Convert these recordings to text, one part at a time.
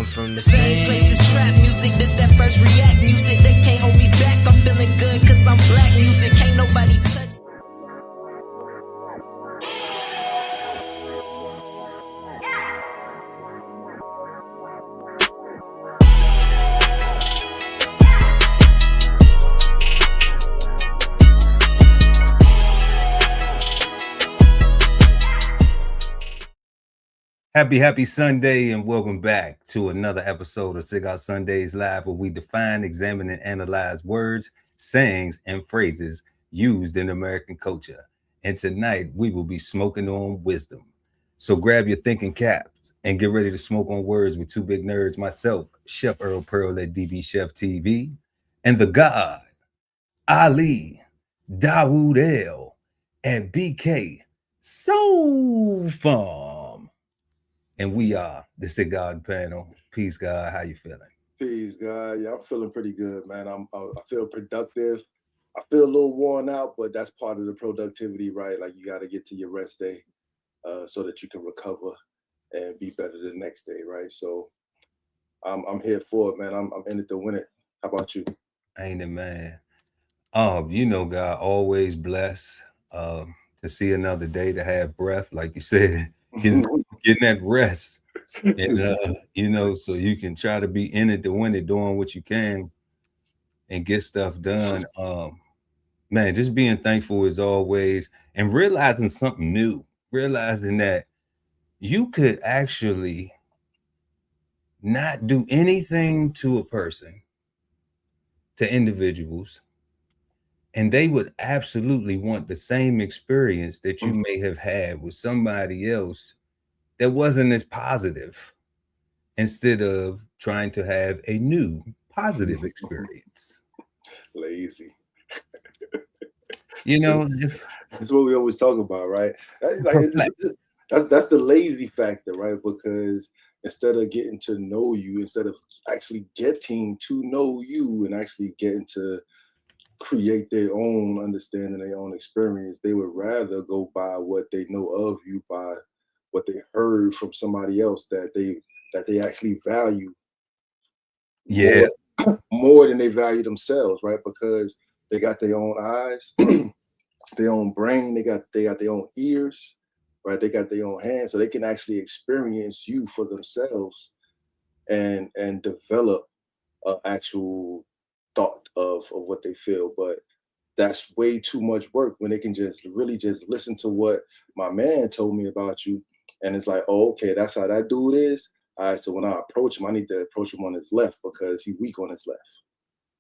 I'm from the Same place as trap music, this that first react music. They can't hold me back, I'm feeling good cause I'm black music. Can't nobody touch. Happy Sunday, and welcome back to another episode of Cigar Sundays Live, where we define, examine, and analyze words, sayings, and phrases used in American culture. And tonight, we will be smoking on wisdom. So grab your thinking caps and get ready to smoke on words with two big nerds, myself, Chef Earl Pearl at DBCHEFTV, and the God, Ali, Dawood L, and BK Soul Farm. And we are the Cigarden Panel. Peace, God. How you feeling? Peace, God. Yeah, I'm feeling pretty good, man. I feel productive. I feel a little worn out, but that's part of the productivity, right? Like you got to get to your rest day so that you can recover and be better the next day, right? So I'm here for it, man. I'm in it to win it. How about you? Ain't it, man? You know, God, always blessed to see another day, to have breath, like you said. Getting that rest, and you know, so you can try to be in it to win it, doing what you can and get stuff done. Man, just being thankful as always, and realizing something new, realizing that you could actually not do anything to a person, to individuals, and they would absolutely want the same experience that you may have had with somebody else that wasn't as positive, instead of trying to have a new positive experience. Lazy. You know, that's what we always talk about, right? That's the lazy factor, right? Because instead of getting to know you, instead of actually getting to know you and actually getting to create their own understanding, their own experience, they would rather go by what they know of you, by what they heard from somebody else that they actually value, yeah, more than they value themselves, right? Because they got their own eyes, their own brain, they got their own ears, right? They got their own hands, so they can actually experience you for themselves and develop an actual thought of what they feel. But that's way too much work when they can just really just listen to what my man told me about you. And it's like, oh, okay, that's how that dude is. All right, so when I approach him, I need to approach him on his left because he's weak on his left.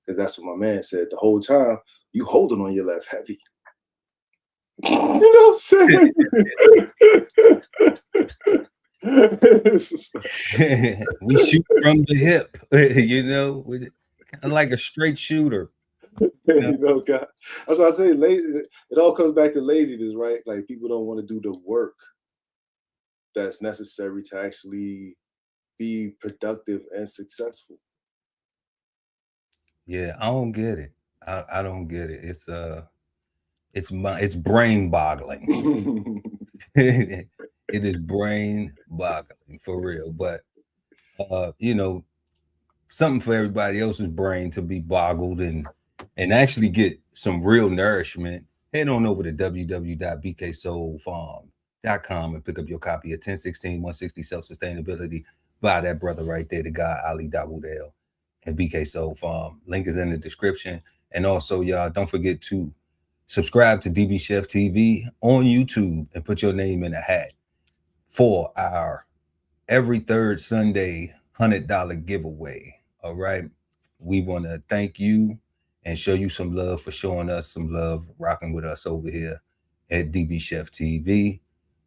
Because that's what my man said the whole time. You holding on your left heavy. You know what I'm saying? We shoot from the hip, you know, kind of like a straight shooter. You know, God. That's why I say lazy. It all comes back to laziness, right? Like people don't want to do the work that's necessary to actually be productive and successful. Yeah, I don't get it. I don't get it. It's brain boggling. It is brain boggling for real. But you know, something for everybody else's brain to be boggled and actually get some real nourishment. Head on over to www.bksoulfarm.com and pick up your copy of 1016 160 Self-Sustainability by that brother right there, the guy Ali Dawood L and BK Soul Farm. Link is in the description. And also, y'all, don't forget to subscribe to DBCHEFTV on YouTube and put your name in a hat for our every third Sunday $100 giveaway. All right. We want to thank you and show you some love for showing us some love, rocking with us over here at DBCHEFTV.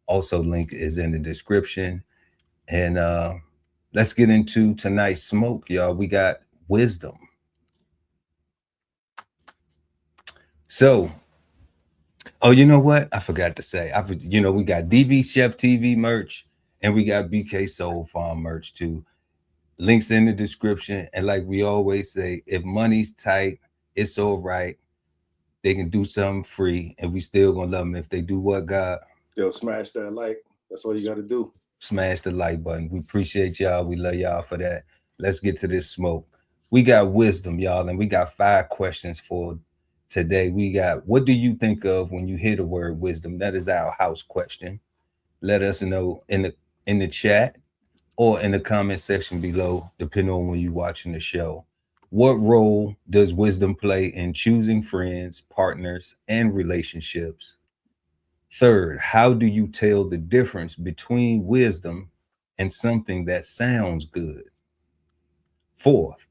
Also, link is in the description. And let's get into tonight's smoke, y'all. We got wisdom. So, oh, you know what? I forgot to say. You know, we got DBCHEFTV merch and we got BK Soul Farm merch too. Links in the description. And like we always say, if money's tight, it's all right. They can do something free and we still gonna love them if they do what, God? They'll smash that like. That's all you got to do. smash the like button. We appreciate y'all. We love y'all for that. Let's get to this smoke. We got wisdom, y'all, and we got 5 questions for today. We got, what do you think of when you hear the word wisdom? That is our house question. Let us know in the chat or in the comment section below, depending on when you're watching the show. What role does wisdom play in choosing friends, partners, and relationships? Third, how do you tell the difference between wisdom and something that sounds good? Fourth,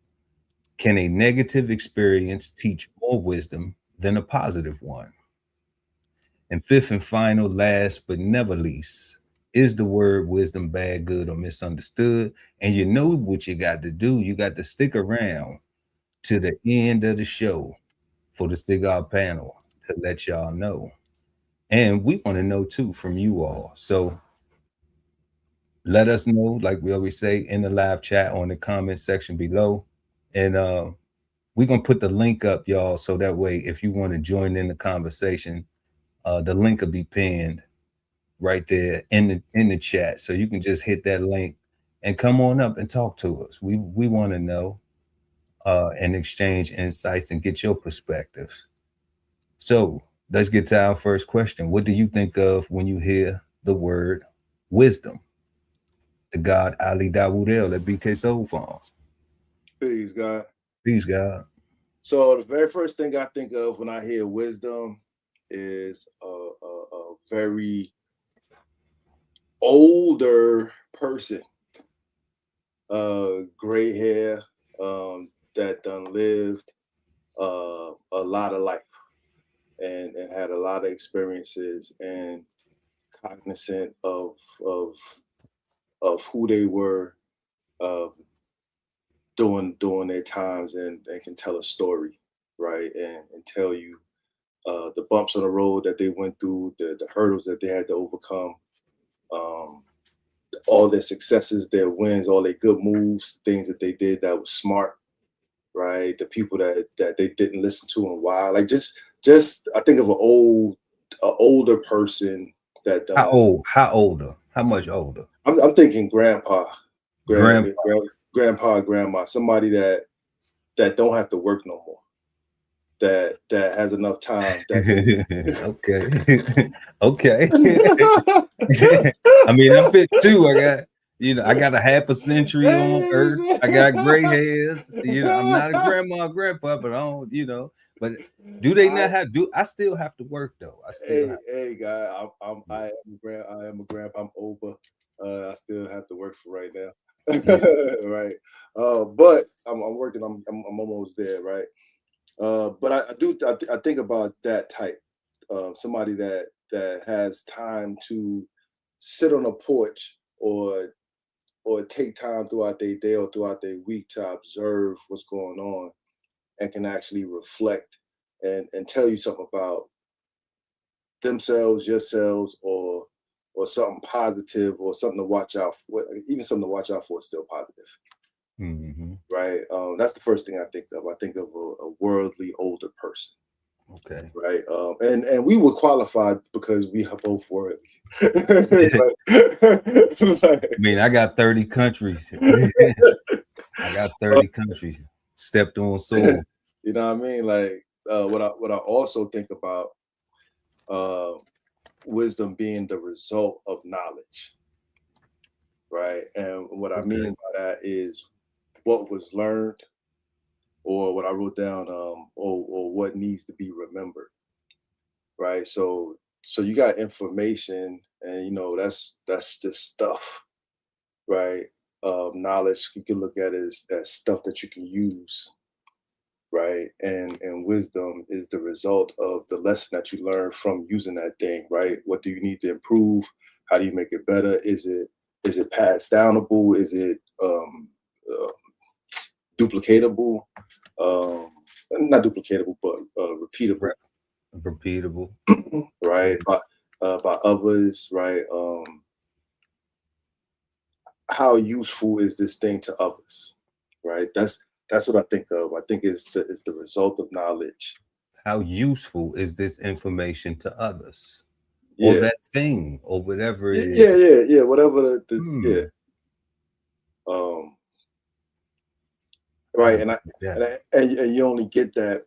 can a negative experience teach more wisdom than a positive one? And fifth and final, last but never least, is the word wisdom bad, good, or misunderstood? And you know what you got to do. You got to stick around to the end of the show for the cigar panel to let y'all know. And we want to know too from you all. So let us know, like we always say, in the live chat or in the comment section below. And we're gonna put the link up, y'all, so that way if you want to join in the conversation, the link will be pinned right there in the chat. So you can just hit that link and come on up and talk to us. We want to know and exchange insights and get your perspectives. So let's get to our first question. What do you think of when you hear the word wisdom? The God Ali Dawudel at BK Soul Farm. Peace, God. Peace, God. So the very first thing I think of when I hear wisdom is a very older person, gray hair, that done lived a lot of life and had a lot of experiences and cognizant of who they were during their times and can tell a story, right? And tell you the bumps on the road that they went through, the hurdles that they had to overcome, all their successes, their wins, all their good moves, things that they did that was smart, right? The people that they didn't listen to and why. Like just I think of an older person that How old? How older? How much older? I'm thinking grandpa, Grandpa. grandma, somebody that don't have to work no more. That has enough time. Okay. Okay. I mean, I'm 52. I got a half a century on earth. I got gray hairs. I'm not a grandma or grandpa, but I don't, but do they not have I still have to work though. Hey guy, I am a grandpa. I'm over. I still have to work for right now. Right. But I'm working. I'm almost there, right? But I think about that type, somebody that has time to sit on a porch or take time throughout their day or throughout their week to observe what's going on and can actually reflect and tell you something about themselves, yourselves, or something positive or something to watch out for. Even something to watch out for is still positive. Mm-hmm. Right. That's the first thing I think of. I think of a worldly older person. Okay. Right. And we were qualified because we are both worldly. I mean, I got 30 countries. I got 30 countries stepped on soul. You know what I mean? Like what I also think about wisdom being the result of knowledge. Right. And what I mean by that is what was learned or what I wrote down, or what needs to be remembered. Right. So you got information and that's just stuff. Right. Knowledge, you can look at it as stuff that you can use. Right. And wisdom is the result of the lesson that you learn from using that thing. Right. What do you need to improve? How do you make it better? Is it passed downable? Is it duplicatable? Not duplicatable, but repeatable. Repeatable. Right. By others. Right. How useful is this thing to others? Right. That's what I think of. I think it's the result of knowledge. How useful is this information to others? or Yeah. that thing or whatever it is. Yeah. Whatever yeah. Right. And you only get that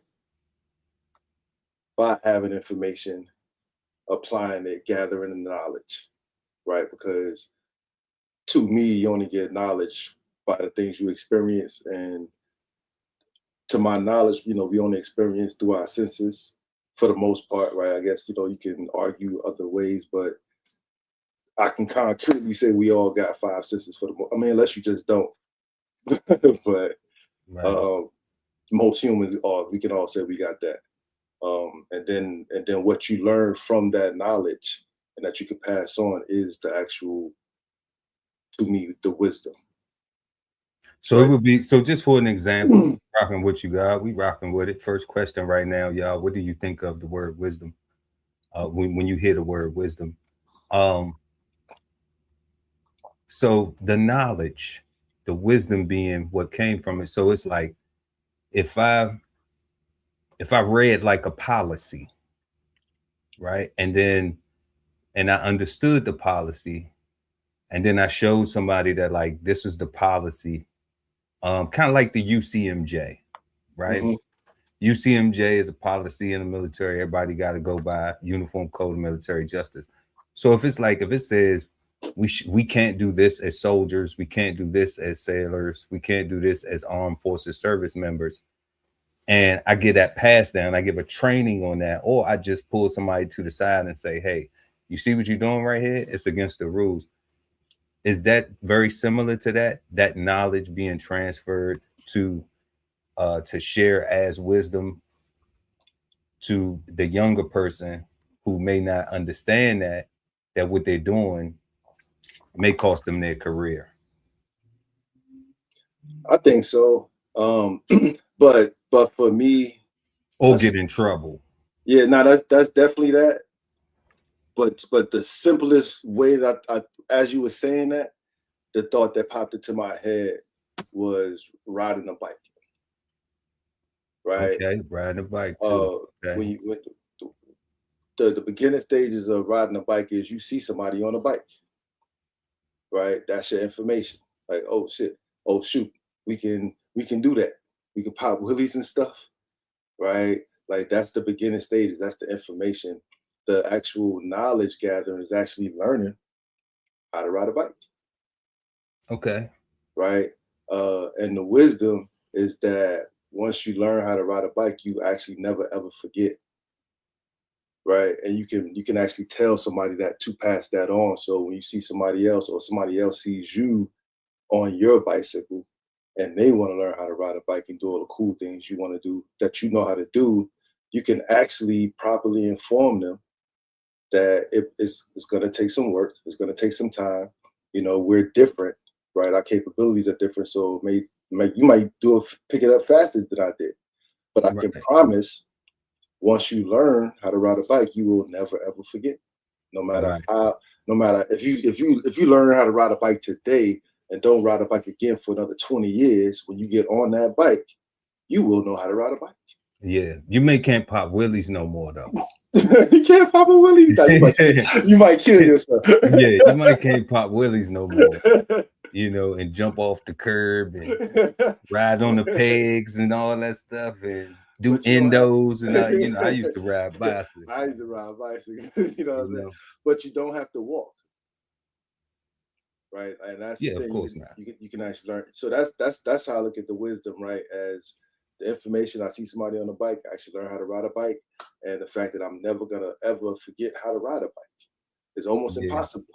by having information, applying it, gathering the knowledge, right? Because to me, you only get knowledge by the things you experience. And to my knowledge, we only experience through our senses for the most part, right? I guess, you can argue other ways, but I can concretely say we all got five senses for the most. I mean, unless you just don't. But most humans we can all say we got that. And then what you learn from that knowledge and that you can pass on is the actual, to me, the wisdom. So right? It would be, so just for an example, rocking what you got, we rocking with it. First question right now, y'all, what do you think of the word wisdom? When you hear the word wisdom? So the knowledge, the wisdom being what came from it. So it's like, if I read like a policy, right? And I understood the policy, and then I showed somebody that like, this is the policy, kind of like the UCMJ, right? UCMJ is a policy in the military. Everybody got to go by Uniform Code of Military Justice. So if it's like, if it says we can't do this as soldiers, we can't do this as sailors, we can't do this as armed forces service members, and I get that pass down, I give a training on that, or I just pull somebody to the side and say, hey, you see what you're doing right here? It's against the rules. Is that very similar to that knowledge being transferred to share as wisdom to the younger person who may not understand that what they're doing may cost them their career? I think so. But for me, or get in trouble. Yeah, no, that's definitely that. But the simplest way that as you were saying that, the thought that popped into my head was riding a bike. Right. Okay, riding a bike too. Okay. When the beginning stages of riding a bike is you see somebody on a bike. Right. That's your information. Like, oh shit. Oh shoot. We can do that. We can pop wheelies and stuff. Right. Like that's the beginning stages. That's the information. The actual knowledge gathering is actually learning how to ride a bike. Okay. Right. And the wisdom is that once you learn how to ride a bike, you actually never ever forget. Right. And you can actually tell somebody that to pass that on. So when you see somebody else or somebody else sees you on your bicycle and they want to learn how to ride a bike and do all the cool things you want to do that you know how to do, you can actually properly inform them that it's going to take some work. It's going to take some time. We're different, right? Our capabilities are different. So you might pick it up faster than I did. But I can promise, once you learn how to ride a bike, you will never ever forget. No matter how, no matter if you learn how to ride a bike today and don't ride a bike again for another 20 years, when you get on that bike, you will know how to ride a bike. Yeah, you can't pop wheelies no more though. You can't pop a wheelies. You might kill yourself. Yeah, you can't pop wheelies no more. And jump off the curb and ride on the pegs and all that stuff and do endos and I used to ride bicycles. I used to ride bicycles. But you don't have to walk. Right. And that's the thing. Of course not. You can actually learn. So that's how I look at the wisdom, right? As the information. I see somebody on a bike, I actually learn how to ride a bike. And the fact that I'm never gonna ever forget how to ride a bike is almost impossible.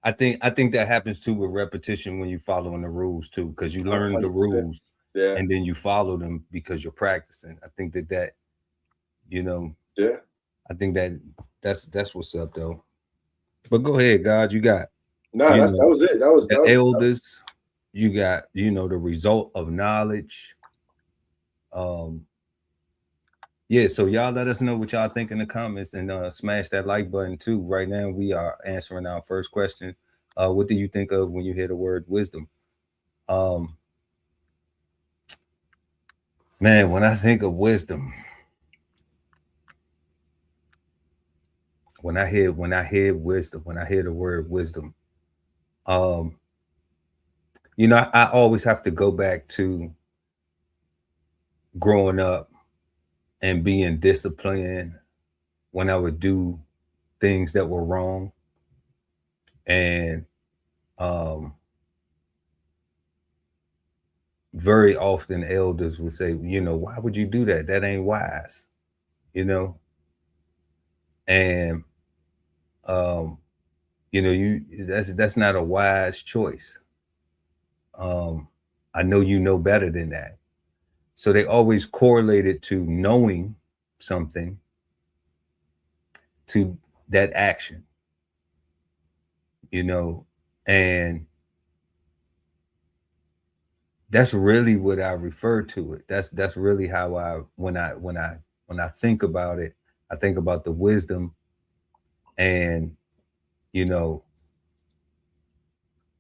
I think that happens too with repetition when you're following the rules too, because you learn 100%. The rules and then you follow them because you're practicing. I think that I think that's what's up though. But go ahead, God, you got that was it. That was the elders. You got the result of knowledge. So y'all let us know what y'all think in the comments and smash that like button too. Right now we are answering our first question. What do you think of when you hear the word wisdom? Man, when I think of wisdom, when I hear wisdom, when I hear the word wisdom, you know, I always have to go back to growing up and being disciplined when I would do things that were wrong. And very often elders would say, you know, why would you do that? That ain't wise, you know? And you know, that's not a wise choice. I know you know better than that. So they always correlated to knowing something to that action, you know, and that's really what I refer to it. That's really how when I think about it, I think about the wisdom, and you know,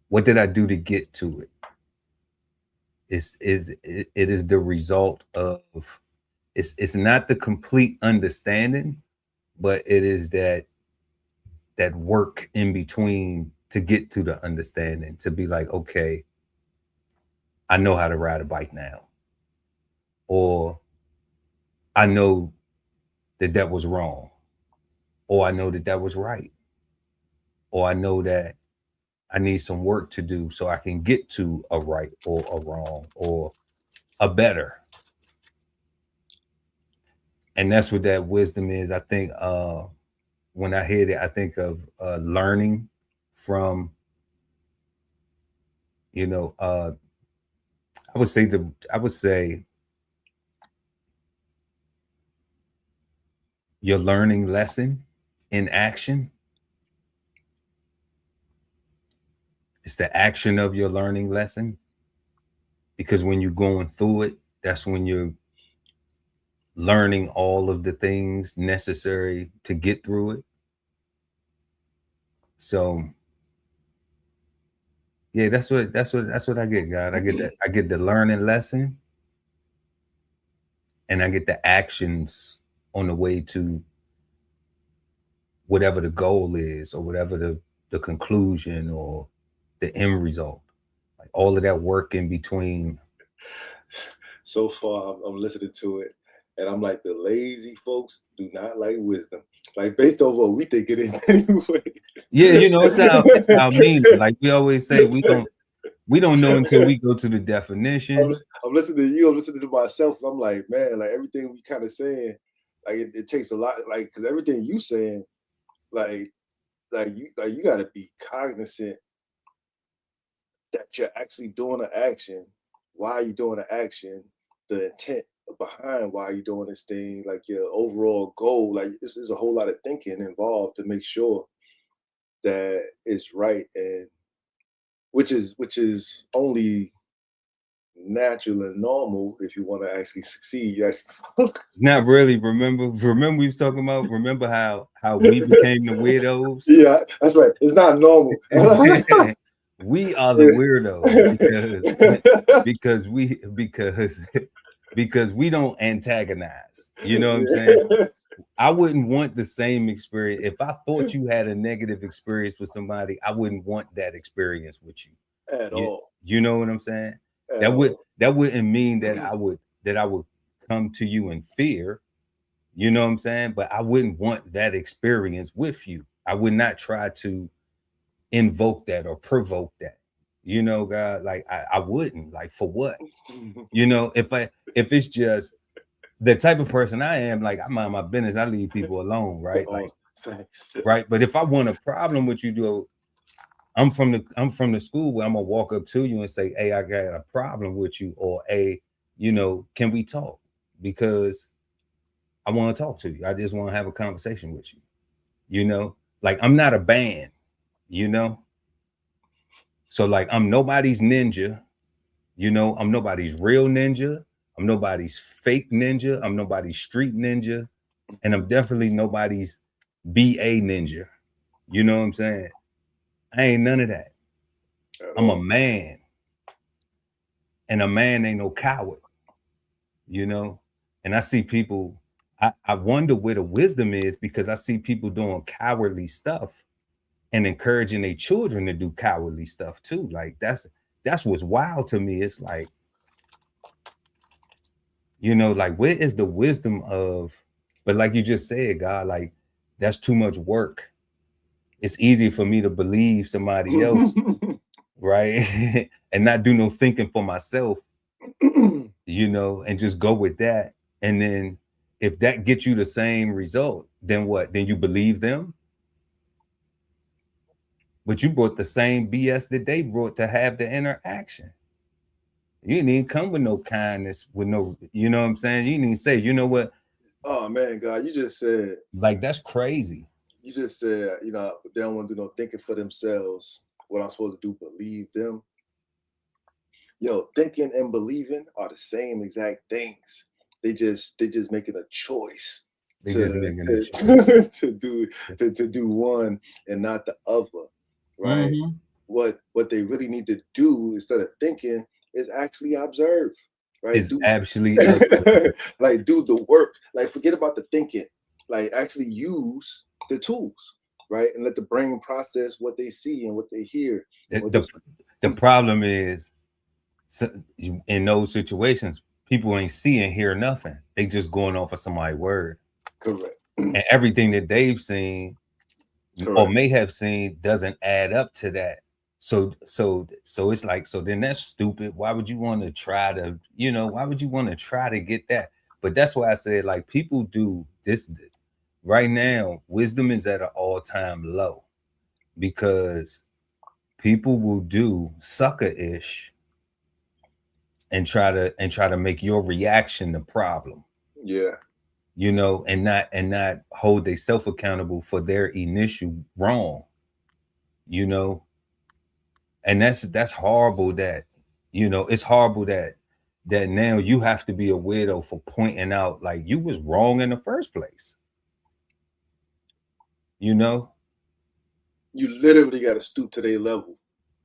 what did I do to get to it? It is the result of, it's not the complete understanding, but it is that work in between to get to the understanding, to be like, okay, I know how to ride a bike now, or I know that was wrong, or I know that was right, or I know that I need some work to do so I can get to a right or a wrong or a better. And that's what that wisdom is. I think when I hear that, I think of learning from, you know, I would say your learning lesson in action. It's the action of your learning lesson, because when you're going through it, that's when you're learning all of the things necessary to get through it. So yeah, that's what I get, God. I get the learning lesson, and I get the actions on the way to whatever the goal is, or whatever the conclusion or the end result. Like all of that work in between. So far, I'm listening to it, and I'm like, the lazy folks do not like wisdom. Like, based on what we think it is anyway. Yeah, you know, it's our meaning. Like we always say, we don't know until we go to the definition. I'm listening to you. I'm listening to myself. I'm like, man, like everything we kind of saying, like it takes a lot. Like, because everything you saying, like you got to be cognizant that you're actually doing an action. Why are you doing an action? The intent behind why you're doing this thing, like your overall goal. Like this is a whole lot of thinking involved to make sure that it's right, and which is only natural and normal if you want to actually succeed. You actually Not really. Remember we was talking about, remember how we became the weirdos? Yeah, that's right. It's not normal. We are the weirdos because we don't antagonize. You know what I'm saying? I wouldn't want the same experience. If I thought you had a negative experience with somebody, I wouldn't want that experience with you at all. You know what I'm saying? At That all. wouldn't mean that I would come to you in fear. You know what I'm saying? But I wouldn't want that experience with you. I would not try to invoke that or provoke that. You know, God, like I wouldn't. Like, for what? You know, if it's just the type of person I am, like I mind my business, I leave people alone, right? Like, thanks. Right. But if I want a problem with you, though, I'm from the school where I'm gonna walk up to you and say, hey, I got a problem with you, or hey, you know, can we talk? Because I want to talk to you. I just want to have a conversation with you. You know, like I'm not a band, you know. So like I'm nobody's ninja, you know, I'm nobody's real ninja, I'm nobody's fake ninja, I'm nobody's street ninja, and I'm definitely nobody's BA ninja. You know what I'm saying? I ain't none of that. I'm a man. And a man ain't no coward, you know? And I see people I wonder where the wisdom is, because I see people doing cowardly stuff and encouraging their children to do cowardly stuff too. Like that's what's wild to me. It's like, you know, like where is the wisdom of, but like you just said, God, like that's too much work. It's easy for me to believe somebody else, right? And not do no thinking for myself, you know, and just go with that. And then if that gets you the same result, then what? Then you believe them? But you brought the same BS that they brought to have the interaction. You didn't even come with no kindness, with no, you know what I'm saying? You didn't even say, you know what? Oh man, God, you just said, like, that's crazy. You just said, you know, they don't want to do no thinking for themselves. What I'm supposed to do, believe them. Yo, thinking and believing are the same exact things. They just making a choice. They to, just making to, a choice. to do one and not the other, right? Mm-hmm. What they really need to do instead of thinking is actually observe, right? Is actually like do the work. Like forget about the thinking. Like actually use the tools, right? And let the brain process what they see and what they hear. The problem is, in those situations, people ain't see and hear nothing. They just going off of somebody's word. Correct. And everything that they've seen or may have seen doesn't add up to that. So it's like, so then that's stupid. Why would you want to try to, you know, why would you want to try to get that? But that's why I said, like, people do this right now. Wisdom is at an all-time low because people will do sucker-ish and try to make your reaction the problem. Yeah. You know, and not hold themselves accountable for their initial wrong. You know, and that's horrible. That, you know, it's horrible that now you have to be a weirdo for pointing out like you was wrong in the first place. You know, you literally got to stoop to their level.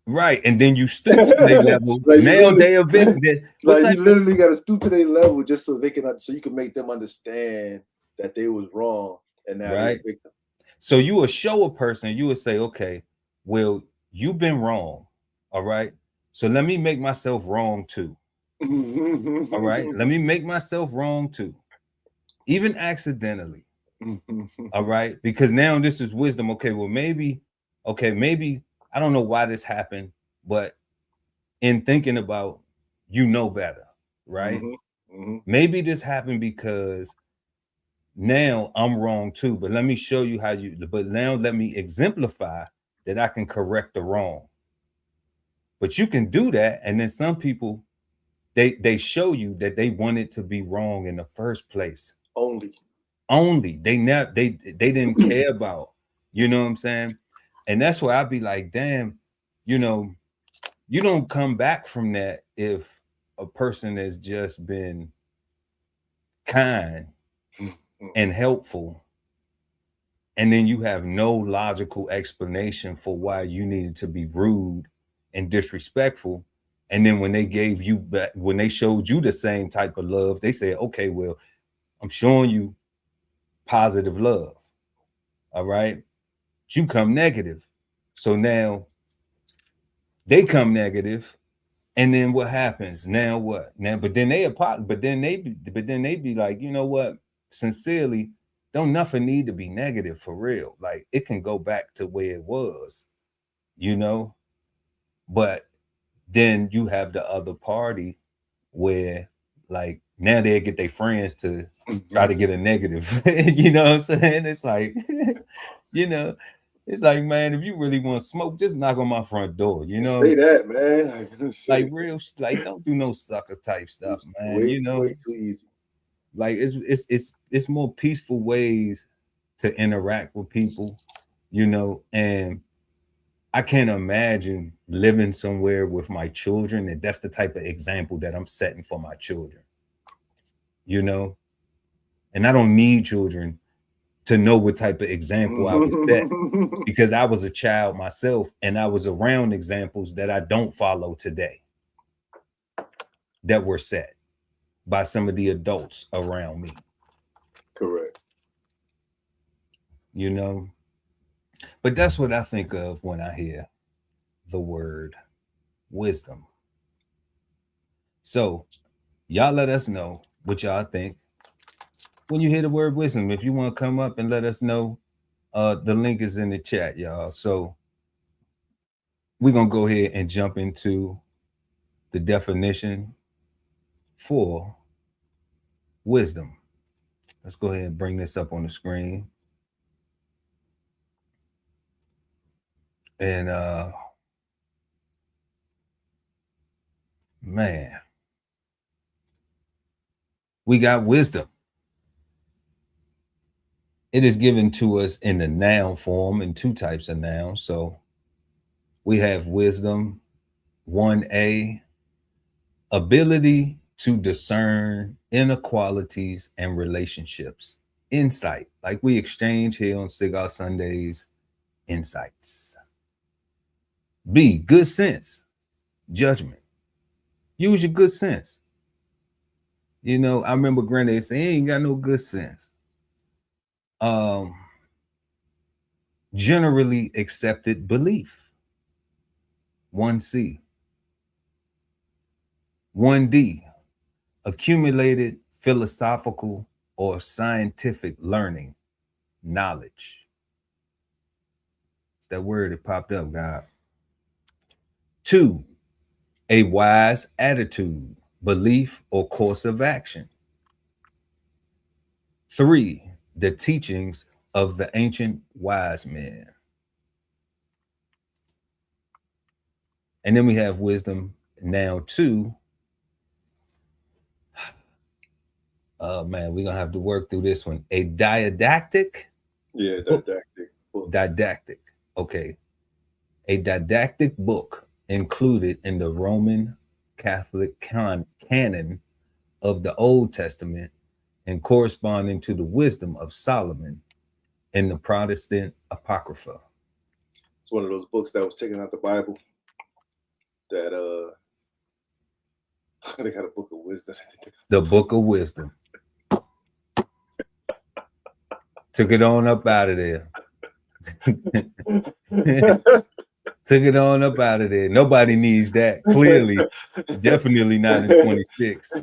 Right, and then you stoop to their level. Like now they evicted. Like you literally got to stoop to their level just so they can, so you can make them understand that they was wrong and now right. they victim. So you would show a person, you would say, okay, well, you've been wrong. All right. So let me make myself wrong too. All right. Let me make myself wrong too. Even accidentally. All right. Because now this is wisdom. Okay, well, maybe I don't know why this happened, but in thinking about, you know better, right? Maybe this happened because now I'm wrong too, but let me show you how but now let me exemplify that I can correct the wrong. But you can do that, and then some people, they show you that they wanted to be wrong in the first place. Only they didn't care about, you know what I'm saying? And that's why I'd be like, damn, you know, you don't come back from that if a person has just been kind and helpful, and then you have no logical explanation for why you needed to be rude and disrespectful. And then when they gave you back, when they showed you the same type of love, they said, okay, well, I'm showing you positive love. All right. But you come negative. So now they come negative. And then what happens? Now what? Now, but then they be like, you know what? Sincerely, don't nothing need to be negative for real. Like it can go back to where it was, you know. But then you have the other party where, like, now they get their friends to try to get a negative. You know what I'm saying? It's like, you know, it's like, man, if you really want smoke, just knock on my front door. You know, say that, man. Like real, like don't do no sucker type stuff, man. You know, way too easy. Like it's more peaceful ways to interact with people, you know. And I can't imagine living somewhere with my children and that's the type of example that I'm setting for my children, you know. And I don't need children to know what type of example I was set because I was a child myself and I was around examples that I don't follow today that were set by some of the adults around me. Correct. you know. But that's what I think of when I hear the word wisdom. So y'all let us know what y'all think when you hear the word wisdom. If you want to come up and let us know, the link is in the chat, y'all. So we're gonna go ahead and jump into the definition for wisdom. Let's go ahead and bring this up on the screen. And man, we got wisdom. It is given to us in the noun form in two types of nouns. So we have wisdom, 1A, ability to discern inequalities and relationships, insight, like we exchange here on Cigar Sundays, insights. B, good sense, judgment. Use your good sense. You know, I remember Granddad saying, he ain't got no good sense. Generally accepted belief, 1C. 1D, accumulated philosophical or scientific learning, knowledge. It's that word that popped up, God. 2, a wise attitude, belief, or course of action. 3, the teachings of the ancient wise men. And then we have wisdom now 2. Oh man, we're gonna have to work through this one. A didactic. Yeah, didactic. Didactic. Okay. A didactic book included in the Roman Catholic canon of the Old Testament and corresponding to the wisdom of Solomon in the Protestant Apocrypha. It's one of those books that was taken out the Bible that they got a book of wisdom. The Book of Wisdom. Took it on up out of there. Took it on up out of there. Nobody needs that. Clearly, definitely not in 26.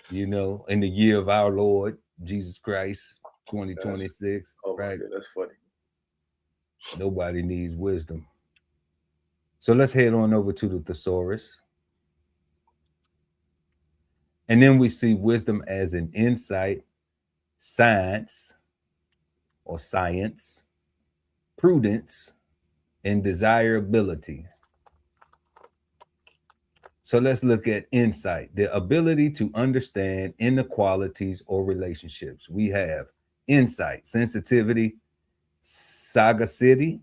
You know, in the year of our Lord Jesus Christ, 2026. Oh, right? God, that's funny. Nobody needs wisdom. So let's head on over to the thesaurus. And then we see wisdom as an insight, science or science, prudence, and desirability. So let's look at insight, the ability to understand inequalities or relationships. We have insight, sensitivity, sagacity,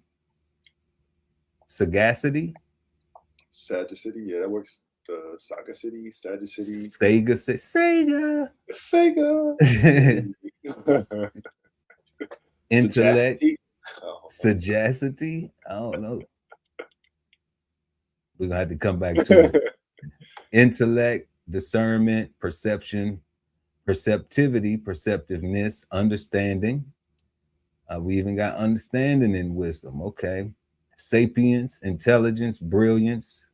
sagacity. Sagacity, yeah, that works. Sagacity, sagacity. Sega. Intellect, sagacity. I don't know. We're gonna have to come back to it. Intellect, discernment, perception, perceptivity, perceptiveness, understanding. We even got understanding in wisdom. Okay. Sapience, intelligence, brilliance.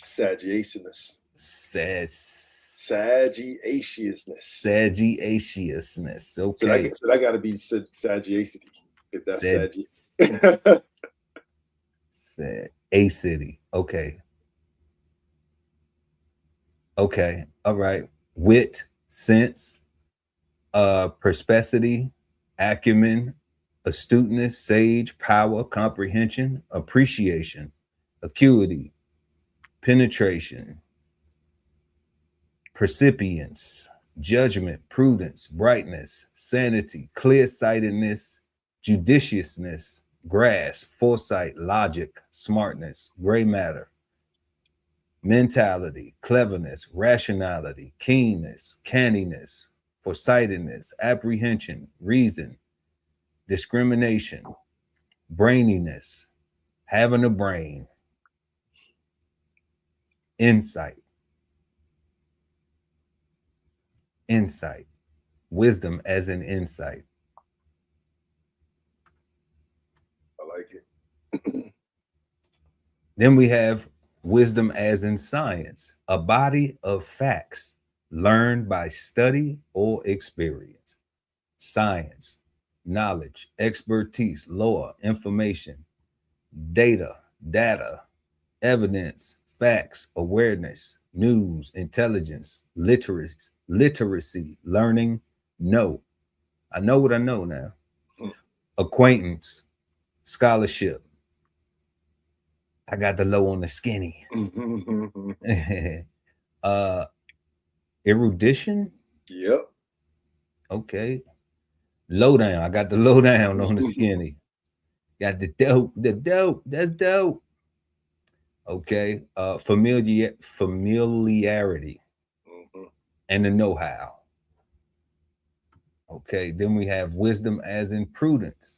Sagaciousness. Sagaciousness. Sagaciousness. Okay. So that got to be sagacity. If that's Sagacity. Okay. Okay. All right. Wit, sense, perspicacity, acumen, astuteness, sage, power, comprehension, appreciation, acuity, penetration, percipience, judgment, prudence, brightness, sanity, clear-sightedness, judiciousness, grasp, foresight, logic, smartness, gray matter, mentality, cleverness, rationality, keenness, canniness, foresightedness, apprehension, reason, discrimination, braininess, having a brain, insight, wisdom as an insight. Then we have wisdom as in science, a body of facts learned by study or experience. Science, knowledge, expertise, law, information, data, evidence, facts, awareness, news, intelligence, literacy, learning, know. I know what I know now. Acquaintance, scholarship. I got the low on the skinny. Erudition. Yep. Okay. Lowdown. I got the lowdown on the skinny. Got the dope. The dope. That's dope. Okay. Familiarity and the know-how. Okay. Then we have wisdom as in prudence,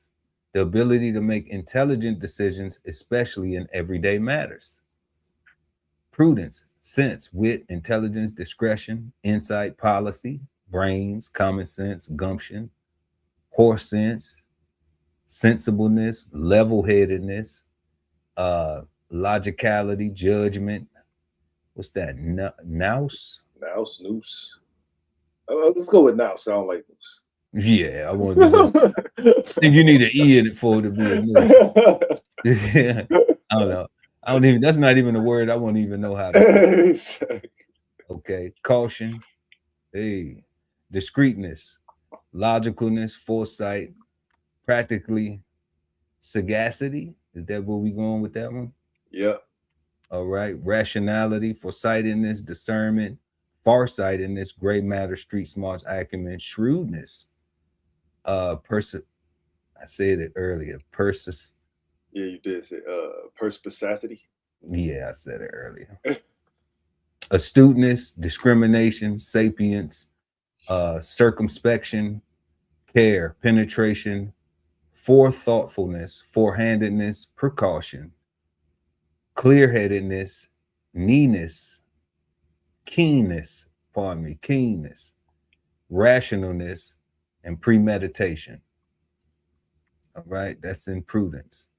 the ability to make intelligent decisions, especially in everyday matters. Prudence, sense, wit, intelligence, discretion, insight, policy, brains, common sense, gumption, horse sense, sensibleness, level-headedness, logicality, judgment. What's that? Nous? Noose. Let's go with now. Sound like noose. Yeah, I want to go. I think you need an E in it for it to be a noose. I don't know. I don't even, that's not even a word I won't even know how to say. Okay. Caution. Hey. Discreetness. Logicalness. Foresight. Practically. Sagacity. Is that where we going with that one? Yeah. All right. Rationality. Foresightedness. Discernment. Farsightedness. Gray matter. Street smarts. Acumen. Shrewdness. I said it earlier. Yeah, you did say perspicacity. Yeah, I said it earlier. Astuteness, discrimination, sapience, circumspection, care, penetration, forethoughtfulness, forehandedness, precaution, clear-headedness, keenness, rationalness, and premeditation. All right, that's in prudence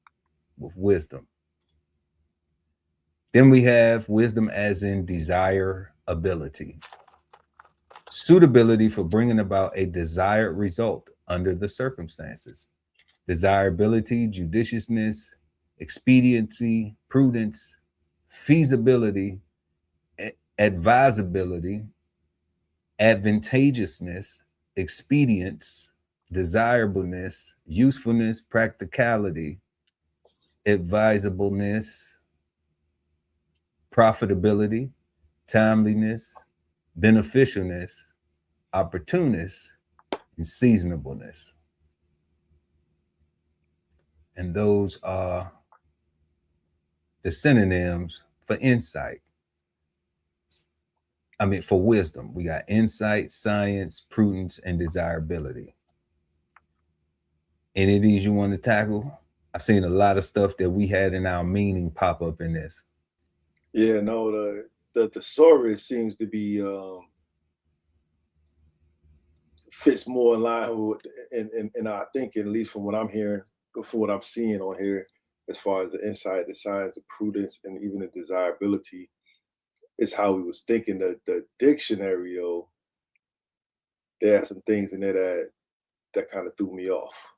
with wisdom. Then we have wisdom as in desirability, suitability for bringing about a desired result under the circumstances. Desirability, judiciousness, expediency, prudence, feasibility, advisability, advantageousness, expedience, desirableness, usefulness, practicality, advisableness, profitability, timeliness, beneficialness, opportuneness, and seasonableness. And those are the synonyms for insight. For wisdom. We got insight, science, prudence, and desirability. Any of these you want to tackle? I've seen a lot of stuff that we had in our meaning pop up in this. Yeah, no, the thesaurus seems to be fits more in line with in our thinking, at least from what I'm hearing, from what I'm seeing on here, as far as the insight, the science, the prudence, and even the desirability. It's how we was thinking. The dictionary, there are some things in there that kind of threw me off.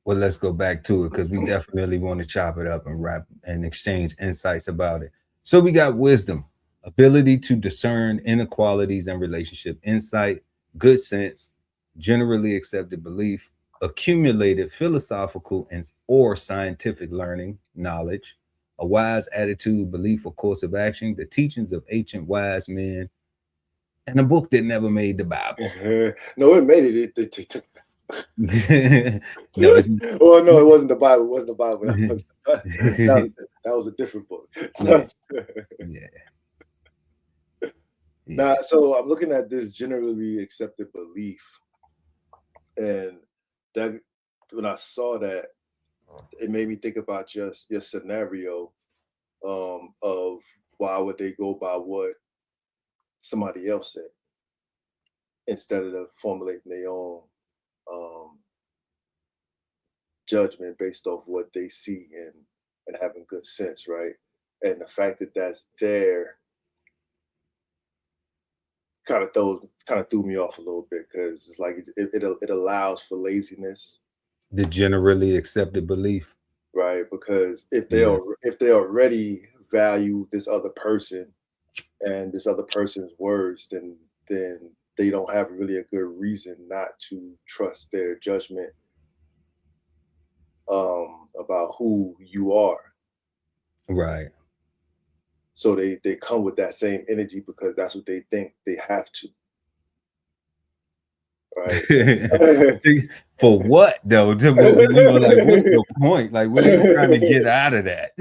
Well, let's go back to it because we definitely want to chop it up and wrap and exchange insights about it. So we got wisdom, ability to discern inequalities and relationship, insight, good sense, generally accepted belief, accumulated philosophical or scientific learning, knowledge, a wise attitude, belief, or course of action, the teachings of ancient wise men, and a book that never made the Bible. No, it made it. No, it's oh no, it wasn't the Bible. It wasn't the Bible. That was a different book. Yeah. Now, so I'm looking at this generally accepted belief, and that when I saw that, it made me think about just your scenario of why would they go by what somebody else said instead of formulating their own judgment based off what they see and having good sense, right? And the fact that that's there kind of threw me off a little bit, because it's like it allows for laziness, The generally accepted belief, right? Because if they already value this other person and this other person's words, then they don't have really a good reason not to trust their judgment about who you are. right? So they come with that same energy because that's what they think they have to. Right. For what though? Like, what's the point? Like, what are you trying to get out of that?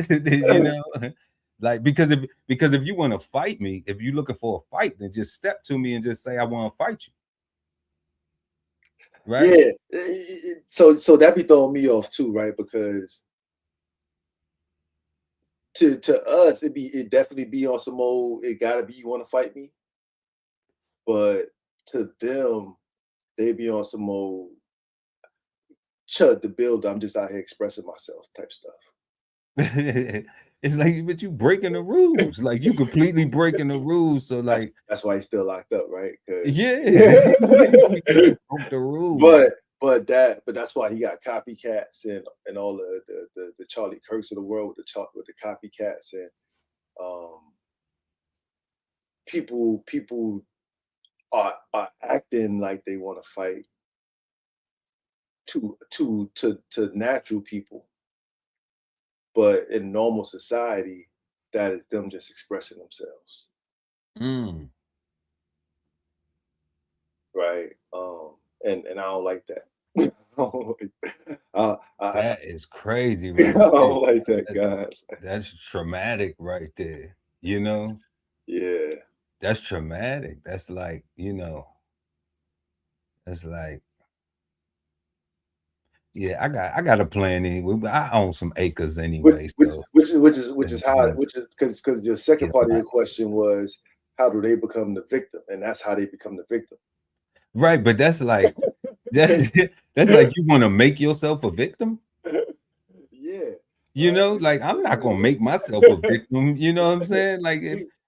Like, because if you want to fight me, if you're looking for a fight, then just step to me and just say, I want to fight you. Right? Yeah. So that be throwing me off too, right? Because to us, it definitely be on some old, it gotta be, you want to fight me. But to them, they be on some old chud the build, I'm just out here expressing myself type stuff. It's like, but you breaking the rules. Like, you completely breaking the rules. So like, that's why he's still locked up, right? Yeah. Broke the rules. But that's why he got copycats and all the Charlie Kirks of the world with the copycats, and people are acting like they want to fight to natural people, but in normal society, that is them just expressing themselves. Right. And I don't like that. That is crazy, right? I don't like that, God. That's traumatic right there. You know? Yeah. That's traumatic. That's like, that's like, yeah, I got a plan anyway. I own some acres anyway. Which is how, because the second part of your question was, how do they become the victim? And that's how they become the victim. Right, but that's like that's like, you want to make yourself a victim? Yeah. Like, I'm not gonna make myself a victim. You know what I'm saying? Like,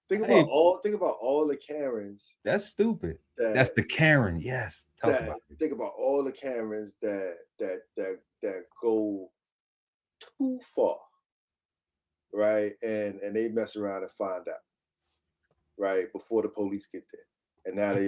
think about all the Karens. That's stupid. That's the Karen. Yes. Talk about it. Think about all the Karens that go too far, right? And they mess around and find out, right, before the police get there. And now they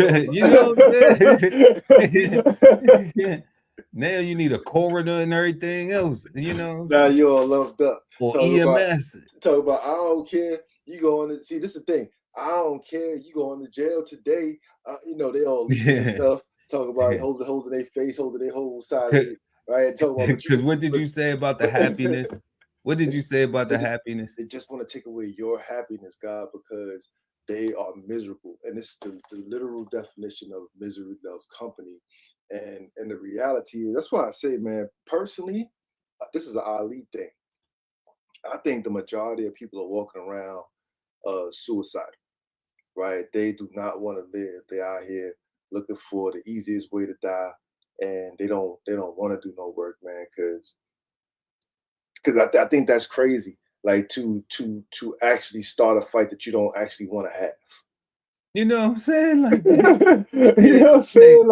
now you need a coroner and everything else, Now you're all loved up. Or EMS. Talk about, I don't care. You going to see, this is the thing. I don't care. You going to jail today. They all stuff. Talk about holding their face, holding their whole side of it, right? Because what did you say about the happiness? What did you say about the happiness? They just want to take away your happiness, God, because they are miserable. And it's the literal definition of misery loves company. And the reality is, that's why I say, man, personally, this is an Ali thing. I think the majority of people are walking around suicidal, right? They do not want to live. They're out here looking for the easiest way to die, and they don't want to do no work, man, because I think that's crazy. Like, to actually start a fight that you don't actually want to have. You know what I'm saying? Like, you know what I'm saying?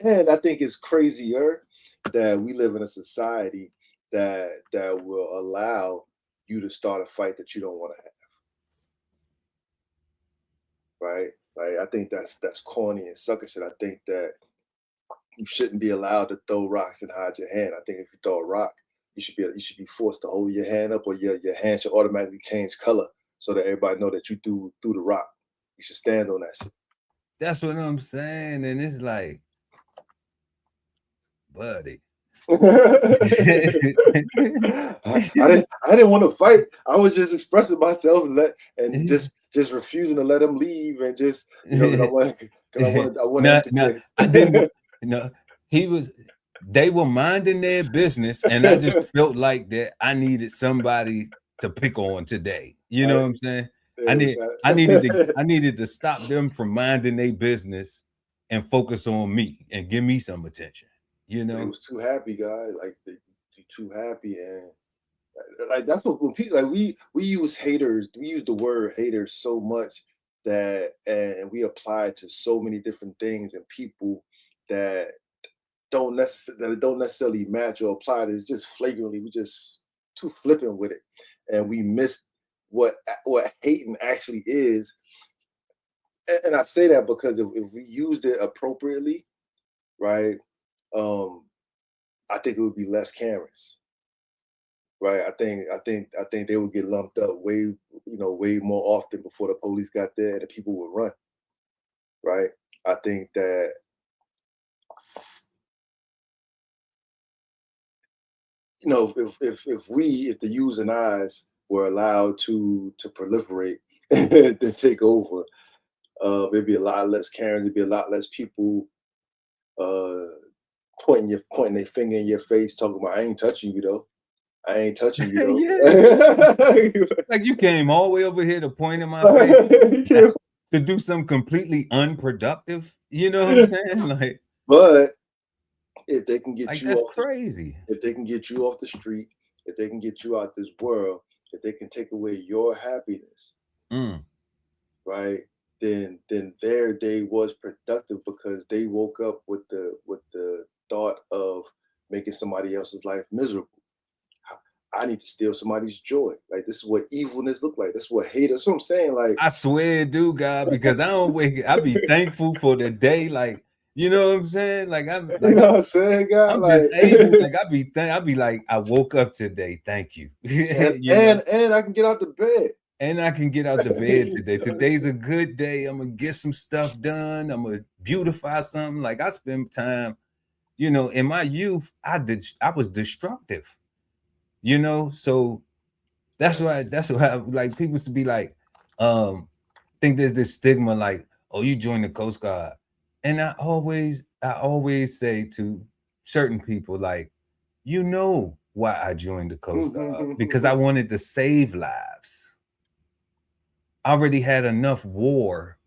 And I think it's crazier that we live in a society that will allow you to start a fight that you don't want to have. Right? Like, I think that's corny and sucker shit. I think that you shouldn't be allowed to throw rocks and hide your hand. I think if you throw a rock, you should be forced to hold your hand up, or your hand should automatically change color so that everybody know that you threw the rock. You should stand on that shit. That's what I'm saying. And it's like, buddy. I didn't want to fight. I was just expressing myself and just refusing to let him leave, and just, I didn't. They were minding their business, and I just felt like that I needed somebody to pick on today. You know what I'm saying? I needed to stop them from minding their business and focus on me and give me some attention. They was too happy, guys. Like, they too happy, and Like that's what when people like we use haters, we use the word haters so much that and we apply it to so many different things and people that don't necessarily match or apply it. It's just flagrantly, we just too flippant with it. And we miss what hating actually is. And I say that because if we used it appropriately, right, I think it would be less Karens. Right. I think they would get lumped up way more often before the police got there and the people would run. Right. I think that if the U's and I's were allowed to proliferate and take over, there'd be a lot less Karens, there'd be a lot less people pointing their finger in your face, talking about I ain't touching you though. I ain't touching you though. Yeah. Like you came all the way over here to point in my face to do something completely unproductive. You know what I'm saying? Like, but if they can get you that's off crazy. If they can get you off the street, if they can get you out this world, if they can take away your happiness, right? Then their day was productive because they woke up with the thought of making somebody else's life miserable. I need to steal somebody's joy. Like this is what evilness look like. That's what hate. That's what I'm saying. Like I swear, dude, God, because I don't wake. I be thankful for the day. Like you know what I'm saying. Like I'm. Like, you know what I'm saying, God. I'm like, disabled. Like I be like I woke up today. Thank you. and I can get out the bed. And I can get out the bed today. Today's a good day. I'm gonna get some stuff done. I'm gonna beautify something. Like I spend time. In my youth, I was destructive. So that's why like people to be like, think there's this stigma like, oh, you joined the Coast Guard. And I always say to certain people, like, why I joined the Coast Guard, because I wanted to save lives. I already had enough war,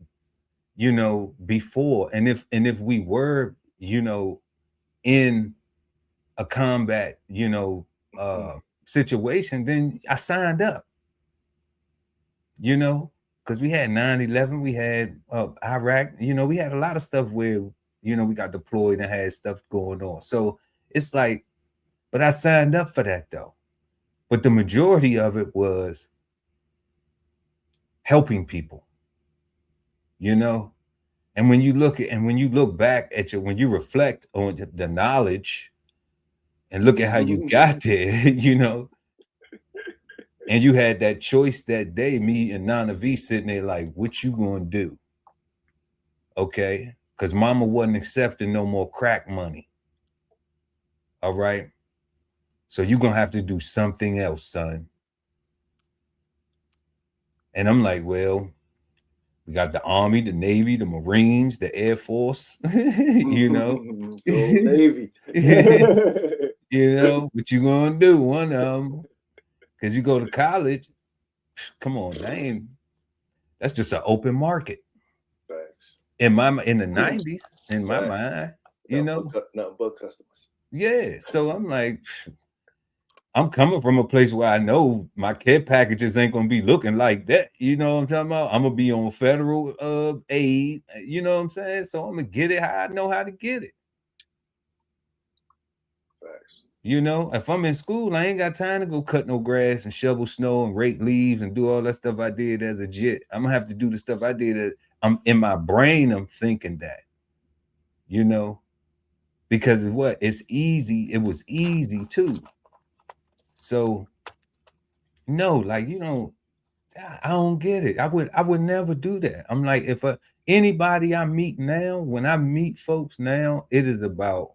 before. And if we were, in a combat, situation, then I signed up, because we had 9/11, we had Iraq, we had a lot of stuff where, we got deployed and had stuff going on. So it's like, but I signed up for that though. But the majority of it was helping people, and when you look back at when you reflect on the knowledge and look at how you got there, and you had that choice that day, me and Nana V sitting there like, what you gonna do? Okay, because mama wasn't accepting no more crack money. All right, so you're gonna have to do something else, son. And I'm like, well, we got the Army, the Navy, the Marines, the Air Force, Go Navy. What you gonna do? One of them, because you go to college, come on, that's just an open market. Facts. In the 90s, in my mind, nothing but customers. Yeah, so I'm like, I'm coming from a place where I know my care packages ain't gonna be looking like that. You know what I'm talking about? I'm gonna be on federal aid. You know what I'm saying? So I'm gonna get it how I know how to get it. Facts. If I'm in school, I ain't got time to go cut no grass and shovel snow and rake leaves and do all that stuff I did as a jit. I'm gonna have to do the stuff I did. I'm in my brain. I'm thinking that, because it's easy. It was easy too. So no, like, I don't get it. I would never do that. I'm like, if anybody I meet now, when I meet folks now, it is about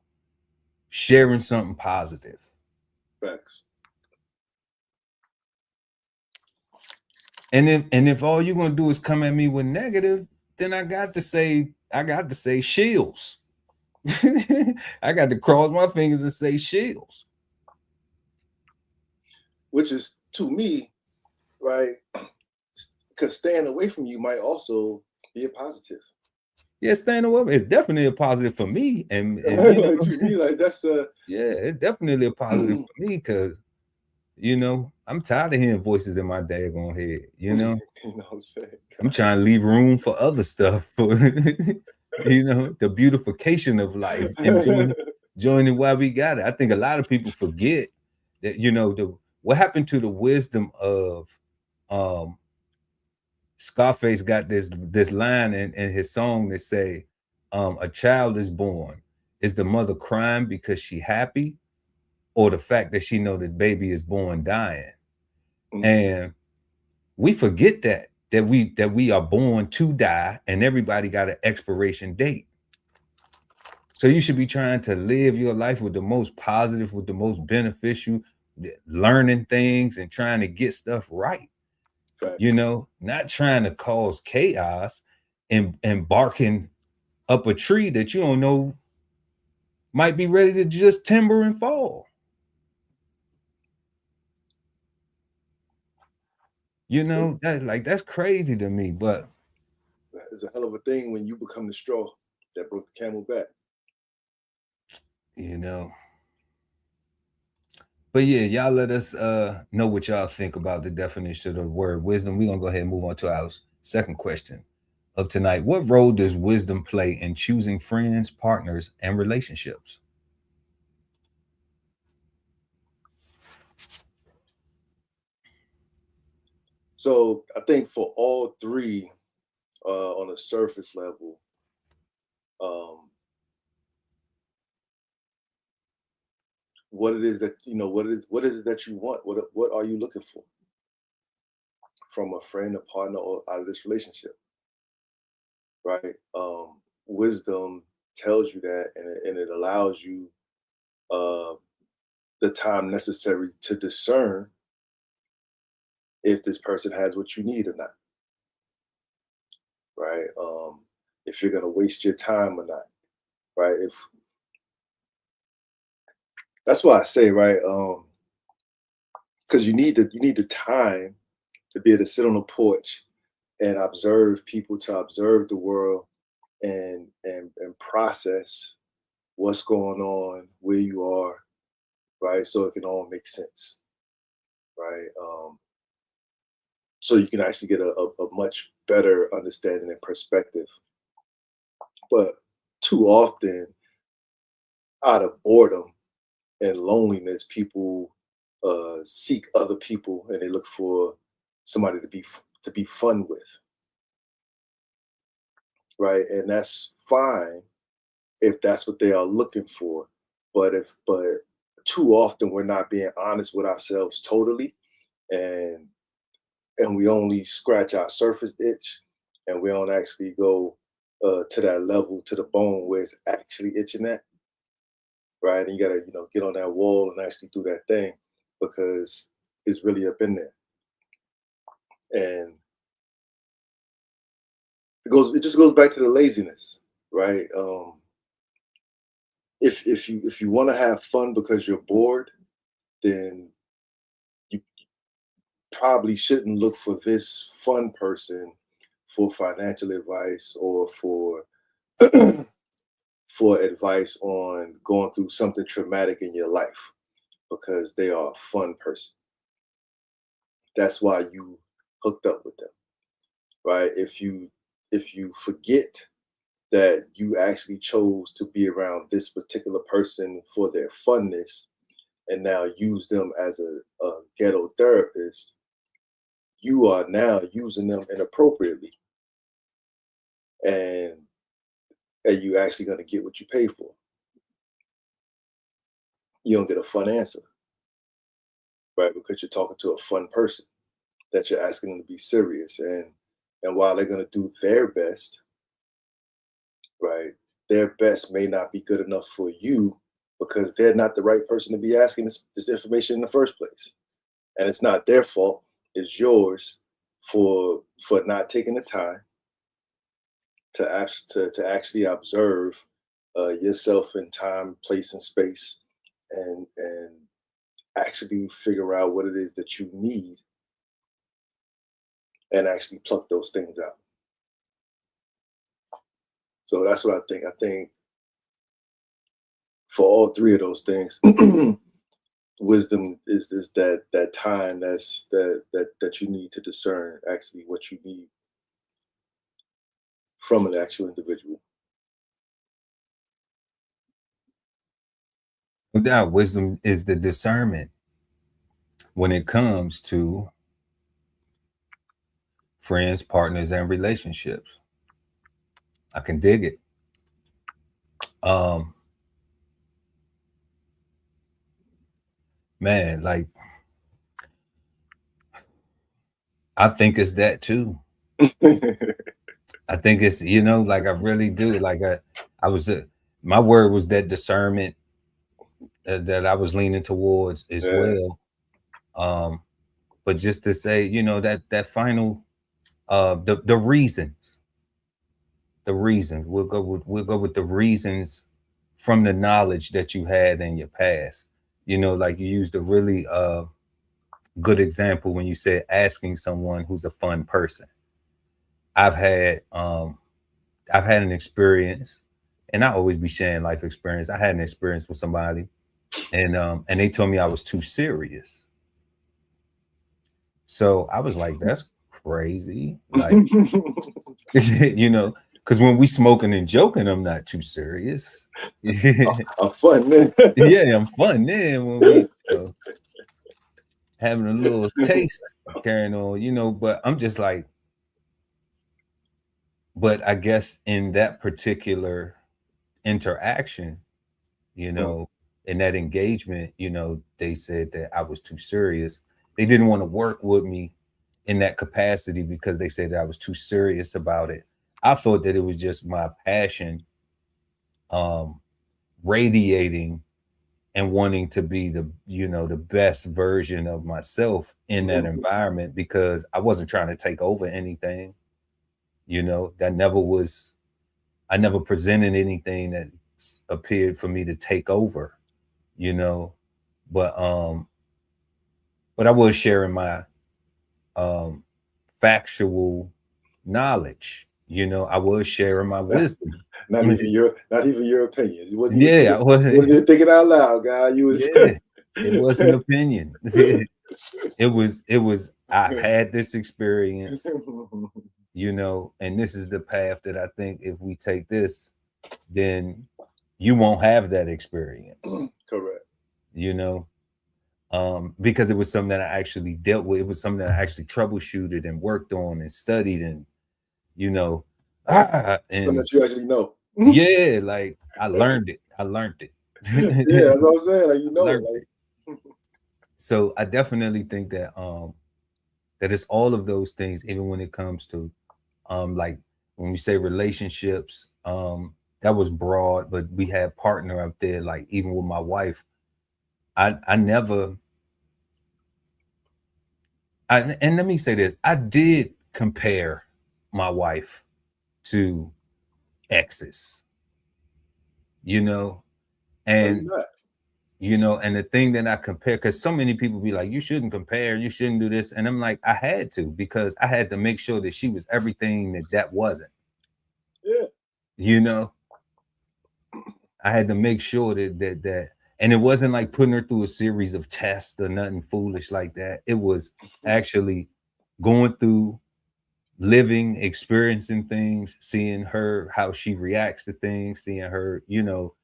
sharing something positive. Facts. And if all you're gonna do is come at me with negative, then I got to say shields. I got to cross my fingers and say shields. Which is, to me, right, because staying away from you might also be a positive. Yeah, staying away is definitely a positive for me. And to me, like that's it's definitely a positive for me, because You know, I'm tired of hearing voices in my daggone head. You know, You know what I'm saying? I'm trying to leave room for other stuff. You know, the beautification of life, enjoying it while we got it. I think a lot of people forget that, you know, what happened to the wisdom of um Scarface got this line in his song that say, a child is born. Is the mother crying because she happy, or the fact that she know that baby is born dying? And we forget that we are born to die, and everybody got an expiration date. So you should be trying to live your life with the most positive, with the most beneficial, learning things and trying to get stuff right. You know, not trying to cause chaos and barking up a tree that you don't know might be ready to just timber and fall. You know, that's crazy to me. But it's a hell of a thing when you become the straw that broke the camel back. You know. But yeah, y'all let us know what y'all think about the definition of the word wisdom. We're gonna go ahead and move on to our second question of tonight. What role does wisdom play in choosing friends, partners, and relationships? So I think for all three, on a surface level, what it is that what is it that you want? What are you looking for from a friend, a partner, or out of this relationship? Right? Wisdom tells you that, and it allows you the time necessary to discern if this person has what you need or not. Right? If you're gonna waste your time or not. Right? If that's why I say, right, because you need the time to be able to sit on the porch and observe people, to observe the world, and process what's going on, where you are, right? So it can all make sense, right? So you can actually get a much better understanding and perspective. But too often, out of boredom and loneliness, people seek other people and they look for somebody to be fun with, right? And that's fine if that's what they are looking for. But too often we're not being honest with ourselves totally, and we only scratch our surface itch, and we don't actually go to that level, to the bone where it's actually itching at, right? And you gotta get on that wall and actually do that thing, because it's really up in there. And it just goes back to the laziness, right? If you want to have fun because you're bored, then you probably shouldn't look for this fun person for financial advice, or for advice on going through something traumatic in your life, because they are a fun person. That's why you hooked up with them, right? If you forget that you actually chose to be around this particular person for their funness, and now use them as a ghetto therapist, you are now using them inappropriately, and you actually going to get what you pay for. You don't get a fun answer, right? Because you're talking to a fun person that you're asking them to be serious, and while they're going to do their best, right, their best may not be good enough for you, because they're not the right person to be asking this information in the first place. And it's not their fault, it's yours for not taking the time to actually observe yourself in time, place, and space, and actually figure out what it is that you need, and actually pluck those things out. So that's what I think. I think for all three of those things, wisdom is that time that you need to discern actually what you need from an actual individual. No doubt, wisdom is the discernment when it comes to friends, partners, and relationships. I can dig it. Man, like I think it's that too. I think it's, you know, like I really do. Like I was, my word was that discernment that I was leaning towards as well. But just to say, you know, that final, the reasons, we'll go with the reasons from the knowledge that you had in your past. You know, like you used a really good example when you said asking someone who's a fun person. I've had an experience, and I always be sharing life experience. I had an experience with somebody, and they told me I was too serious. So I was like, that's crazy. Like, you know, because when we smoking and joking, I'm not too serious. I'm fun, man. Yeah, I'm fun then when we having a little taste carrying on, you know, but I'm just like, but I guess in that particular interaction, you know, in that engagement, you know, they said that I was too serious. They didn't want to work with me in that capacity because they said that I was too serious about it. I thought that it was just my passion radiating and wanting to be the, you know, the best version of myself in that environment, because I wasn't trying to take over anything. You know, that never was, I never presented anything that appeared for me to take over, you know. But I was sharing my factual knowledge, you know. I was sharing my wisdom. Not even your opinions. You wasn't Yeah, I wasn't. wasn't even thinking out loud, guy. You was Yeah, it was an opinion. It was I had this experience, you know, and this is the path that I think if we take this, then you won't have that experience. Correct. You know, because it was something that I actually dealt with. It was something that I actually troubleshooted and worked on and studied, and you know, and something that you actually know. Yeah, like I learned it. I learned it. Yeah, that's what I'm saying. Like, you know, like. So I definitely think that that it's all of those things, even when it comes to like when we say relationships, that was broad, but we had partner up there. Like even with my wife, I never. And let me say this: I did compare my wife to exes, you know, and you know, and the thing that I compare, because so many people be like, you shouldn't compare, you shouldn't do this, and I'm like, I had to, because I had to make sure that she was everything that wasn't. Yeah, you know, I had to make sure that and it wasn't like putting her through a series of tests or nothing foolish like that. It was actually going through, living, experiencing things, seeing her, how she reacts to things, seeing her, you know,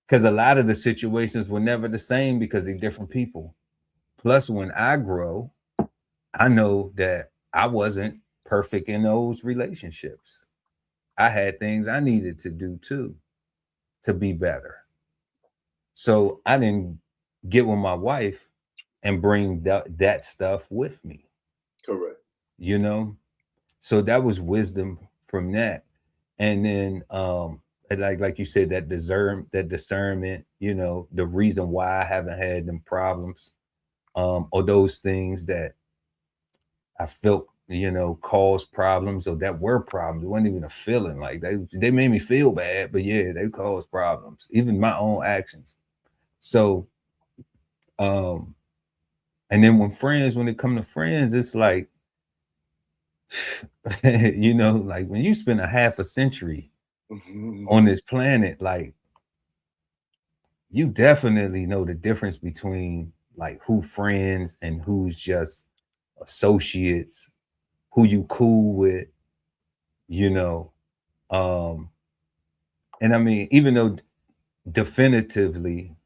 because a lot of the situations were never the same because they're different people. Plus, when I grow, I know that I wasn't perfect in those relationships. I had things I needed to do too to be better. So I didn't get with my wife and bring that stuff with me. Correct. You know, so that was wisdom from that. And then like you said, that discernment, you know, the reason why I haven't had them problems, or those things that I felt, you know, caused problems or that were problems. It wasn't even a feeling. Like they made me feel bad, but yeah, they caused problems, even my own actions. So and then when it come to friends, it's like you know, like when you spend a half a century on this planet, like you definitely know the difference between like who friends and who's just associates, who you cool with, you know. Um, and I mean, even though definitively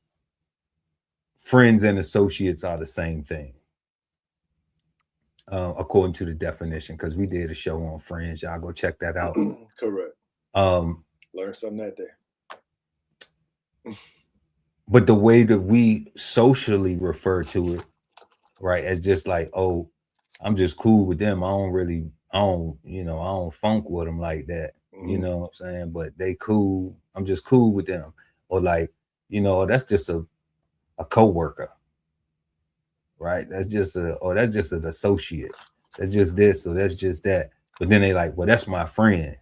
friends and associates are the same thing, according to the definition, because we did a show on friends. Y'all go check that out. Correct. Um, Learn something that day. but the way that we socially refer to it, right, as just like, oh, I'm just cool with them. I don't funk with them like that. You know what I'm saying? But they cool. I'm just cool with them. Or like, that's just a coworker, right? That's just an associate. That's just this, or that's just that. But then they like, well, that's my friend.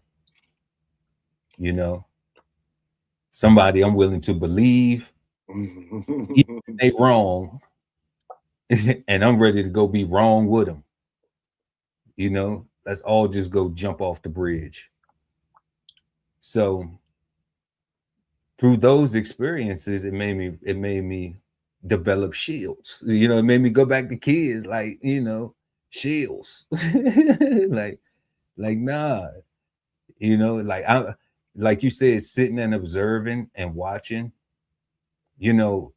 Somebody I'm willing to believe, even if they wrong, and I'm ready to go be wrong with them. Let's all just go jump off the bridge. So through those experiences, it made me develop shields. It made me go back to kids, like, shields. like nah, like you said, sitting and observing and watching, I've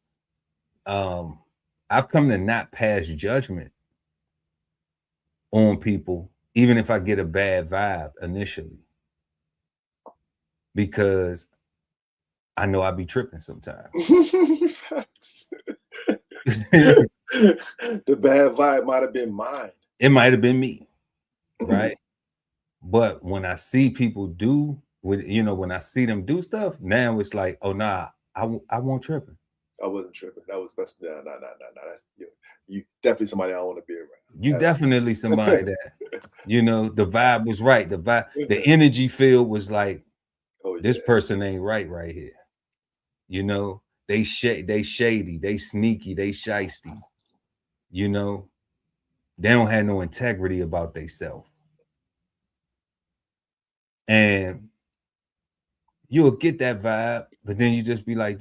come to not pass judgment on people, even if I get a bad vibe initially, because I know I be tripping sometimes. The bad vibe might have been mine. It might have been me, right? But when I see people do when I see them do stuff, now it's like, oh nah, I won't tripping. I wasn't tripping. That's no. That's you definitely somebody I don't want to be around. You definitely somebody that the vibe was right. The energy field was like, this person ain't right here. They shady, they sneaky, they shysty. They don't have no integrity about themselves. And you'll get that vibe, but then you just be like,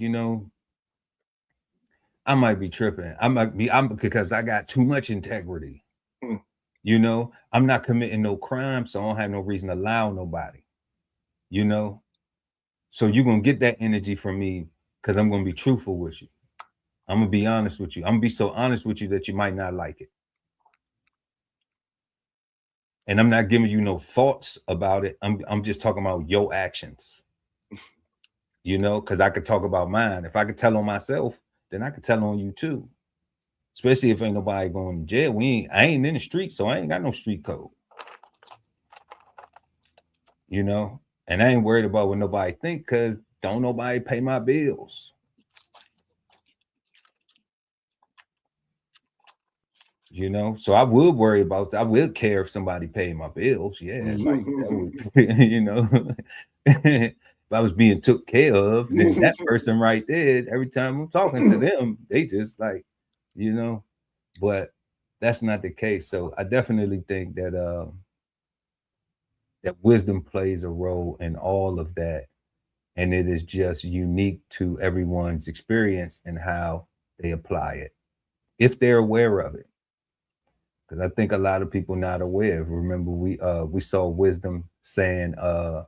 I might be tripping. I'm because I got too much integrity. I'm not committing no crime, so I don't have no reason to lie on nobody. So you're gonna get that energy from me because I'm gonna be truthful with you. I'm gonna be honest with you. I'm gonna be so honest with you that you might not like it. And I'm not giving you no thoughts about it. I'm just talking about your actions. Because I could talk about mine. If I could tell on myself, then I could tell on you too. Especially if ain't nobody going to jail. I ain't in the street, so I ain't got no street code. And I ain't worried about what nobody think, because don't nobody pay my bills. So I would worry about that. I will care if somebody paid my bills. Yeah, like that would, if I was being took care of, then that person right there, every time I'm talking to them, they just like, but that's not the case. So I definitely think that that wisdom plays a role in all of that. And it is just unique to everyone's experience and how they apply it, if they're aware of it. Because I think a lot of people not aware. Remember, we saw wisdom saying a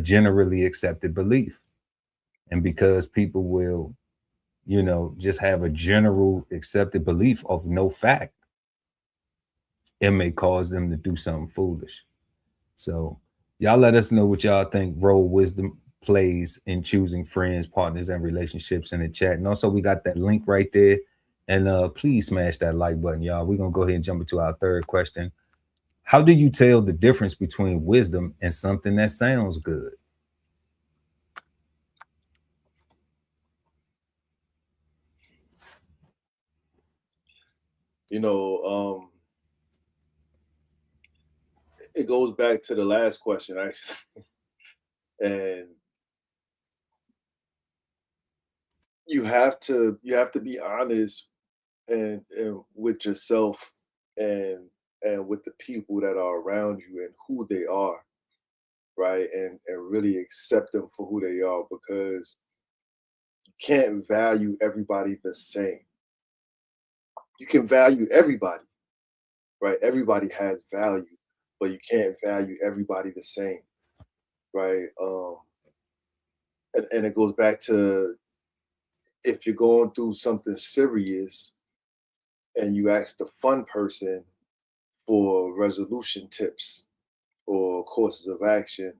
generally accepted belief. And because people will, just have a general accepted belief of no fact, it may cause them to do something foolish. So y'all let us know what y'all think role wisdom plays in choosing friends, partners, and relationships in the chat. And also, we got that link right there. And please smash that like button, y'all. We're going to go ahead and jump into our third question. How do you tell the difference between wisdom and something that sounds good? It goes back to the last question, actually. And you have to be honest and with yourself and with the people that are around you and who they are, right? And really accept them for who they are, because can't value everybody the same. You can value everybody, right? Everybody has value, but you can't value everybody the same, right? And it goes back to, if you're going through something serious and you ask the fun person for resolution tips or courses of action,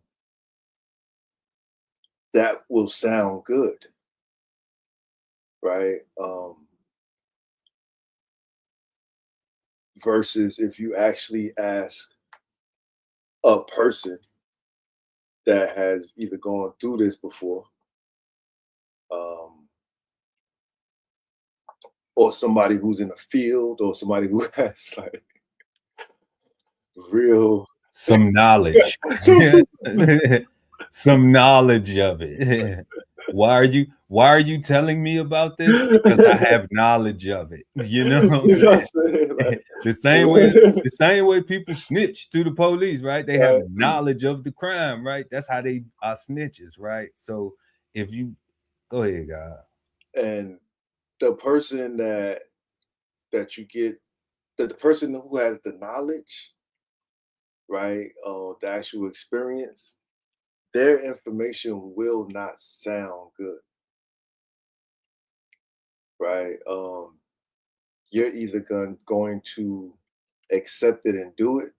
that will sound good, right? Versus if you actually ask a person that has either gone through this before, or somebody who's in the field, or somebody who has like real some knowledge. Some knowledge of it. Why are you telling me about this? Because I have knowledge of it. You know what I'm saying? Like, the same way people snitch to the police, right? They have knowledge of the crime, right? That's how they are snitches, right? So if you go ahead, God. And the person that you get, the person who has the knowledge, right? The actual experience, their information will not sound good, right? You're either going to accept it and do it,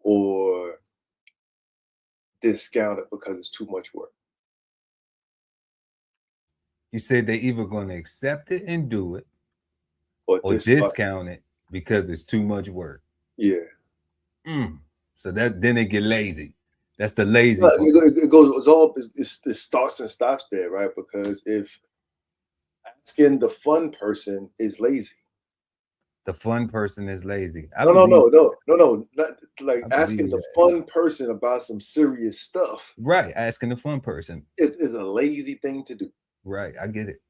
or discount it because it's too much work. You said they're either going to accept it and do it, or discount it because it's too much work. Yeah. So that then they get lazy. That's the lazy. It starts and stops there, right? Because if asking the fun person is lazy, the fun person is lazy. No, not like asking the fun person about some serious stuff. Right, asking the fun person is a lazy thing to do. Right, I get it.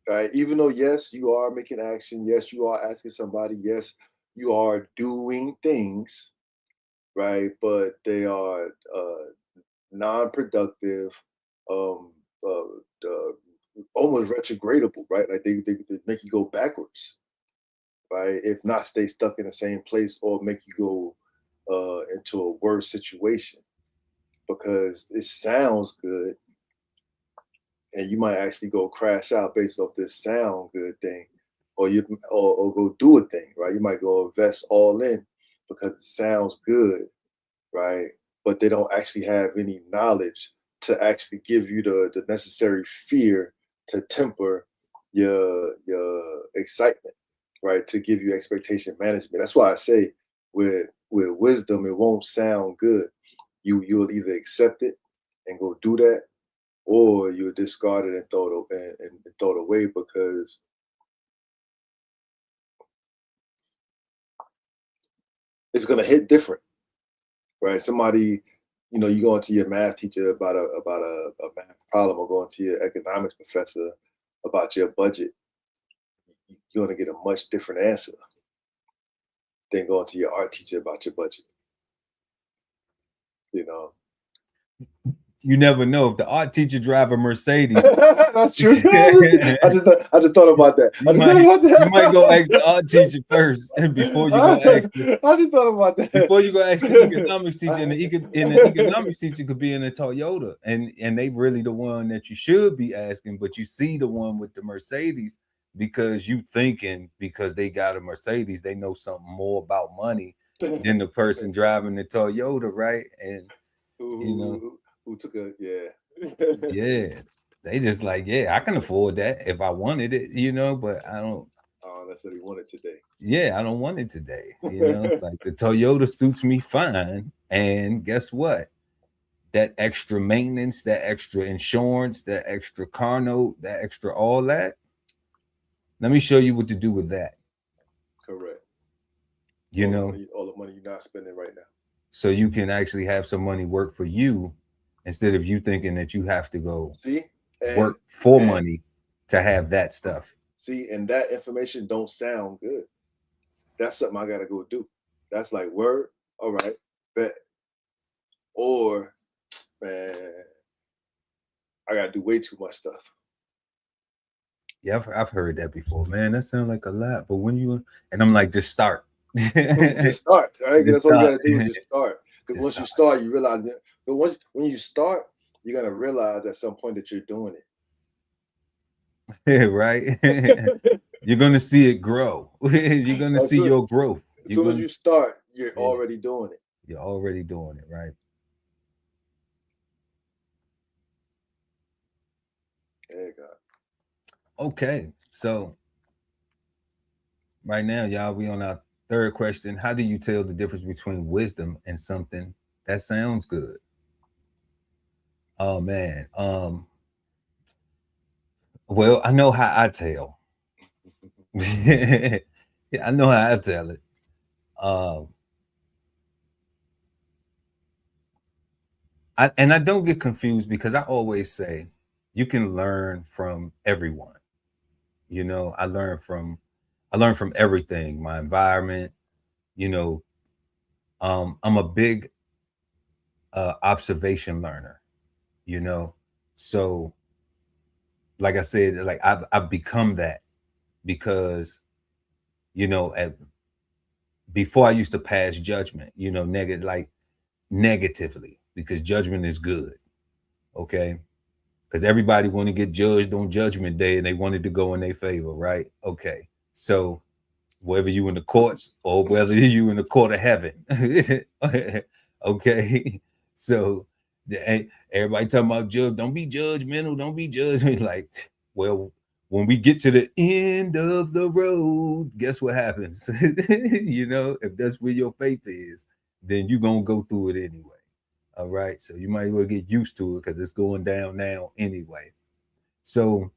Right, even though yes, you are making action. Yes, you are asking somebody. Yes, you are doing things, right? But they are non-productive, almost retrogradable, right? Like they make you go backwards, right? If not, stay stuck in the same place or make you go into a worse situation because it sounds good, and you might actually go crash out based off this sound good thing, or go do a thing, right? You might go invest all in because it sounds good, right? But they don't actually have any knowledge to actually give you the necessary fear to temper your excitement, right? To give you expectation management. That's why I say with wisdom, it won't sound good. You'll either accept it and go do that, or you'll discard it and throw it away because it's gonna hit different, right? Somebody, you go into your math teacher about a math problem, or going to your economics professor about your budget, you're gonna get a much different answer than going to your art teacher about your budget. You never know if the art teacher drive a Mercedes. That's true. I just thought about that. You might go ask the art teacher first, and before you go ask. I just thought about that. Before you go ask the economics teacher, and the economics teacher could be in a Toyota, and they really the one that you should be asking, but you see the one with the Mercedes because you thinking because they got a Mercedes, they know something more about money than the person driving the Toyota, right? And who took a yeah, they just like, yeah, I can afford that if I wanted it, but I don't. Oh, that's what he wanted today. Yeah, I don't want it today. Like the Toyota suits me fine, and guess what? That extra maintenance, that extra insurance, that extra car note, that extra all that. Let me show you what to do with that. Correct. All the money you're not spending right now. So you can actually have some money work for you instead of you thinking that you have to go work for money to have that stuff. See, and that information don't sound good. That's something I gotta go do. That's like, word, all right, bet. Or, man, I gotta do way too much stuff. Yeah, I've heard that before, man. That sounds like a lot. But when you and I'm like, just start. Just start. All right, Just that's all you start. gotta do is just start. Because Just once you start. start, you realize that. But when you start, you're gonna realize at some point that you're doing Right? it. You're gonna see it grow. You're gonna as, see soon, your growth. as You're soon as gonna you start, you're yeah, already doing it. you're already doing it, right? There you go. Okay. So right now, y'all, we on our third question. How do you tell the difference between wisdom and something that sounds good? Oh man. Well, I know how I tell. Yeah, I know how I tell it. Um, I don't get confused because I always say you can learn from everyone. You know, I learn from everything, my environment, you know. I'm a big observation learner, you know. So like I said, like I've become that because, you know, before I used to pass judgment, you know, negatively because judgment is good. Okay. Because everybody want to get judged on judgment day and they wanted to go in their favor, right? Okay. So whether you in the courts or whether you in the court of heaven. Okay. So everybody talking about judge, don't be judgmental, don't be judgmental. Like, well, when we get to the end of the road, guess what happens? You know, if that's where your faith is, then you're gonna go through it anyway. All right. So you might as well get used to it because it's going down now anyway. So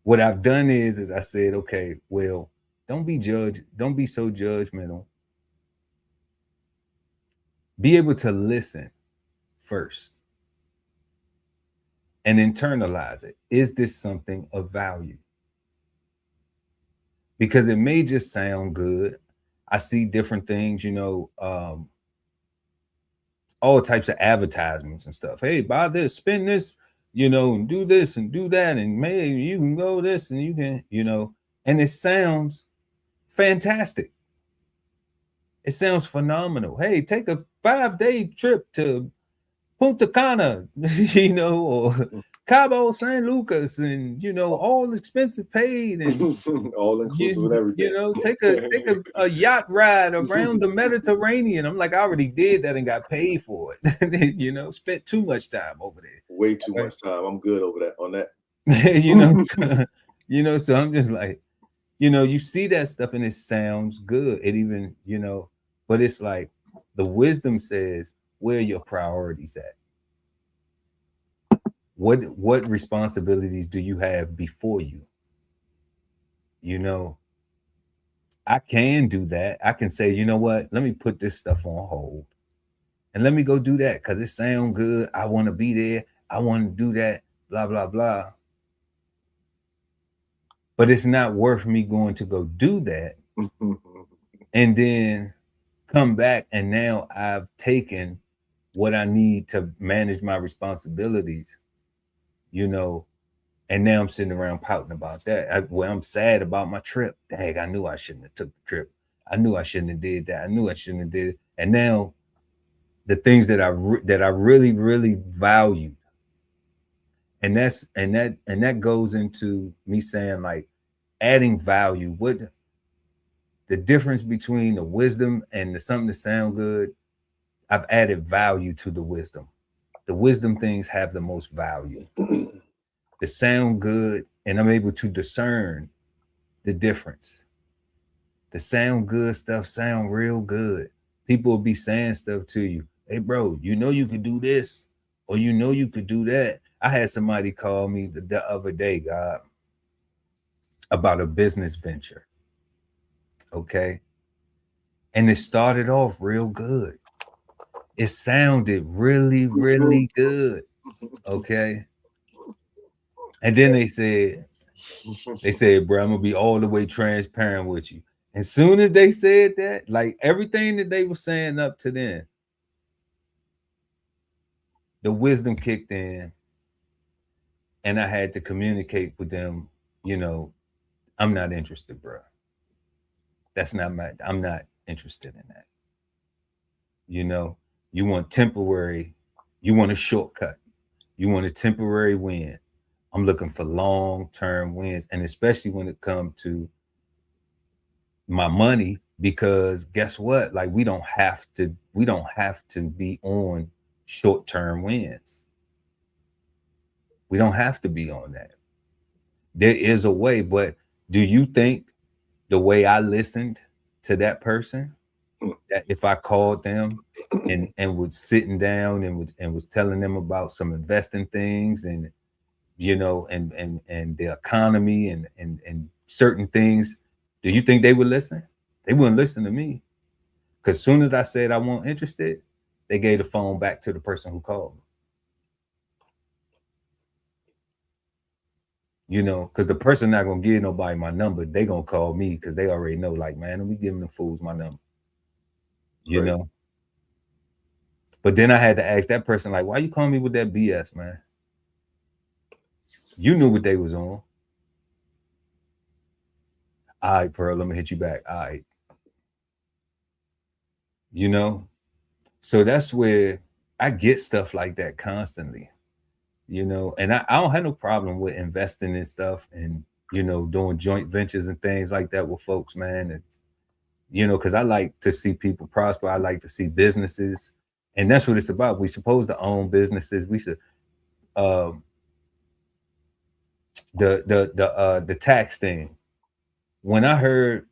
what I've done is I said, okay, well, don't be so judgmental. Be able to listen first and internalize it. Is this something of value? Because it may just sound good. I see different things, you know, all types of advertisements and stuff. Hey, buy this, spend this, you know, and do this and do that, and maybe you can go this and you can, you know, and it sounds fantastic. It sounds phenomenal. Hey, take a 5-day trip to Punta Cana, you know, or Cabo San Lucas, and you know, all expenses paid, and All inclusive and you everything. know, take a yacht ride around the Mediterranean. I'm like, I already did that and got paid for it. You know, spent too much time over there. Way too Right? much time. I'm good over that on that. You know, you know, so I'm just like, you know, you see that stuff and it sounds good. It even, you know, but it's like the wisdom says, where are your priorities at? What responsibilities do you have before you? You know, I can do that. I can say, you know what, let me put this stuff on hold and let me go do that because it sounds good. I want to be there. I want to do that, blah, blah, blah. But it's not worth me going to go do that and then come back and now I've taken what I need to manage my responsibilities, you know, and now I'm sitting around pouting about that. I'm sad about my trip. Dang, I knew I shouldn't have took the trip. I knew I shouldn't have did that. I knew I shouldn't have did it. And now the things that I really really valued, and that goes into me saying like adding value. What the difference between the wisdom and the something that sound good? I've added value to the wisdom. The wisdom things have the most value. They sound good, and I'm able to discern the difference. The sound good stuff sound real good. People will be saying stuff to you. Hey, bro, you know you could do this, or you know you could do that. I had somebody call me the other day, God, about a business venture. Okay. And it started off real good. It sounded really, really good. Okay. And then they said, bro, I'm gonna be all the way transparent with you. As soon as they said that, like everything that they were saying up to then, the wisdom kicked in. And I had to communicate with them, you know, I'm not interested, bro. I'm not interested in that. You know, you want temporary, you want a shortcut, you want a temporary win. I'm looking for long-term wins, and especially when it comes to my money, because guess what? Like we don't have to be on short-term wins. We don't have to be on that. There is a way, but do you think the way I listened to that person, that if I called them and was sitting down and was telling them about some investing things and you know and the economy and certain things, do you think they would listen? They wouldn't listen to me. Because soon as I said I wasn't interested, they gave the phone back to the person who called me. You know, because the person not gonna give nobody my number. They gonna call me because they already know, like, man, let me give them the fools my number. You Right. know. But then I had to ask that person, like, why you calling me with that BS, man? You knew what they was on. All right, Pearl, let me hit you back. All right. You know? So that's where I get stuff like that constantly. You know, and I don't have no problem with investing in stuff and, you know, doing joint ventures and things like that with folks, man. And, you know, because I like to see people prosper. I like to see businesses. And that's what it's about. We supposed to own businesses. We should the tax thing. When I heard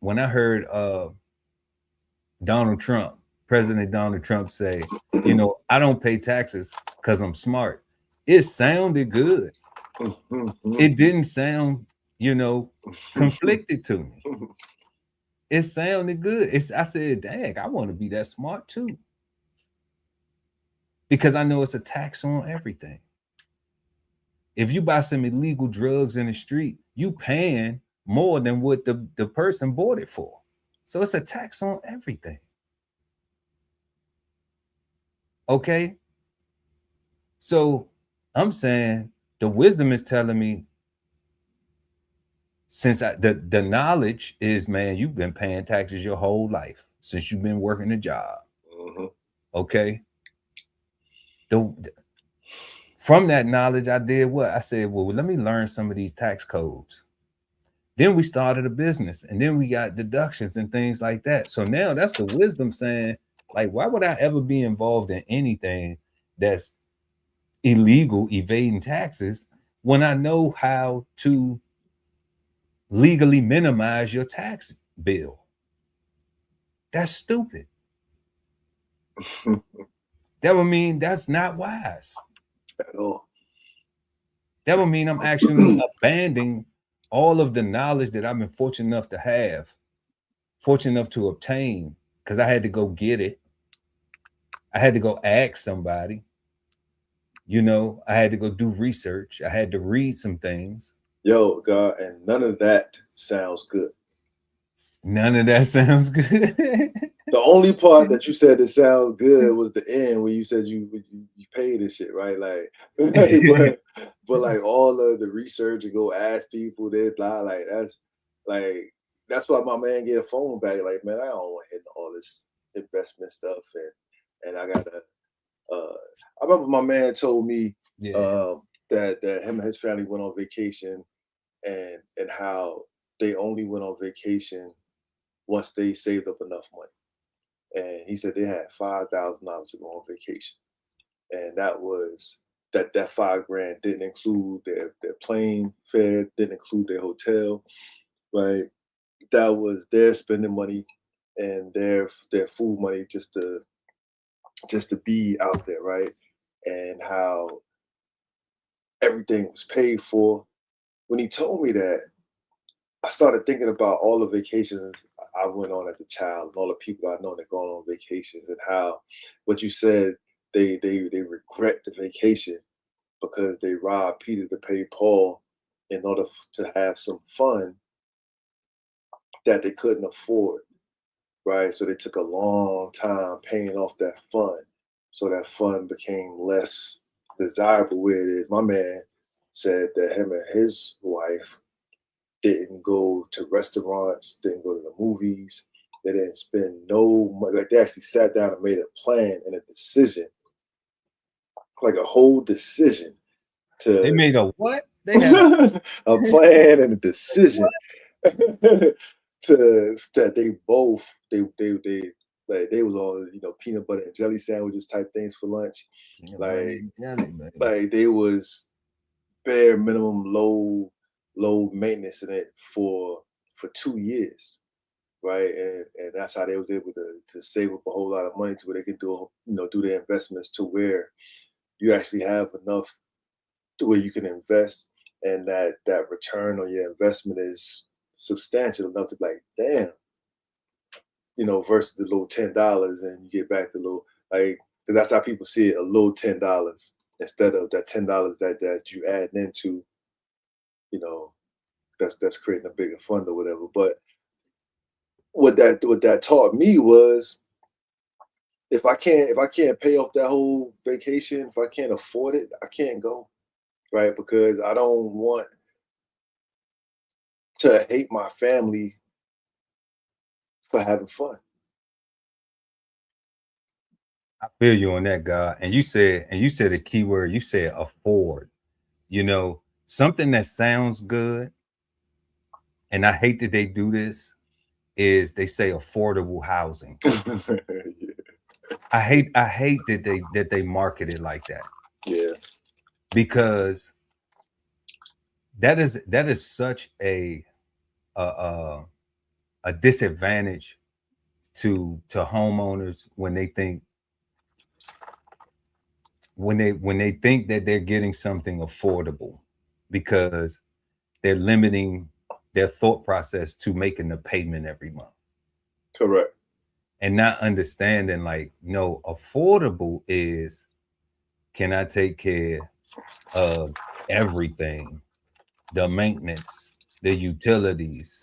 Donald Trump, President Donald Trump say, you know, I don't pay taxes because I'm smart. It sounded good. It didn't sound, you know, conflicted to me. It sounded good. I said, dang, I want to be that smart too. Because I know it's a tax on everything. If you buy some illegal drugs in the street, you paying more than what the person bought it for. So it's a tax on everything. Okay. So I'm saying the wisdom is telling me, since the knowledge is, man, you've been paying taxes your whole life since you've been working a job. Okay. From that knowledge, I did what? I said, well, let me learn some of these tax codes. Then we started a business and then we got deductions and things like that. So now that's the wisdom saying, like, why would I ever be involved in anything that's illegal, evading taxes, when I know how to legally minimize your tax bill? That's stupid. That would mean that's not wise at all. That would mean I'm actually abandoning all of the knowledge that I've been fortunate enough to have, fortunate enough to obtain, because I had to go get it. I had to go ask somebody. You know, I had to go do research. I had to read some things. Yo, God, and none of that sounds good. None of that sounds good. The only part that you said that sounds good was the end when you said you paid this shit, right? Like, but like all of the research and go ask people, they blah, like that's why my man get a phone back. Like, man, I don't want to hit all this investment stuff, and I gotta. I remember my man told me that him and his family went on vacation, and how they only went on vacation once they saved up enough money. And he said they had $5,000 to go on vacation, and that was that $5 grand didn't include their plane fare, didn't include their hotel, right? That was their spending money and their food money just to be out there, right? And how everything was paid for. When he told me that, I started thinking about all the vacations I went on as a child and all the people I know that gone on vacations, and how what you said, they regret the vacation because they robbed Peter to pay Paul in order to have some fun that they couldn't afford, right? So they took a long time paying off that fund, so that fund became less desirable where it is. My man said that him and his wife didn't go to restaurants, didn't go to the movies, they didn't spend no money. Like they actually sat down and made a plan and a decision, like a whole decision They to made a what? They had a plan and a decision what? to that they both they like they was all peanut butter and jelly sandwiches type things for lunch. Yeah, Like jelly, baby. like they was bare minimum low maintenance in it for 2 years, right? And that's how they was able to save up a whole lot of money to where they could do their investments to where you actually have enough to where you can invest, and that return on your investment is substantial enough to be like, damn, versus the little $10, and you get back the little, like, 'cause that's how people see it, a little $10 instead of that $10 that you add into, that's creating a bigger fund or whatever. But what that taught me was, if I can't pay off that whole vacation, if I can't afford it, I can't go, right? Because I don't want to hate my family for having fun. I feel you on that, God. And you said a key word. You said afford. Something that sounds good, and I hate that they do this, is they say affordable housing. I hate that they market it like that. Yeah. Because that is such a disadvantage to homeowners when they think that they're getting something affordable, because they're limiting their thought process to making the payment every month. Correct. And not understanding, like, no, affordable is, can I take care of everything? The maintenance, the utilities,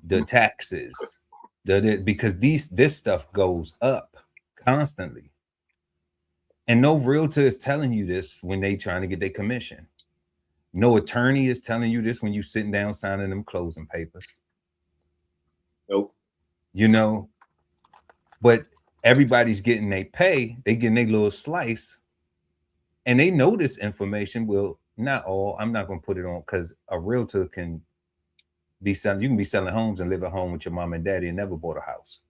the taxes, because this stuff goes up constantly. And no realtor is telling you this when they trying to get their commission. No attorney is telling you this when you sitting down signing them closing papers. Nope. But everybody's getting their pay, they getting their little slice, and they know this information. Well, not all. I'm not going to put it on, because a realtor can be selling. You can be selling homes and live at home with your mom and daddy and never bought a house.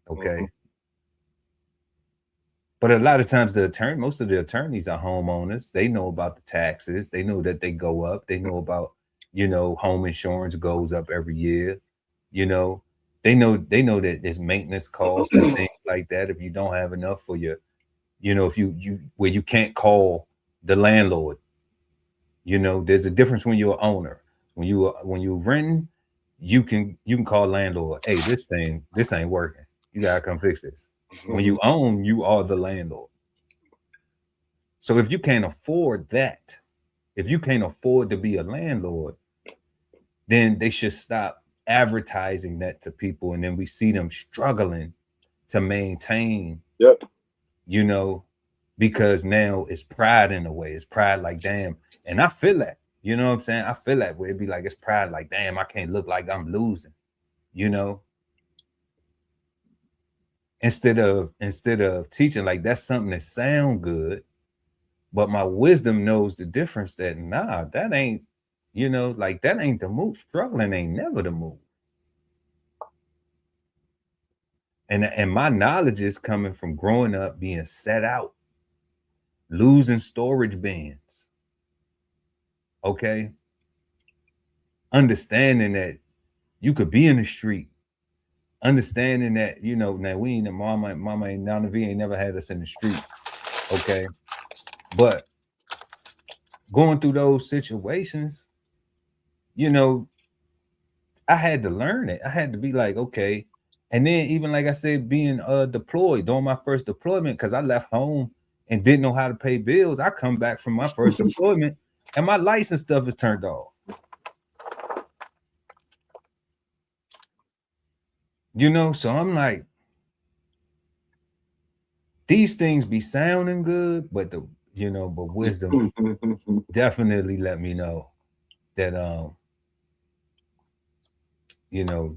Okay. Mm-hmm. But a lot of times most of the attorneys are homeowners. They know about the taxes. They know that they go up. They know about, home insurance goes up every year. They know that there's maintenance costs and things like that. If you don't have enough for your, if you where you can't call the landlord, there's a difference when you're an owner. When you renting, you can call landlord. Hey, this ain't working. You gotta come fix this. When you own, you are the landlord. So if you can't afford that, if you can't afford to be a landlord, then they should stop advertising that to people. And then we see them struggling to maintain, because now it's pride in a way. It's pride, like, damn. And I feel that, you know what I'm saying? I feel that way. It'd be like, it's pride, like, damn, I can't look like I'm losing, Instead of teaching, like, that's something that sound good, but my wisdom knows the difference, that that ain't, like, that ain't the move. Struggling ain't never the move. And my knowledge is coming from growing up, being set out, losing storage bins. Okay. Understanding that you could be in the street, understanding that, now we ain't, mama ain't, Nana V ain't never had us in the street. Okay. But going through those situations, I had to learn it. I had to be like, okay. And then, even like I said, being deployed during my first deployment, because I left home and didn't know how to pay bills. I come back from my first deployment and my license stuff is turned off. So I'm like, these things be sounding good, but you know, but wisdom definitely let me know that you know,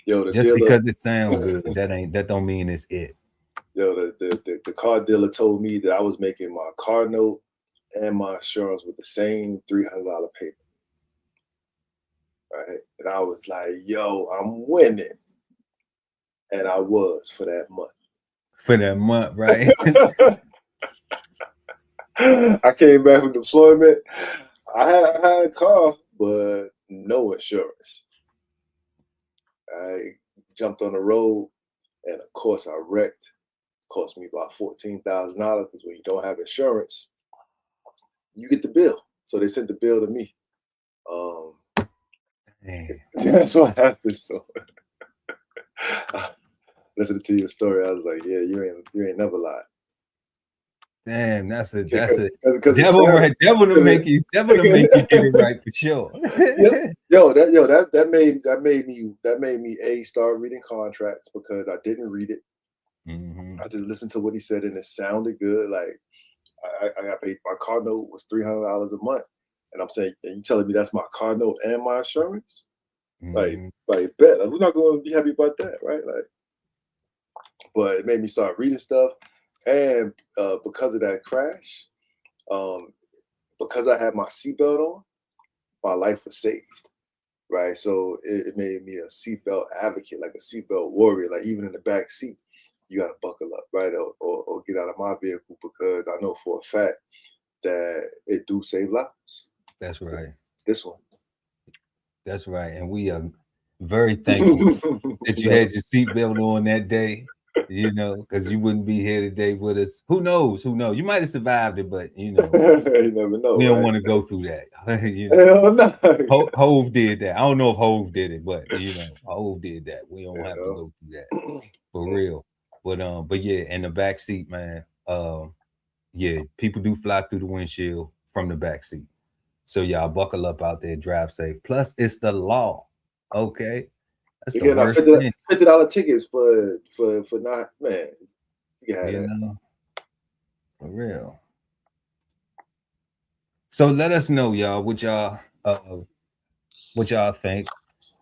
Yo, the just dealer, because it sounds good, that don't mean it's it. yo, the car dealer told me that I was making my car note and my insurance with the same $300 payment. Right. And I was like, yo, I'm winning. And I was for that month. For that month, right? I came back from deployment. I had a car, but no insurance. I jumped on the road, and of course I wrecked. Cost me about $14,000 because when you don't have insurance, you get the bill. So they sent the bill to me. That's what happened. So listening to your story, I was like, yeah, you ain't never lied. Damn, that's a Cause devil, right? Devil to make you get it right for sure. That made me start reading contracts because I didn't read it. I just listened to what he said and it sounded good. Like I got paid. My car note was $300 a month, and I'm saying, and you telling me that's my car note and my insurance? Like bet. Like, we're not going to be happy about that, right? Like, but it made me start reading stuff, and because of that crash, because I had my seatbelt on, my life was saved, right? So it made me a seatbelt advocate, like a seatbelt warrior. Like even in the back seat, you got to buckle up, right? Or get out of my vehicle because I know for a fact that it do save lives. That's right. This one. That's right. And we are very thankful that you had your seatbelt on that day, you know, because you wouldn't be here today with us. Who knows? Who knows? You might have survived it, but you know, you never know. We don't want to go through that. You know, no. Hove did that. I don't know if Hove did it, but you know, Hove did that. We don't have to go through that for real. But yeah, in the back seat, man. Yeah, people do fly through the windshield from the back seat. So y'all buckle up out there, drive safe. Plus, it's the law. Okay, that's the worst thing. $50 tickets for not, man. You know, for real. So let us know, y'all, what y'all think.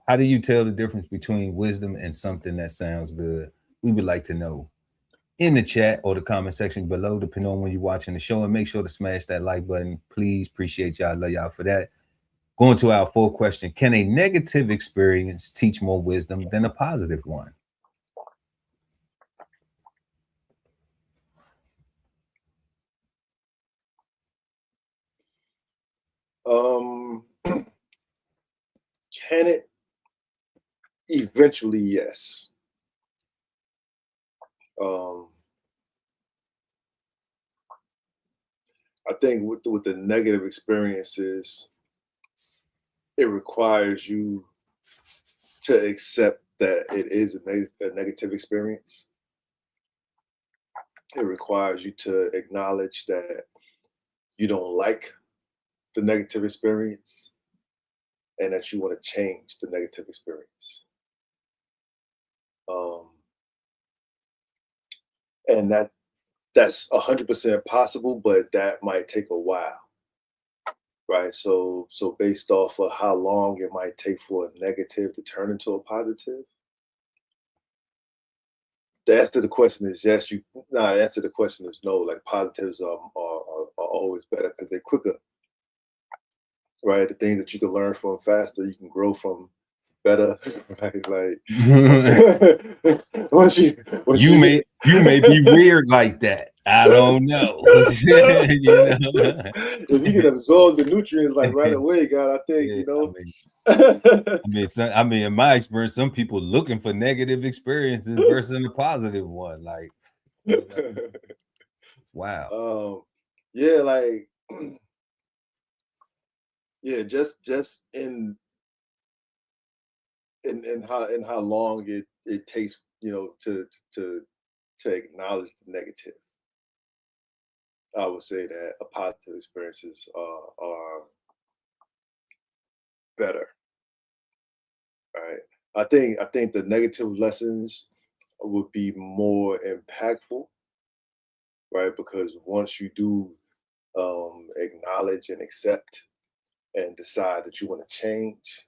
How do you tell the difference between wisdom and something that sounds good? We would like to know in the chat or the comment section below, depending on when you're watching the show. And make sure to smash that like button. Please, appreciate y'all. Love y'all for that. Going to our full question. Can a negative experience teach more wisdom than a positive one? Can it? Eventually, yes. I think with the negative experiences, it requires you to accept that it is a negative experience. It requires you to acknowledge that you don't like the negative experience and that you want to change the negative experience. And that's 100% possible, but that might take a while, right? So based off of how long it might take for a negative to turn into a positive, the answer to the question is yes. The answer to the question is no. Like positives are always better because they're quicker, right? The things that you can learn from faster, you can grow from better, right? Like you may be weird like that. I don't know. You know? If you can absorb the nutrients like right away, God, I think you know. I mean, in my experience, some people looking for negative experiences versus a positive one. Like, you know? Wow. Yeah, like, yeah, just in how long it takes, you know, to acknowledge the negative. I would say that a positive experiences are better, right? I think the negative lessons would be more impactful right? Because once you do acknowledge and accept and decide that you want to change,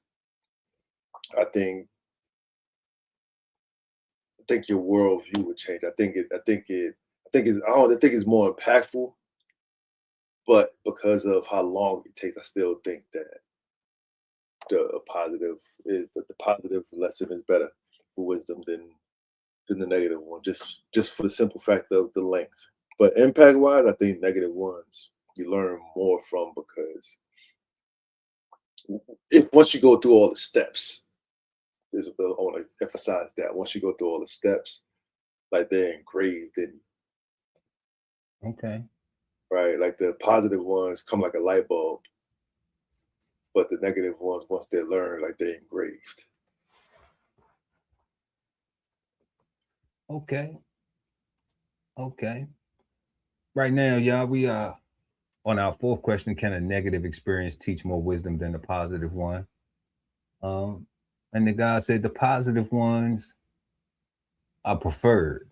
I think your worldview would change. I think it's more impactful, but because of how long it takes, I still think that the positive lesson is better for wisdom than the negative one, just for the simple fact of the length. But impact wise, I think negative ones you learn more from, because if once you go through all the steps, I want to emphasize that once you go through all the steps, like they're engraved in you, Okay. right? Like the positive ones come like a light bulb, but the negative ones, once they're learned, like they're engraved. Okay. Okay. Right now, y'all, we are on our fourth question. Can a negative experience teach more wisdom than a positive one? And the guy said the positive ones are preferred.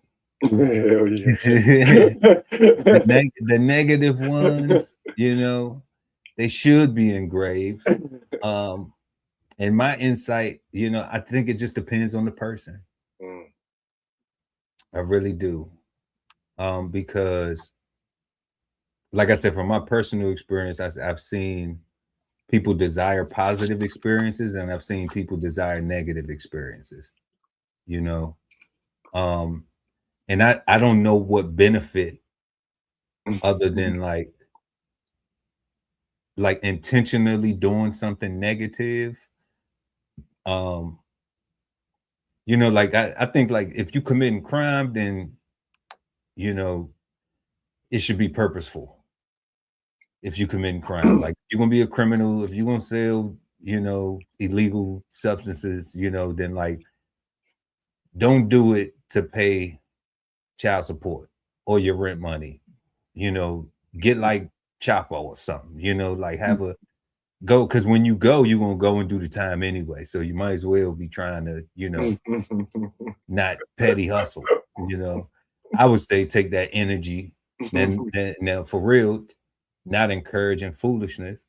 Hell yeah. The negative ones, you know, they should be engraved. And my insight, you know, I think it just depends on the person. I really do. Because like I said, from my personal experience, I've seen people desire positive experiences, and I've seen people desire negative experiences, you know. And I don't know what benefit other than like intentionally doing something negative. You know, like I think like if you committing crime, then you know it should be purposeful. If you committing crime, like you're gonna be a criminal, if you're gonna sell, you know, illegal substances, you know, then like don't do it to pay child support or your rent money. You know, get like Chapo or something, you know, like have a go, because when you go, you're gonna go and do the time anyway. So you might as well be trying to, you know, not petty hustle, you know. I would say take that energy, then now for real, not encouraging foolishness,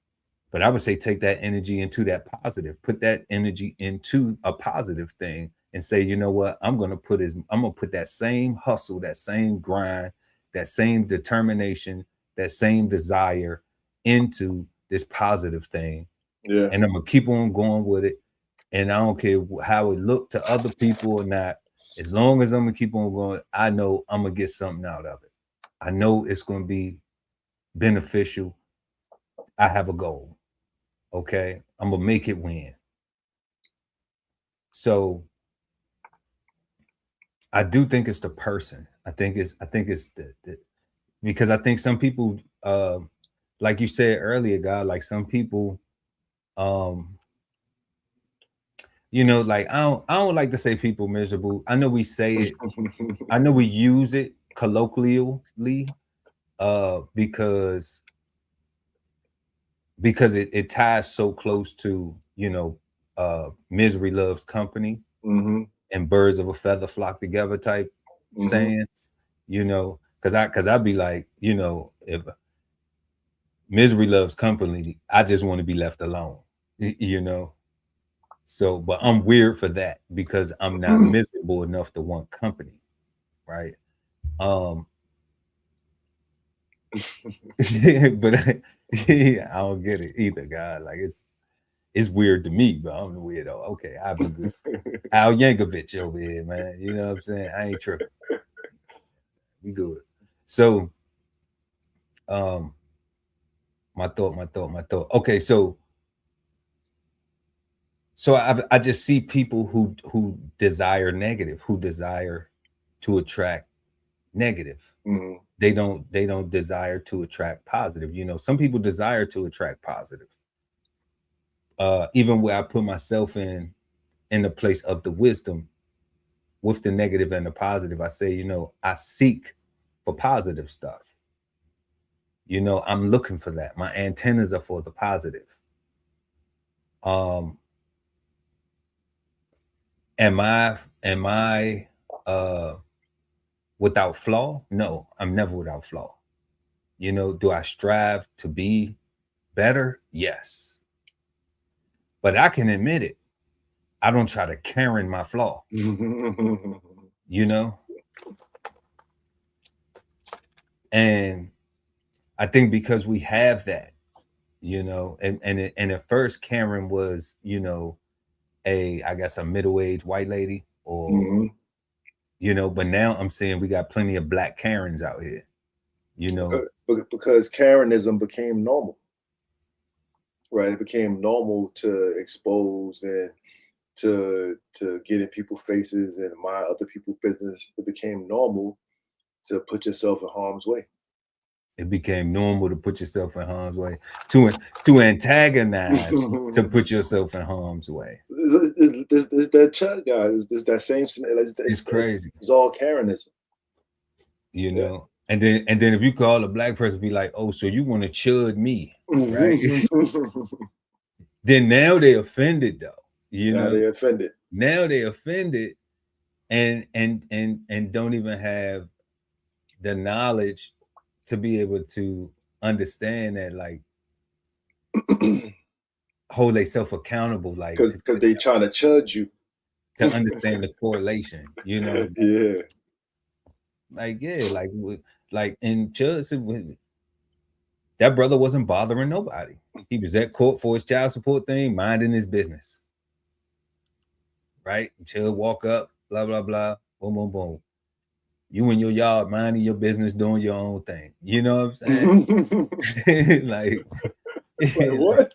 but I would say take that energy into that positive, put that energy into a positive thing and say, you know what, I'm gonna put that same hustle, that same grind, that same determination, that same desire into this positive thing. Yeah. And I'm gonna keep on going with it. And I don't care how it looked to other people or not. As long as I'm gonna keep on going, I know I'm gonna get something out of it. I know it's gonna be beneficial. I have a goal. Okay, I'm gonna make it win. So I do think it's the person. I think it's the because I think some people, like you said earlier, God, like some people, you know, like I don't like to say people miserable. I know we say it. I know we use it colloquially, because it ties so close to, you know, misery loves company, and birds of a feather flock together type sayings, you know, because I'd be like, you know, if misery loves company, I just want to be left alone, you know. So, but I'm weird for that because I'm not miserable enough to want company, right? But I don't get it either, God. Like it's weird to me, but I'm the weirdo. Okay, I'll be good. Al Yankovic over here, man. You know what I'm saying? I ain't tripping. We good. So, my thought. Okay, so I just see people who desire negative, who desire to attract negative. They don't desire to attract positive. You know, some people desire to attract positive. Even where I put myself in the place of the wisdom with the negative and the positive, I say, you know, I seek for positive stuff. You know, I'm looking for that. My antennas are for the positive. Am I without flaw? No, I'm never without flaw. You know, do I strive to be better? Yes. But I can admit it. I don't try to Karen my flaw. You know? And I think because we have that, you know, and at first Karen was, you know, I guess a middle-aged white lady, or you know, but now I'm saying we got plenty of black Karens out here, you know, because Karenism became normal, right? It became normal to expose and to get in people's faces and mind other people's business. It became normal to put yourself in harm's way. It became normal to put yourself in harm's way, to antagonize, to put yourself in harm's way. This that Chud guy is that same. It's crazy. It's all Karenism, you know. And then if you call a black person, be like, "Oh, so you want to chud me, right?" Then now they offended, though. You know, they offended. Now they offended, and don't even have the knowledge to be able to understand that, like, hold themselves accountable, like, because they trying to chud you to understand the correlation, you know. Yeah, like in chud, that brother wasn't bothering nobody. He was at court for his child support thing, minding his business, right? Chud walk up, blah blah blah, boom boom boom. You in your yard, minding your business, doing your own thing. You know what I'm saying? like what?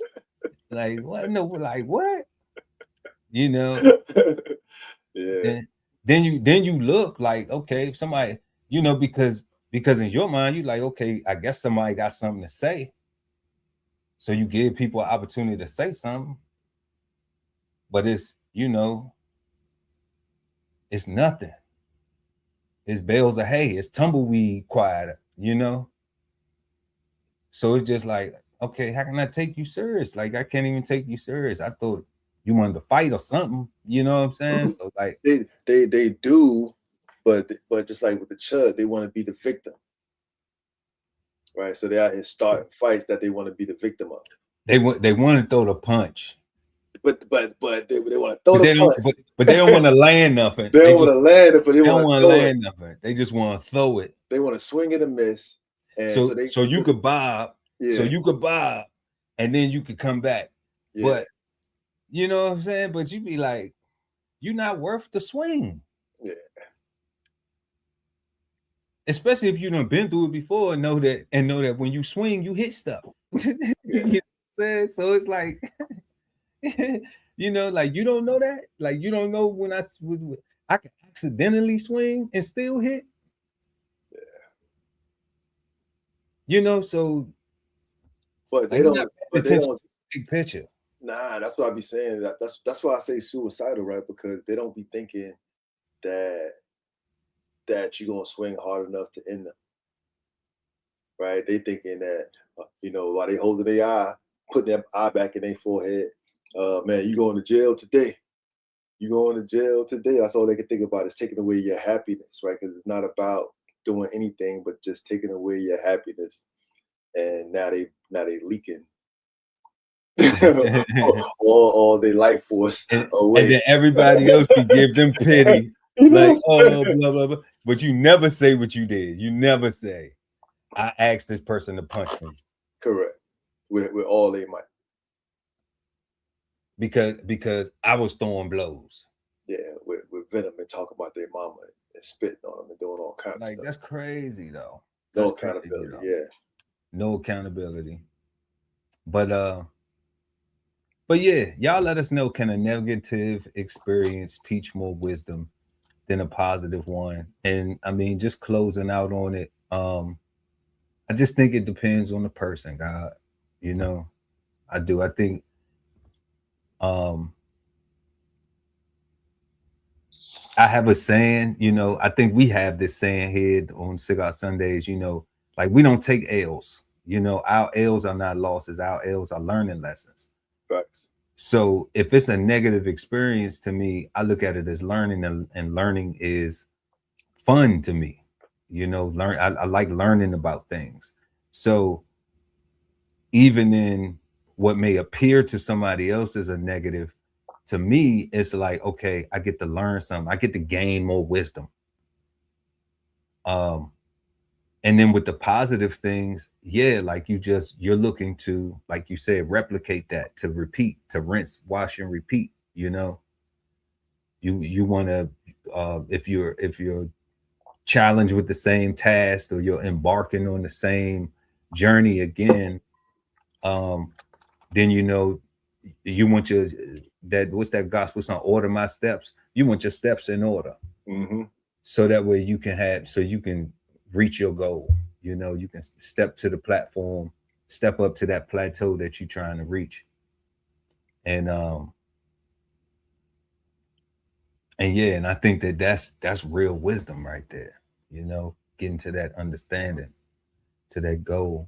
Like what? No, like what? You know? Yeah. Then you look like, okay, if somebody, you know, because in your mind, you like, okay, I guess somebody got something to say. So you give people an opportunity to say something. But it's, you know, it's nothing. It's bales of hay, it's tumbleweed quiet, you know. So it's just like, okay, how can I take you serious? Like, I can't even take you serious. I thought you wanted to fight or something, you know what I'm saying? So like they do, but just like with the Chud, they want to be the victim, right? So they out here starting fights that they want to be the victim of. They want to throw the punch, but they want to throw the punch, but they don't want to land nothing. They don't want to land it, but they don't want to land nothing. They just want to throw it. They want to swing and a miss, and so you could bob. Yeah. So you could bob, and then you could come back. Yeah. But you know what I'm saying? But you be like, you're not worth the swing. Yeah. Especially if you done been through it before and know that when you swing, you hit stuff. You know what I'm saying? So it's like, you know, like you don't know that. Like you don't know when I can accidentally swing and still hit. Yeah. You know, so. But they don't. But they don't. Big picture. Nah, that's what I be saying. That's why I say suicidal, right? Because they don't be thinking that you're gonna swing hard enough to end them, right? They thinking that you know, while they holding their eye, putting their eye back in their forehead, man, you going to jail today. You going to jail today. That's all they can think about is taking away your happiness, right? Because it's not about doing anything but just taking away your happiness. And now they leaking all their life force away. And then everybody else can give them pity. Like, oh, blah, blah, blah. But you never say what you did. You never say, I asked this person to punch me. Correct. With all they might. Because I was throwing blows. Yeah, with venom and talk about their mama and spitting on them and doing all kinds of stuff. Like, that's crazy, though. No accountability, yeah. No accountability. But yeah, y'all let us know, can a negative experience teach more wisdom than a positive one? And I mean, just closing out on it, I just think it depends on the person, God. You know, I do. I think I have a saying, you know, I think we have this saying here on Cigar Sundays, you know, like we don't take L's. You know, our L's are not losses. Our L's are learning lessons. Facts. So if it's a negative experience to me, I look at it as learning, and learning is fun to me. You know, I like learning about things. So even in what may appear to somebody else as a negative, to me, it's like, okay, I get to learn something. I get to gain more wisdom. And then with the positive things, yeah, like you're looking to, like you said, replicate that, to repeat, to rinse, wash, and repeat. You know, you want to, if you're challenged with the same task, or you're embarking on the same journey again, then you know you want your what's that gospel song, order my steps. You want your steps in order, so that way you can reach your goal. You know, you can step to the platform, step up to that plateau that you're trying to reach. And yeah, and I think that's real wisdom right there, you know, getting to that understanding, to that goal.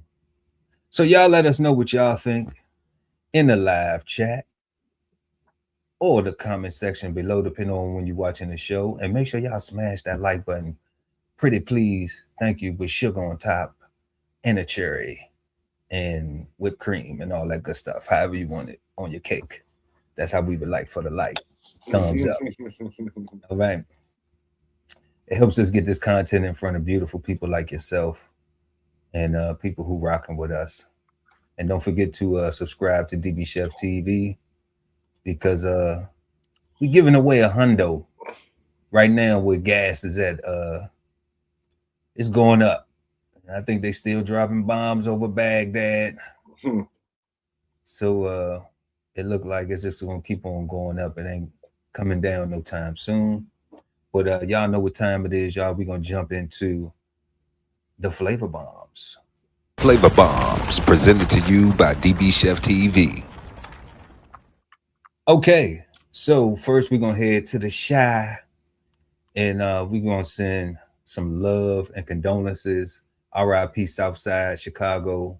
So y'all let us know what y'all think in the live chat or the comment section below, depending on when you're watching the show. And make sure y'all smash that like button. Pretty please, thank you, with sugar on top and a cherry and whipped cream and all that good stuff. However you want it on your cake. That's how we would like for the like. Thumbs up. All right. It helps us get this content in front of beautiful people like yourself and people who rocking with us. And don't forget to subscribe to DBCHEFTV, because we're giving away a hundo right now where gas is at. It's going up. I think they still dropping bombs over Baghdad. So it looked like it's just gonna keep on going up. It ain't coming down no time soon. But y'all know what time it is, y'all. We're gonna jump into the flavor bombs. Flavor bombs presented to you by DBCHEFTV. Okay, so first we're gonna head to the Shy, and we're gonna send some love and condolences. R.I.P. Southside Chicago.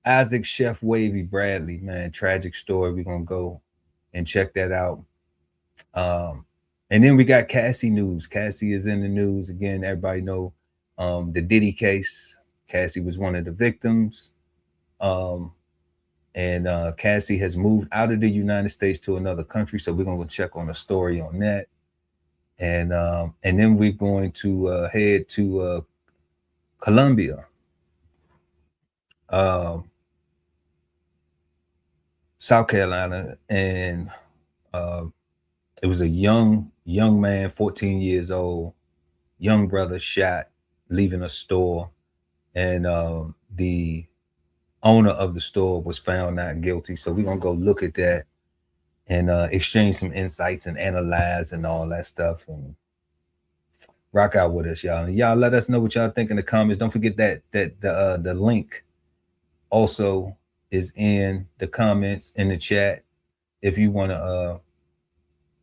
Isaac Chef Wavy Bradley, man, tragic story. We're gonna go and check that out. And then we got Cassie news. Cassie is in the news again. Everybody know the Diddy case. Cassie was one of the victims. And Cassie has moved out of the United States to another country. So we're gonna go check on the story on that. And then we're going to head to Colombia. South Carolina, and it was a young man, 14 years old, young brother shot leaving a store, and the owner of the store was found not guilty. So we're gonna go look at that and exchange some insights and analyze and all that stuff, and rock out with us, y'all. And y'all let us know what y'all think in the comments. Don't forget that the link also is in the comments in the chat if you want to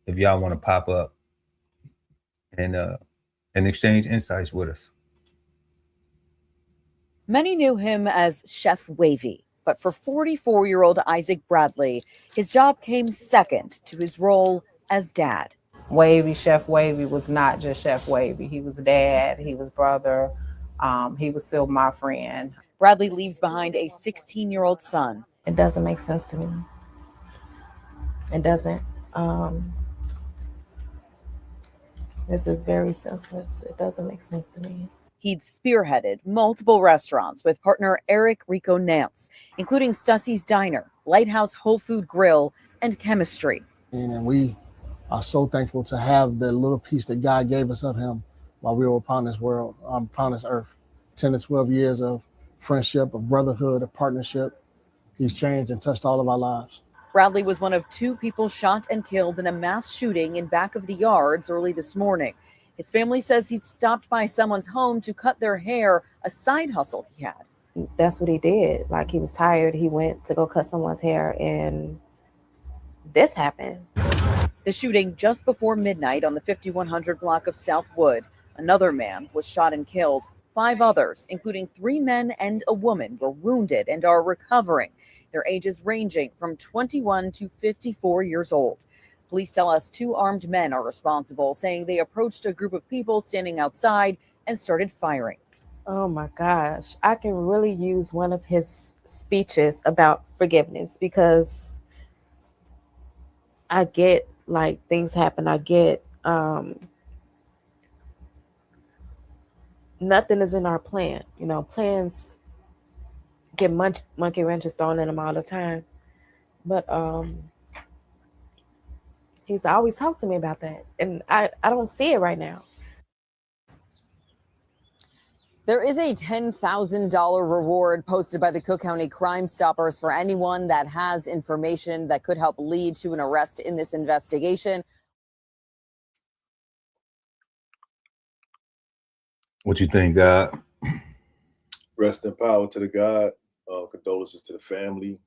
if y'all want to pop up and exchange insights with us. Many knew him as Chef Wavy, but for 44-year-old Isaac Bradley, his job came second to his role as dad. Wavy, Chef Wavy was not just Chef Wavy. He was dad, he was brother, he was still my friend. Bradley leaves behind a 16-year-old son. It doesn't make sense to me. It doesn't. This is very senseless. It doesn't make sense to me. He'd spearheaded multiple restaurants with partner Eric Rico Nance, including Stussie's Diner, Lighthouse Whole Food Grill, and Chemistry. And we are so thankful to have the little piece that God gave us of him while we were upon this world, upon this earth. 10 to 12 years of friendship, of brotherhood, of partnership. He's changed and touched all of our lives. Bradley was one of 2 people shot and killed in a mass shooting in back of the yards early this morning. His family says he'd stopped by someone's home to cut their hair, a side hustle he had. That's what he did. Like, he was tired. He went to go cut someone's hair, and this happened. The shooting just before midnight on the 5100 block of Southwood. Another man was shot and killed. 5 others, including 3 men and a woman, were wounded and are recovering. Their ages ranging from 21 to 54 years old. Police tell us 2 armed men are responsible, saying they approached a group of people standing outside and started firing. Oh my gosh. I can really use one of his speeches about forgiveness because I get like things happen. I get nothing is in our plan. You know, plans get monkey wrenches thrown in them all the time. But he's always talked to me about that. And I don't see it right now. There is a $10,000 reward posted by the Cook County Crime Stoppers for anyone that has information that could help lead to an arrest in this investigation. What you think, God? Rest in power to the God. Condolences to the family.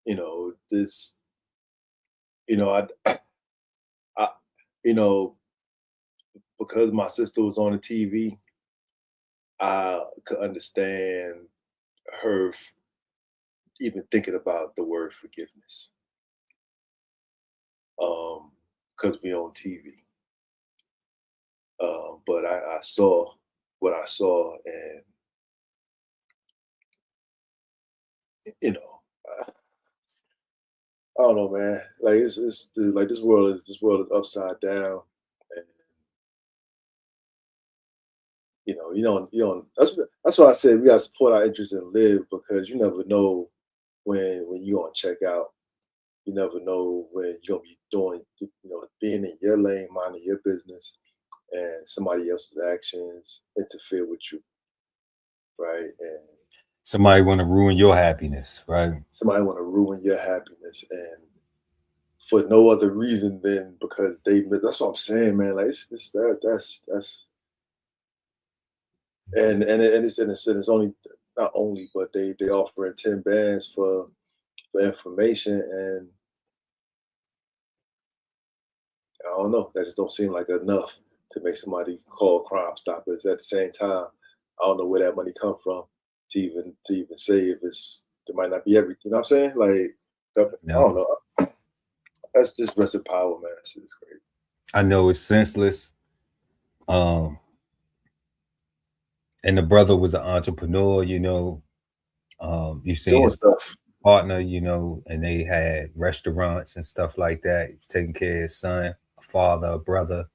You know, this, you know, I, you know, because my sister was on the TV, I could understand her even thinking about the word forgiveness. Because we on TV. But I saw what I saw, and you know, I don't know, man. Like it's like this world is upside down, and you don't. That's why I said we gotta support our interests and live, because you never know when you gonna check out. You never know when you're gonna be doing, being in your lane, minding your business, and somebody else's actions interfere with you, right? And Somebody want to ruin your happiness, right? somebody want to ruin your happiness, and for no other reason than because they. That's what I'm saying, man. Like it's that's and it's only not only, but they offering 10 bands for information, and I don't know. That just don't seem like enough to make somebody call Crime Stoppers. At the same time, I don't know where that money come from to even say if it might not be everything. You know what I'm saying? Like, I don't know. That's just rest in power, man. That shit is crazy. I know it's senseless. And the brother was an entrepreneur, you seen his partner, and they had restaurants and stuff like that. He was taking care of his son, a father, a brother,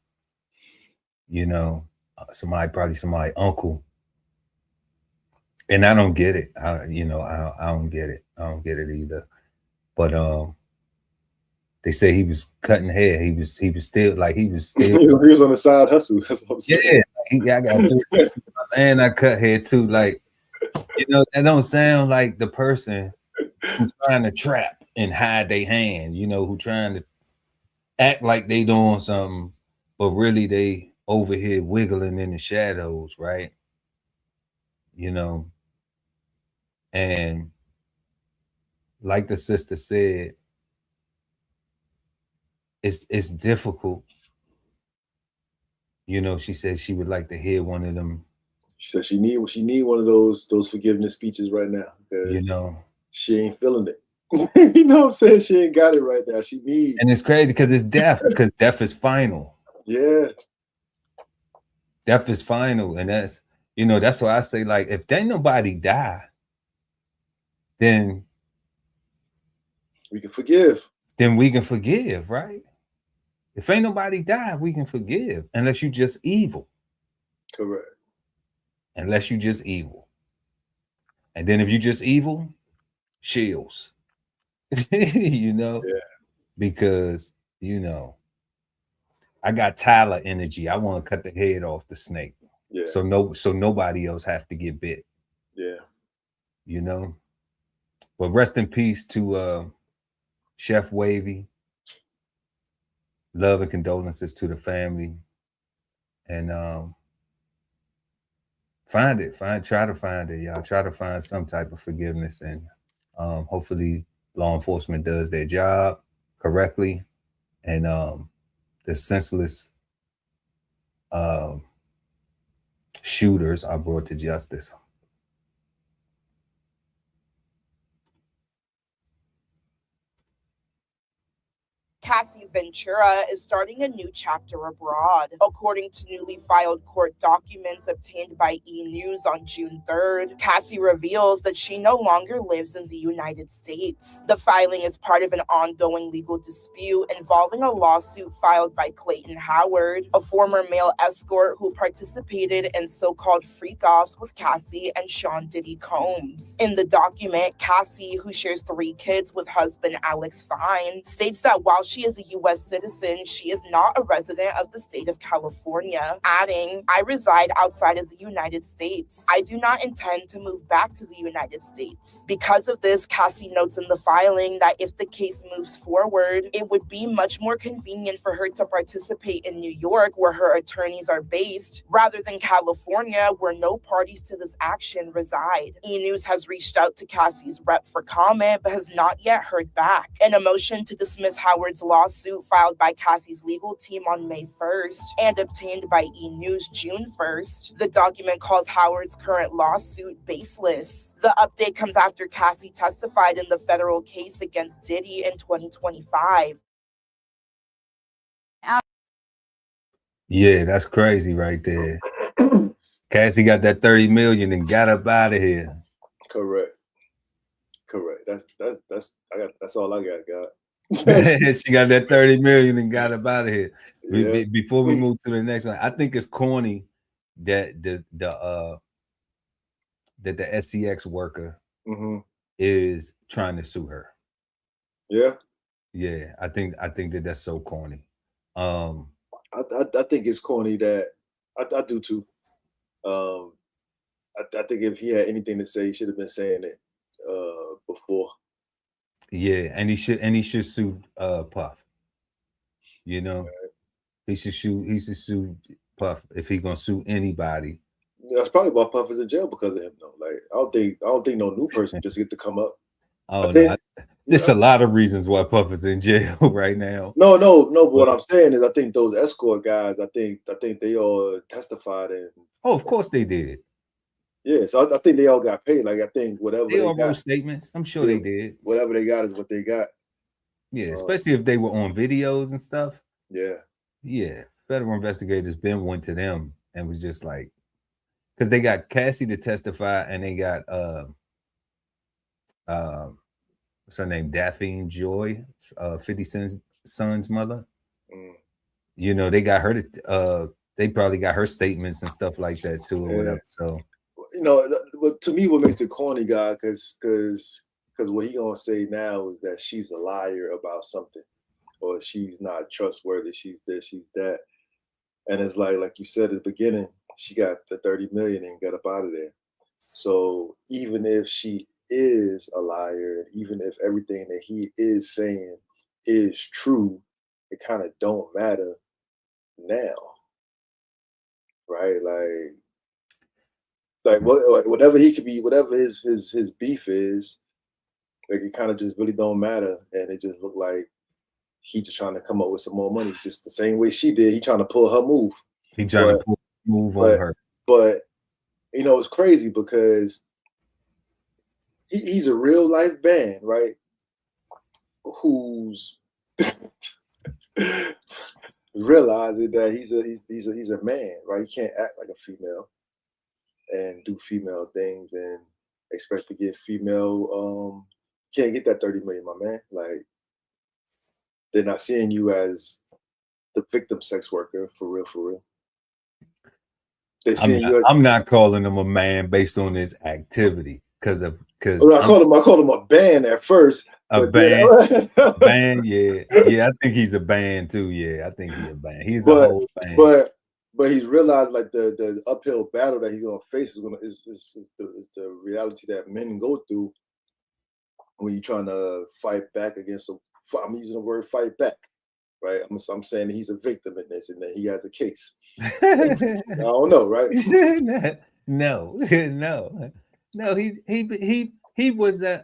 somebody uncle. And I don't get it. I don't get it. I don't get it either. But they say he was cutting hair. He was still he was on the side hustle. That's what I'm saying. Yeah, I got and I cut hair too. Like, that don't sound like the person who's trying to trap and hide their hand, who trying to act like they doing something, but really they over here wiggling in the shadows, right? And like the sister said, it's difficult. She said she would like to hear one of them. She said she need one of those forgiveness speeches right now, because she ain't feeling it. You know what I'm saying? She ain't got it right now. She needs. And it's crazy because it's death, because death is final. Yeah. Death is final. And that's why I say, like, if ain't nobody die, then we can forgive. Then we can forgive, right? If ain't nobody die, we can forgive, unless you just evil. Correct. Unless you just evil. And then if you just evil, shields. Yeah. Because, I got Tyler energy. I want to cut the head off the snake. Yeah. So nobody else have to get bit. Yeah. But rest in peace to Chef Wavy. Love and condolences to the family. And try to find it, y'all. Try to find some type of forgiveness, and hopefully law enforcement does their job correctly, and the senseless shooters are brought to justice. Cassie Ventura is starting a new chapter abroad. According to newly filed court documents obtained by E! News on June 3rd, Cassie reveals that she no longer lives in the United States. The filing is part of an ongoing legal dispute involving a lawsuit filed by Clayton Howard, a former male escort who participated in so-called freak-offs with Cassie and Sean Diddy Combs. In the document, Cassie, who shares 3 kids with husband Alex Fine, states that while she is a U.S. citizen, she is not a resident of the state of California, adding, "I reside outside of the United States. I do not intend to move back to the United States." Because of this, Cassie notes in the filing that if the case moves forward, it would be much more convenient for her to participate in New York, where her attorneys are based, rather than California, where no parties to this action reside. E! News has reached out to Cassie's rep for comment, but has not yet heard back. In a motion to dismiss Howard's lawsuit filed by Cassie's legal team on May 1st and obtained by E! News June 1st, the document calls Howard's current lawsuit baseless. The update comes after Cassie testified in the federal case against Diddy in 2025. Yeah, that's crazy right there. Cassie got that 30 million and got up out of here. Correct. That's all I got. She got that 30 million and got up out of here. Yeah. Before we move to the next one, I think it's corny that the SCX worker is trying to sue her. Yeah. Yeah, I think that that's so corny. I think it's corny that I do too. I think if he had anything to say, he should have been saying it before. Yeah, and he should sue Puff. You know, right. He should sue Puff if he gonna sue anybody. That's probably why Puff is in jail, because of him though. Like I don't think no new person just get to come up. There's a lot of reasons why Puff is in jail right now. No. But what I'm saying is, I think those escort guys, I think they all testified and. Oh, of course they did. Yeah, so I think they all got paid. Like I think whatever they all wrote statements. I'm sure they did. Whatever they got is what they got. Yeah, especially if they were on videos and stuff. Yeah. Yeah. Federal investigators went to them and was just like, because they got Cassie to testify and they got what's her name? Daphne Joy, 50 Cent's son's mother. You know, they got her to they probably got her statements and stuff like that too, or whatever. So you know, to me, what makes it corny, guy, because what he gonna say now is that she's a liar about something, or she's not trustworthy. She's this, she's that, and it's like you said at the beginning, she got the 30 million and got up out of there. So even if she is a liar, and even if everything that he is saying is true, it kind of don't matter now, right? Like whatever he could be, whatever his beef is, like it kind of just really don't matter, and it just looked like he just trying to come up with some more money, just the same way she did. He trying to pull her move. He trying to pull move on her. But you know, it's crazy because he's a real life man, right? Who's realizing that he's a man, right? He can't act like a female and do female things and expect to get female. Can't get that 30 million, my man. Like they're not seeing you as the victim sex worker for real. I'm not calling him a man based on his activity because I called him a band at first. A band, band, yeah. I think he's a band too. Yeah, I think he's a band. He's a whole band. But he's realized like the uphill battle that he's gonna face is the reality that men go through when you're trying to fight back against I'm using the word fight back, right? I'm saying that he's a victim in this and that he has a case. I don't know, right? No. He was a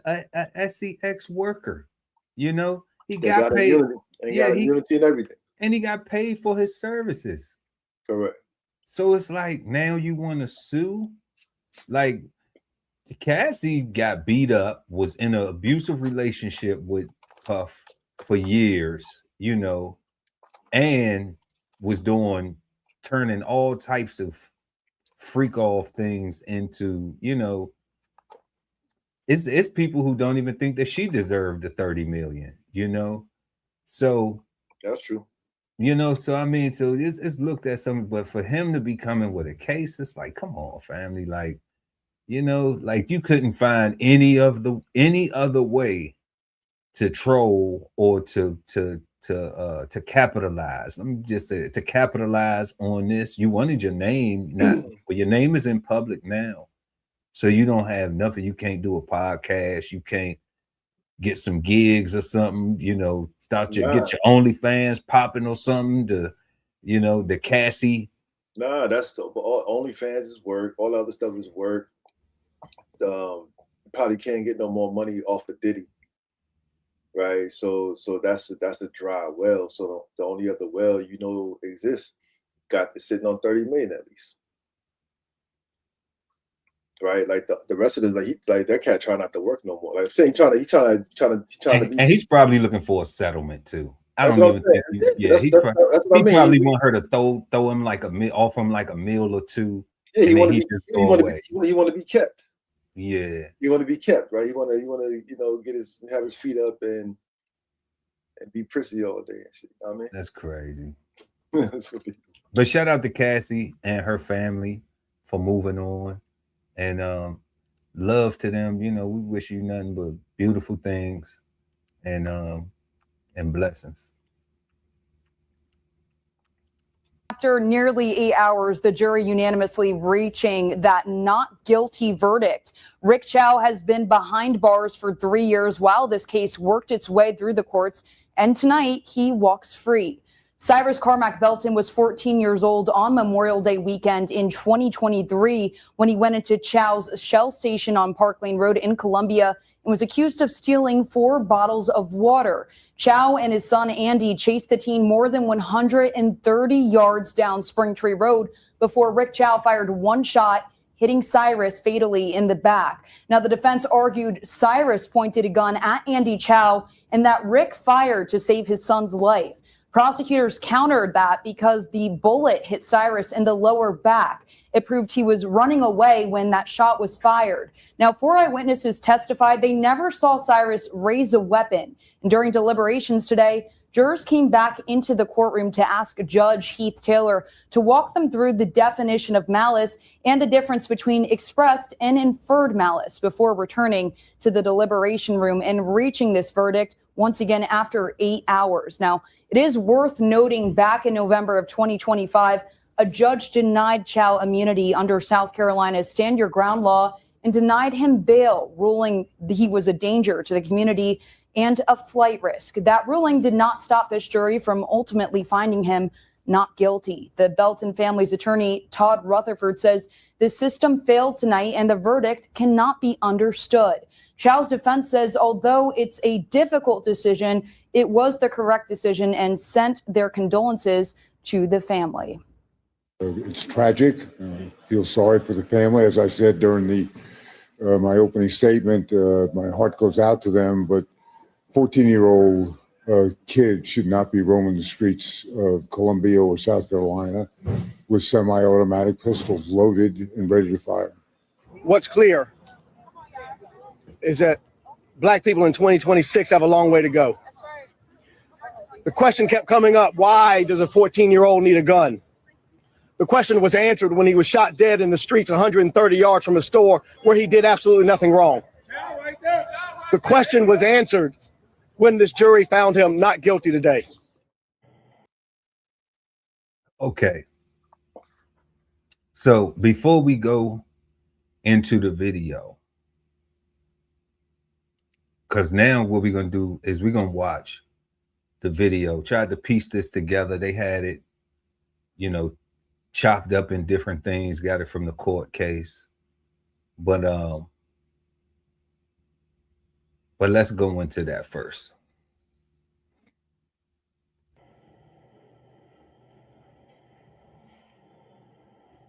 SCX worker. You know, he got paid. Got immunity and everything, and he got paid for his services. Correct. So it's like now you want to sue? Like Cassie got beat up, was in an abusive relationship with Puff for years, you know, and was turning all types of freak off things into, you know, it's people who don't even think that she deserved the 30 million, you know. So That's true. you know, so I mean, so it's looked at some, but for him to be coming with a case, it's like, come on, family, like, you know, like you couldn't find any other way to troll or to capitalize. Let me just say it, to capitalize on this. You wanted your name, but your name is in public now, so you don't have nothing. You can't do a podcast. You can't get some gigs or something. You know, get your OnlyFans popping or something. You know, the Cassie. Nah, that's OnlyFans is work. All the other stuff is work. Probably can't get no more money off of Diddy, right? So that's a dry well. So the only other well you know exists got to sitting on 30 million at least, right? Like the rest of the like that cat trying not to work no more. Like I'm saying, he trying to be. And he's probably looking for a settlement too. I don't even think. He probably want her to throw him like off him like a meal or two. Yeah, he want to be kept. Yeah, you want to be kept, right? You want to, you know, have his feet up and be prissy all day and shit. You know what I mean, that's crazy. That's what but shout out to Cassie and her family for moving on, and love to them. You know, we wish you nothing but beautiful things and blessings. After nearly 8 hours, the jury unanimously reaching that not guilty verdict. Rick Chow has been behind bars for 3 years while this case worked its way through the courts, and tonight he walks free. Cyrus Carmack Belton was 14 years old on Memorial Day weekend in 2023 when he went into Chow's Shell station on Park Lane Road in Columbia and was accused of stealing 4 bottles of water. Chow and his son Andy chased the teen more than 130 yards down Springtree Road before Rick Chow fired one shot, hitting Cyrus fatally in the back. Now, the defense argued Cyrus pointed a gun at Andy Chow and that Rick fired to save his son's life. Prosecutors countered that because the bullet hit Cyrus in the lower back. It proved he was running away when that shot was fired. Now, 4 eyewitnesses testified they never saw Cyrus raise a weapon. And during deliberations today, jurors came back into the courtroom to ask Judge Heath Taylor to walk them through the definition of malice and the difference between expressed and inferred malice before returning to the deliberation room and reaching this verdict once again after 8 hours. Now, it is worth noting back in November of 2025, a judge denied Chow immunity under South Carolina's Stand Your Ground law and denied him bail, ruling he was a danger to the community and a flight risk. That ruling did not stop this jury from ultimately finding him not guilty. The Belton family's attorney, Todd Rutherford, says the system failed tonight and the verdict cannot be understood. Chow's defense says although it's a difficult decision, it was the correct decision and sent their condolences to the family. It's tragic. I feel sorry for the family. As I said during my opening statement, my heart goes out to them, but 14-year-old kids should not be roaming the streets of Columbia or South Carolina with semi-automatic pistols loaded and ready to fire. What's clear is that black people in 2026 have a long way to go. The question kept coming up, why does a 14-year-old need a gun? The question was answered when he was shot dead in the streets 130 yards from a store where he did absolutely nothing wrong. The question was answered when this jury found him not guilty today. Okay. So before we go into the video, because now what we're going to do is we're going to watch the video, tried to piece this together. They had it, you know, chopped up in different things, got it from the court case. But let's go into that first.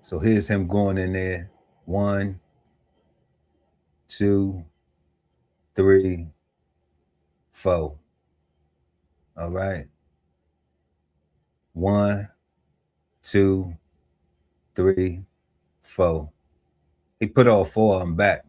So here's him going in there. 1, 2, 3, 4. All right. 1, 2, 3, 4. He put all 4 of them back.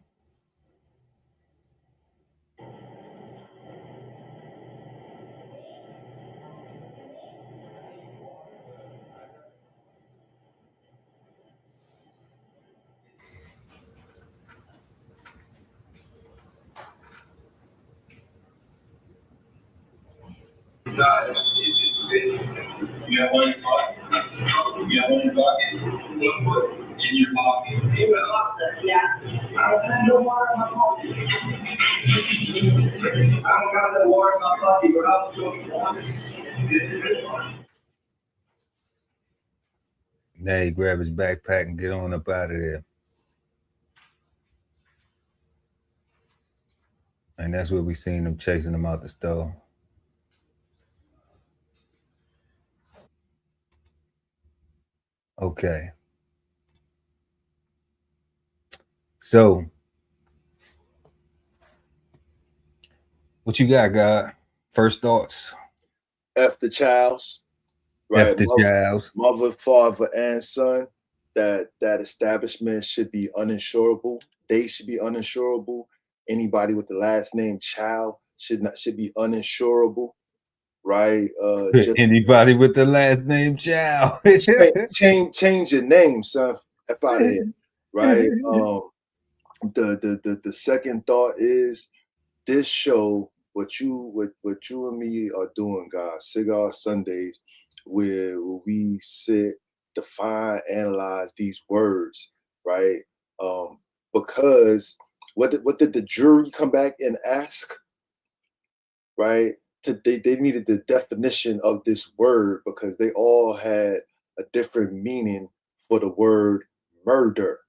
Now he grab his backpack and get on up out of there. And that's where we seen them chasing him out the store. Okay. So, what you got, God? First thoughts? F the Childs, right? F the Childs. Mother, father, and son. That establishment should be uninsurable. They should be uninsurable. Anybody with the last name Child should be uninsurable, right? Anybody with the last name Child. change your name, son. F out of here, right? The second thought is this show. What you and me are doing, guys. Cigar Sundays, where we sit, define, analyze these words, right? Because what did the jury come back and ask? Right? They needed the definition of this word because they all had a different meaning for the word murder.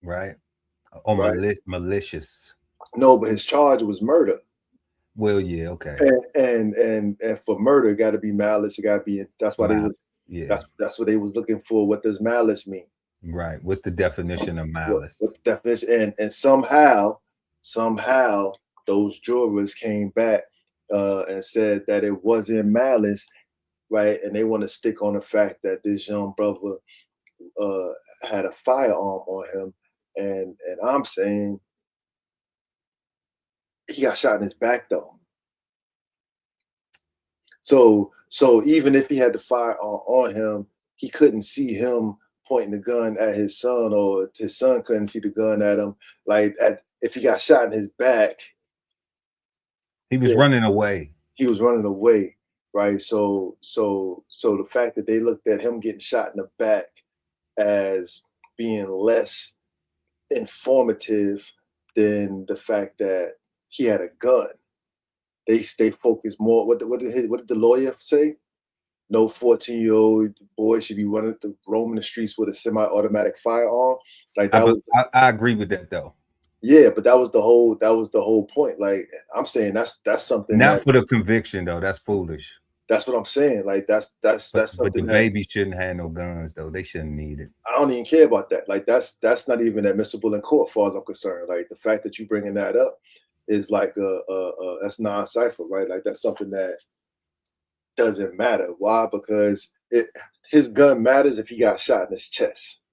Right. Or right? Malicious. No, but his charge was murder. Well, yeah, okay. And for murder, it got to be malice. It got to be. That's why malice. That's what they was looking for. What does malice mean? Right. What's the definition of malice? What the definition? And somehow those jurors came back and said that it wasn't malice, right? And they want to stick on the fact that this young brother had a firearm on him, and I'm saying he got shot in his back though. So even if he had the firearm on him, he couldn't see him pointing the gun at his son, or his son couldn't see the gun at him. Like if he got shot in his back, he was running away. He was running away, right? So the fact that they looked at him getting shot in the back as being less informative than the fact that he had a gun. They focused more. What did the lawyer say? No 14-year-old boy should be roaming the streets with a semi-automatic firearm. Like that I agree with that though. Yeah, but that was the whole point. Like I'm saying, that's something. Not for the conviction though. That's foolish. That's what I'm saying. Like that's something. But the baby shouldn't have no guns though. They shouldn't need it. I don't even care about that. Like that's not even admissible in court, as far as I'm concerned. Like the fact that you bringing that up is like that's non-cipher, right? Like that's something that doesn't matter. Why? Because his gun matters if he got shot in his chest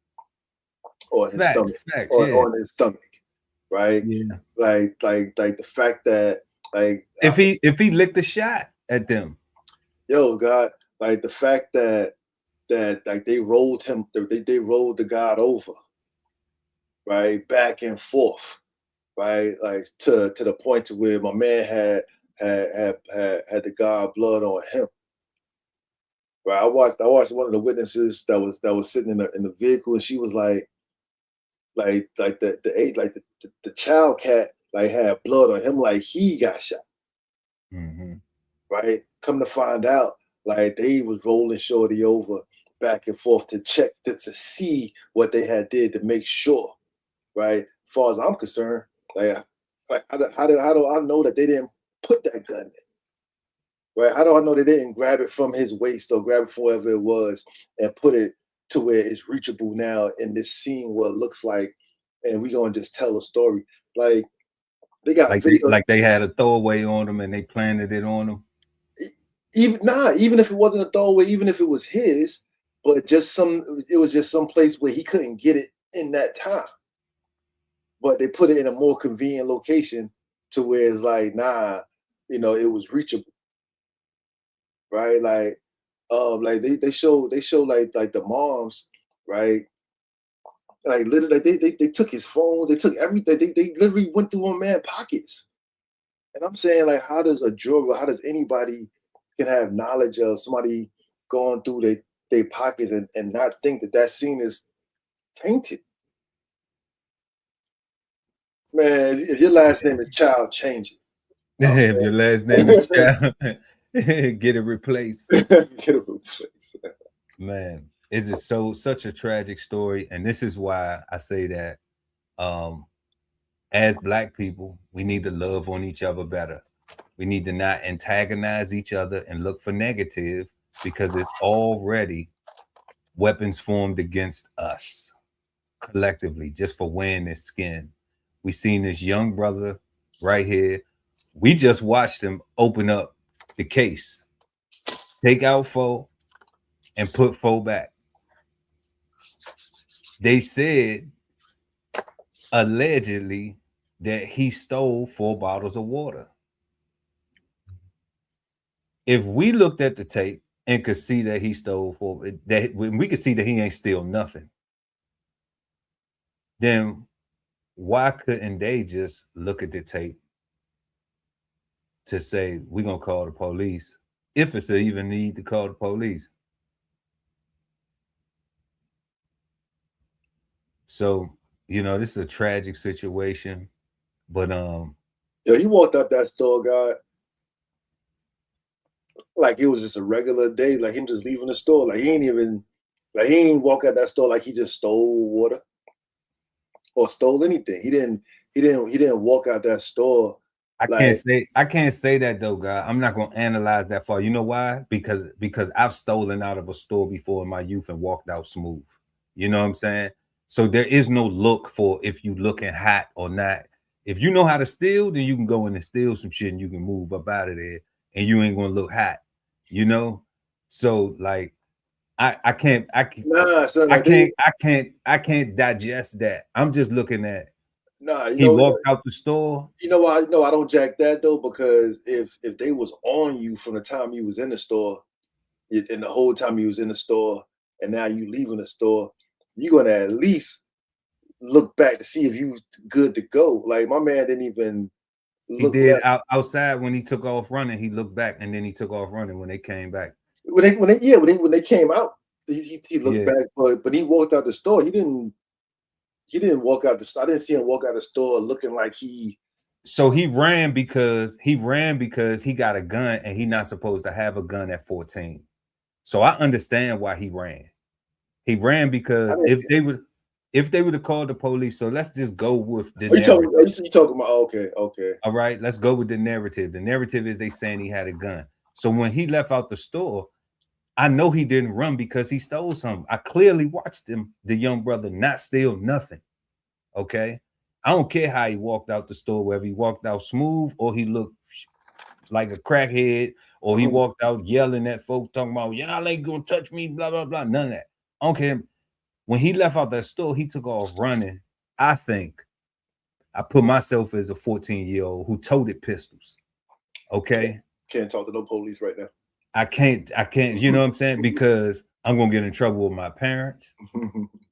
or his stomach or on his stomach, right? Yeah. Like the fact that if he licked the shot at them, yo, God, like the fact that like they rolled him, they rolled the God over, right, back and forth. Right, like to the point to where my man had the God blood on him. Right, I watched one of the witnesses that was sitting in the vehicle, and she was like the child cat like had blood on him, like he got shot. Mm-hmm. Right, come to find out, like they was rolling shorty over back and forth to check to see what they had did to make sure. Right, as far as I'm concerned. Like how do I know that they didn't put that gun in? Right? How do I know they didn't grab it from his waist or grab it from wherever it was and put it to where it's reachable now in this scene where it looks like, and we gonna just tell a story. Like they got like they had a throwaway on them and they planted it on them. Even if it wasn't a throwaway, even if it was his, but it was just some place where he couldn't get it in that time. But they put it in a more convenient location to where it's like, nah, it was reachable. Right? Like they show like the moms, right? Like literally they took his phones, they took everything, they literally went through one man's pockets. And I'm saying, like, how does anybody can have knowledge of somebody going through their pockets and not think that scene is tainted? Man, if your last name is Child, change it. If your last name is Child, get it replaced. Get it replaced. Man, it's just such a tragic story. And this is why I say that as Black people, we need to love on each other better. We need to not antagonize each other and look for negative, because it's already weapons formed against us collectively just for wearing this skin. We seen this young brother right here. We just watched him open up the case, take out 4 and put 4 back. They said allegedly that he stole 4 bottles of water. If we looked at the tape and could see that he stole 4, that we could see that he ain't steal nothing, then why couldn't they just look at the tape to say, we're going to call the police, if it's even need to call the police? So, this is a tragic situation, but he walked out that store, God, like it was just a regular day, like him just leaving the store. Like he ain't walk out that store like he just stole water or stole anything. He didn't walk out that store. I can't say that though, God. I'm not gonna analyze that far. You know why? Because I've stolen out of a store before in my youth and walked out smooth. You know what I'm saying? So there is no look for if you looking hot or not. If you know how to steal, then you can go in and steal some shit and you can move up out of there and you ain't gonna look hot, So like I can't digest that. I'm just looking at he walked out the store. I don't jack that though, because if they was on you from the time you was in the store and the whole time you was in the store and now you leaving the store, you're gonna at least look back to see if you good to go. Like my man didn't even look. He did outside when he took off running. He looked back and then he took off running when they came back. When they came out, he looked back, but he walked out the store. He didn't walk out the store. I didn't see him walk out the store looking like he. So he ran because he got a gun and he not supposed to have a gun at 14. So I understand why he ran. He ran because if they would have called the police, so let's just go with the narrative. You talking about okay. All right, let's go with the narrative. The narrative is they saying he had a gun. So when he left out the store, I know he didn't run because he stole something. I clearly watched him, the young brother, not steal nothing. Okay. I don't care how he walked out the store, whether he walked out smooth or he looked like a crackhead or he walked out yelling at folks talking about, y'all ain't gonna touch me, blah, blah, blah. None of that. I don't care. When he left out that store, he took off running. I think I put myself as a 14-year-old who toted pistols. Okay. Can't talk to no police right now. I can't, you know what I'm saying? Because I'm gonna get in trouble with my parents.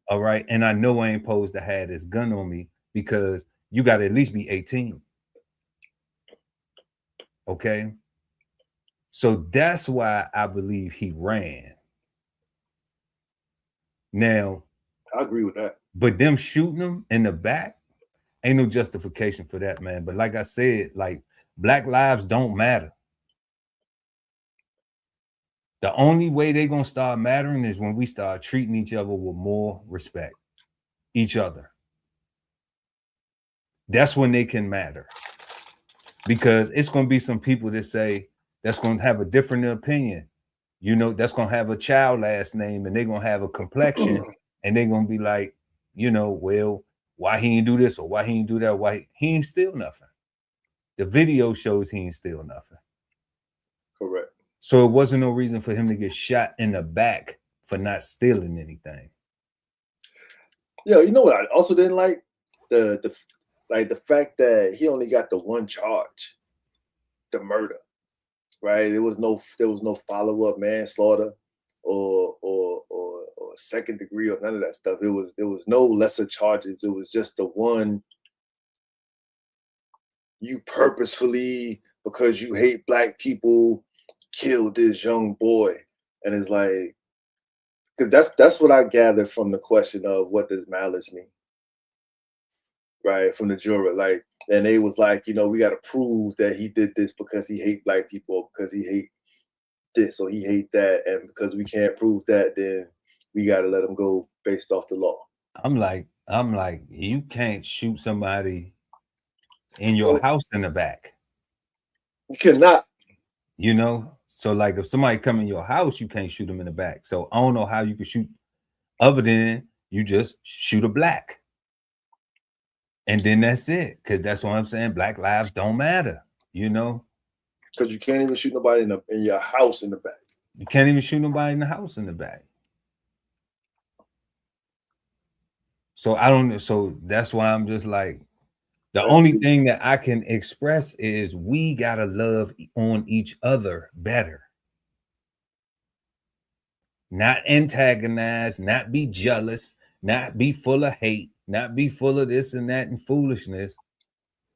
All right. And I know I ain't supposed to have this gun on me because you got to at least be 18. Okay. So that's why I believe he ran. Now, I agree with that. But them shooting him in the back, ain't no justification for that, man. But like I said, like Black lives don't matter. The only way they're gonna start mattering is when we start treating each other with more respect. Each other. That's when they can matter. Because it's gonna be some people that say that's gonna have a different opinion. That's gonna have a child last name and they're gonna have a complexion and they're gonna be like, well, why he ain't do this or why he ain't do that? Why he ain't steal nothing. The video shows he ain't steal nothing. Correct. So it wasn't no reason for him to get shot in the back for not stealing anything. Yeah, you know what I also didn't like? The fact that he only got the one charge, the murder, right? There was no follow-up manslaughter or second degree or none of that stuff. There was no lesser charges. It was just the one, you purposefully, because you hate black people, killed this young boy. And it's like, because that's what I gathered from the question of what does malice mean, right? From the juror, like, and they was like, we got to prove that he did this because he hate black people, or because he hate this or he hate that, and because we can't prove that, then we got to let him go based off the law. I'm like, you can't shoot somebody in your house in the back. You cannot. So like if somebody come in your house, you can't shoot them in the back. So I don't know how you could shoot other than you just shoot a black. And then that's it. Because that's what I'm saying. Black lives don't matter, Because you can't even shoot nobody in your house in the back. You can't even shoot nobody in the house in the back. So so that's why I'm just like, the only thing that I can express is we gotta love on each other better. Not antagonize, not be jealous, not be full of hate, not be full of this and that and foolishness,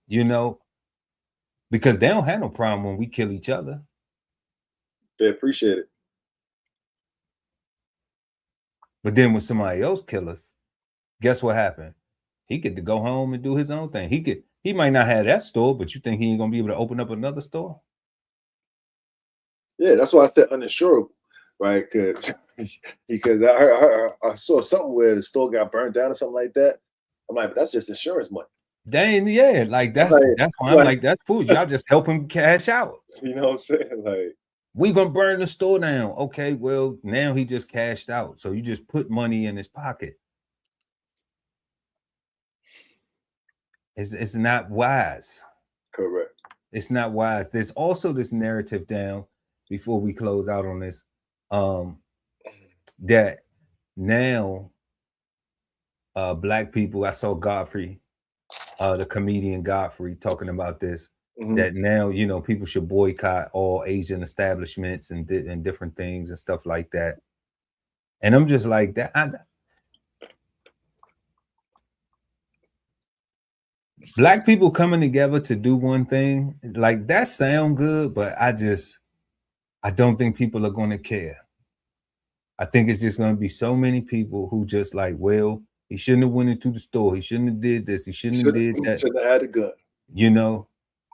because they don't have no problem when we kill each other. They appreciate it. But then when somebody else kill us, guess what happened? He get to go home and do his own thing. He might not have that store, but you think he ain't gonna be able to open up another store? Yeah, that's why I said uninsurable, right? Because I saw something where the store got burned down or something like that. I'm like, but that's just insurance money. Dang, yeah, like that's why I'm like, that's food. Y'all just help him cash out. You know what I'm saying? Like, we gonna burn the store down. Okay, well, now he just cashed out. So you just put money in his pocket. It's not wise. Correct. It's not wise. There's also this narrative down before we close out on this, that now black people, I saw Godfrey, the comedian Godfrey, talking about this, that now, people should boycott all Asian establishments and different things and stuff like that. And I'm just like, black people coming together to do one thing, like that sound good, but I don't think people are going to care. I think it's just going to be so many people who just like, well, he shouldn't have went into the store. He shouldn't have did this. He shouldn't have did that. Shouldn't have had a gun.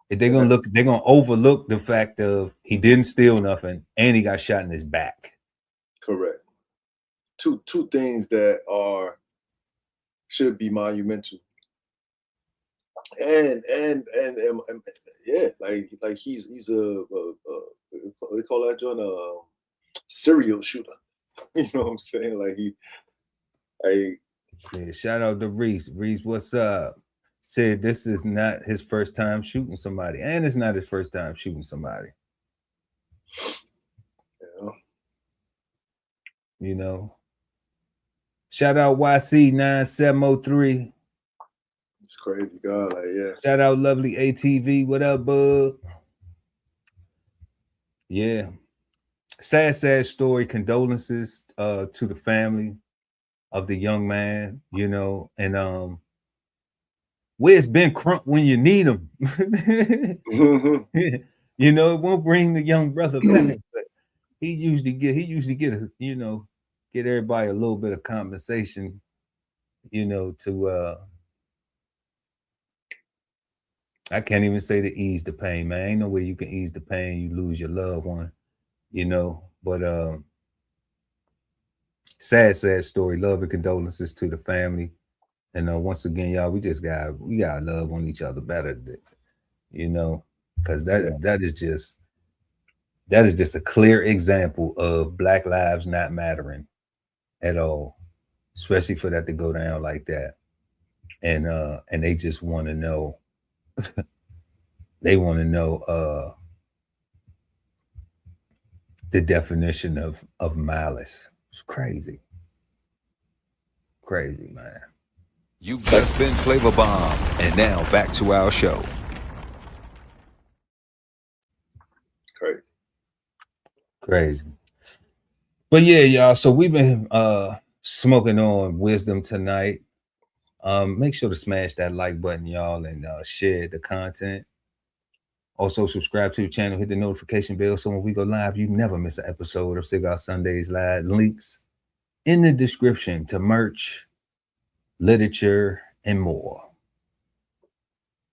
They're going to overlook the fact of he didn't steal nothing and he got shot in his back. Correct. Two things that should be monumental. And yeah, like he's a what they call that joint, a serial shooter. You know what I'm saying? Yeah, shout out to Reese. Reese, what's up? Said this is not his first time shooting somebody, and it's not his first time shooting somebody. Yeah. Shout out YC9703. It's crazy, God. Yeah. Shout out Lovely ATV. What up, bud? Yeah. Sad story. Condolences to the family of the young man, and where's Ben Crump when you need him? It won't bring the young brother back, but he usually get everybody a little bit of compensation, to I can't even say to ease the pain, man. Ain't no way you can ease the pain. You lose your loved one, but sad story. Love and condolences to the family. And once again, y'all, we gotta love on each other better, because that is just a clear example of Black lives not mattering at all, especially for that to go down like that. And they just want to know. They want to know the definition of malice. It's crazy. Crazy, man. You've just been flavor bombed, and now back to our show. Crazy. But yeah, y'all. So we've been smoking on wisdom tonight. Make sure to smash that like button, y'all, and share the content. Also, subscribe to the channel, hit the notification bell so when we go live, you never miss an episode of Cigar Sundays Live. Links in the description to merch, literature, and more.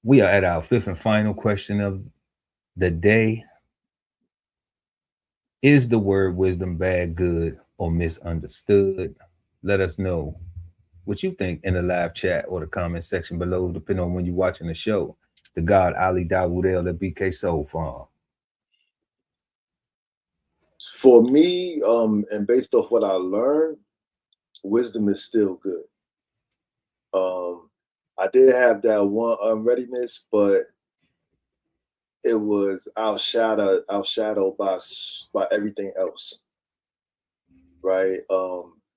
We are at our fifth and final question of the day. Is the word wisdom bad, good, or misunderstood? Let us know what you think in the live chat or the comment section below, depending on when you're watching the show. The God Ali Dawood El at BK Soul Farm. For me, and based off what I learned, wisdom is still good. I did have that one unreadiness, but it was outshadowed by everything else, right?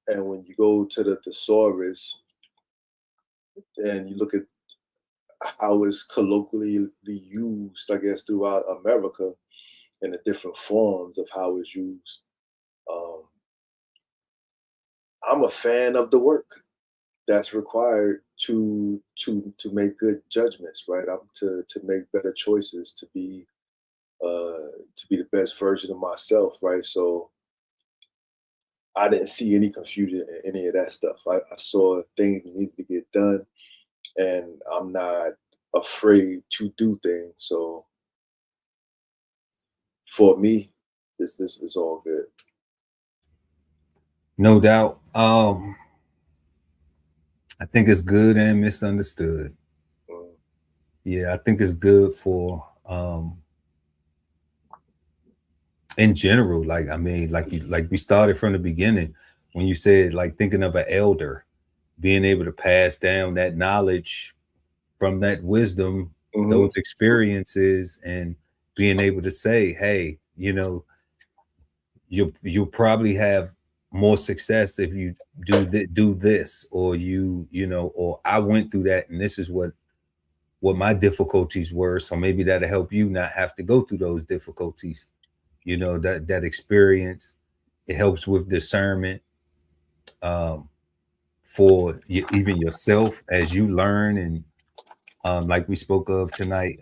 And when you go to the thesaurus and you look at how it's colloquially used, I guess, throughout America in the different forms of how it's used. I'm a fan of the work that's required to make good judgments, right? To make better choices, to be the best version of myself, right? So I didn't see any confusion in any of that stuff. I saw things that needed to get done, and I'm not afraid to do things. So for me, this is all good. No doubt. I think it's good and misunderstood. Yeah, I think it's good for in general. Like, I mean, like we started from the beginning when you said, like, thinking of an elder being able to pass down that knowledge from that wisdom, those experiences, and being able to say, hey, you know, you'll probably have more success if you do this, or you know, or I went through that and this is what my difficulties were, so maybe that'll help you not have to go through those difficulties. You know, that experience, it helps with discernment for even yourself as you learn, and like we spoke of tonight,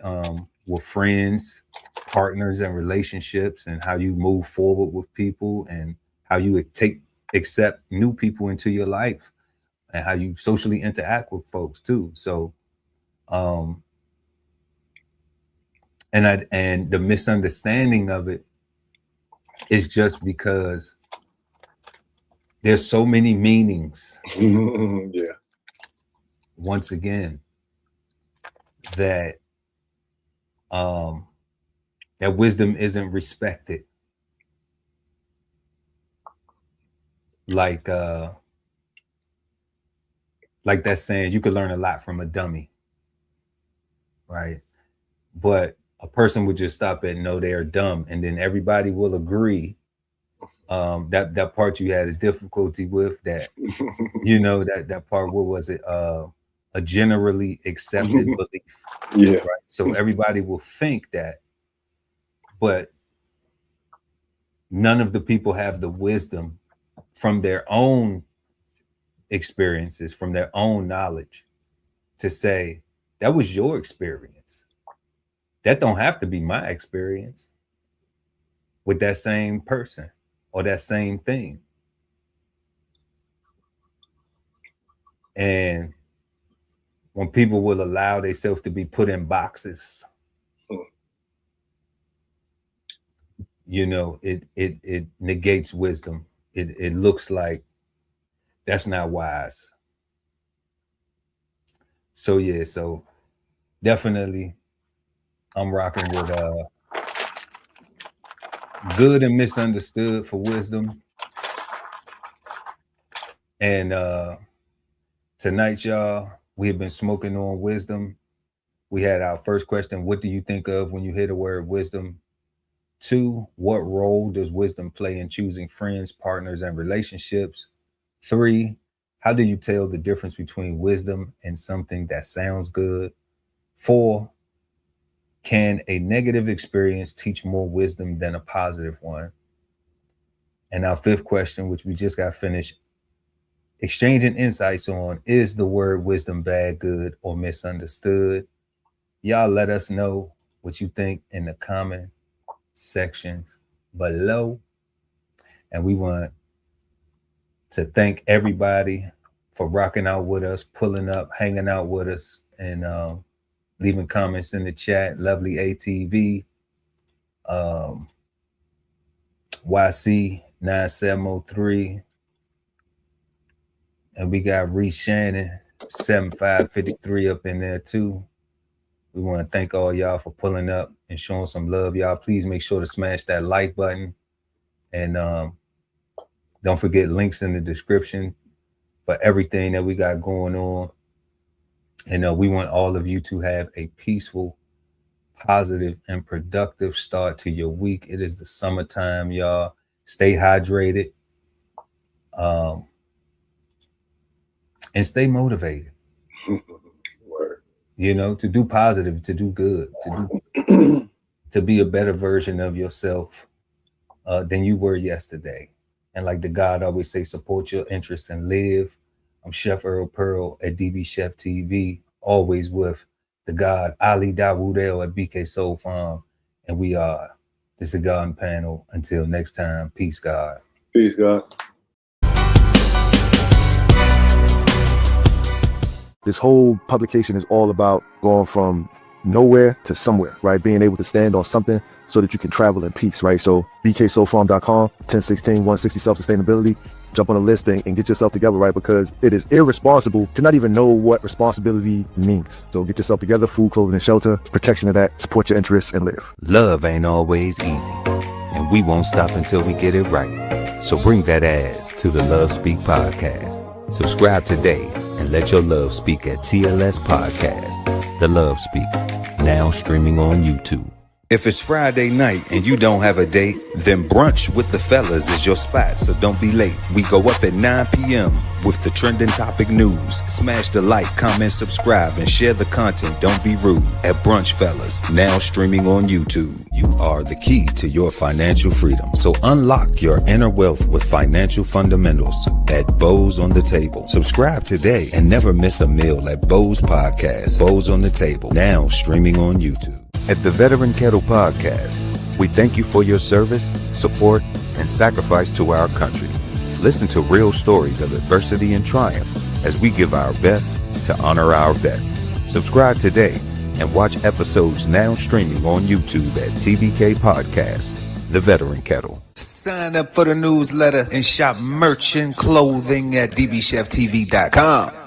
with friends, partners, and relationships, and how you move forward with people, and how you accept new people into your life, and how you socially interact with folks too. So and the misunderstanding of it is just because there's so many meanings. Yeah. Once again, that that wisdom isn't respected. Like that saying, you could learn a lot from a dummy, right? But a person would just stop at no, they are dumb, and then everybody will agree that part you had a difficulty with, that you know, that part, what was it, a generally accepted belief. Yeah. Right. So everybody will think that, but none of the people have the wisdom from their own experiences, from their own knowledge, to say that was your experience. That don't have to be my experience with that same person or that same thing. And when people will allow themselves to be put in boxes, you know, it negates wisdom. It looks like that's not wise. So yeah, so definitely I'm rocking with good and misunderstood for wisdom. And tonight, y'all, we have been smoking on wisdom. We had our first question: what do you think of when you hear the word wisdom? 2, what role does wisdom play in choosing friends, partners, and relationships? 3, how do you tell the difference between wisdom and something that sounds good? 4, can a negative experience teach more wisdom than a positive one? And our 5th question, which we just got finished exchanging insights on, is the word wisdom bad, good, or misunderstood? Y'all let us know what you think in the comment sections below. And we want to thank everybody for rocking out with us, pulling up, hanging out with us, and leaving comments in the chat. Lovely ATV, YC 9703, and we got Reese Shannon 7553 up in there too. We want to thank all y'all for pulling up and showing some love. Y'all, please make sure to smash that like button, and don't forget links in the description for everything that we got going on. And we want all of you to have a peaceful, positive, and productive start to your week. It is the summertime, y'all. Stay hydrated, and stay motivated. Word. To do positive, to do good, to be a better version of yourself than you were yesterday. And like the God always say, support your interests and live. I'm Chef Earl Pearl at DBCHEFTV, always with the God Ali Dawood at BK Soul Farm. And we are the Cigarden Panel. Until next time, peace, God. Peace, God. This whole publication is all about going from nowhere to somewhere, right? Being able to stand on something so that you can travel in peace, right? So bksoulfarm.com, 1016, 160 self-sustainability. Jump on the list and get yourself together, right? Because it is irresponsible to not even know what responsibility means. So get yourself together, food, clothing, and shelter, protection of that, support your interests, and live. Love ain't always easy, and we won't stop until we get it right. So bring that ass to the Love Speak podcast. Subscribe today and let your love speak at TLS Podcast. The Love Speak, now streaming on YouTube. If it's Friday night and you don't have a date, then brunch with the fellas is your spot, so don't be late. We go up at 9 p.m. with the trending topic news. Smash the like, comment, subscribe, and share the content. Don't be rude. At Brunch Fellas, now streaming on YouTube. You are the key to your financial freedom, so unlock your inner wealth with financial fundamentals at Bows on the Table. Subscribe today and never miss a meal at Bows Podcast. Bows on the Table, now streaming on YouTube. At the Veteran Kettle Podcast, we thank you for your service, support, and sacrifice to our country. Listen to real stories of adversity and triumph as we give our best to honor our vets. Subscribe today and watch episodes now streaming on YouTube at TVK Podcast, The Veteran Kettle. Sign up for the newsletter and shop merch and clothing at DBCHEFTV.com.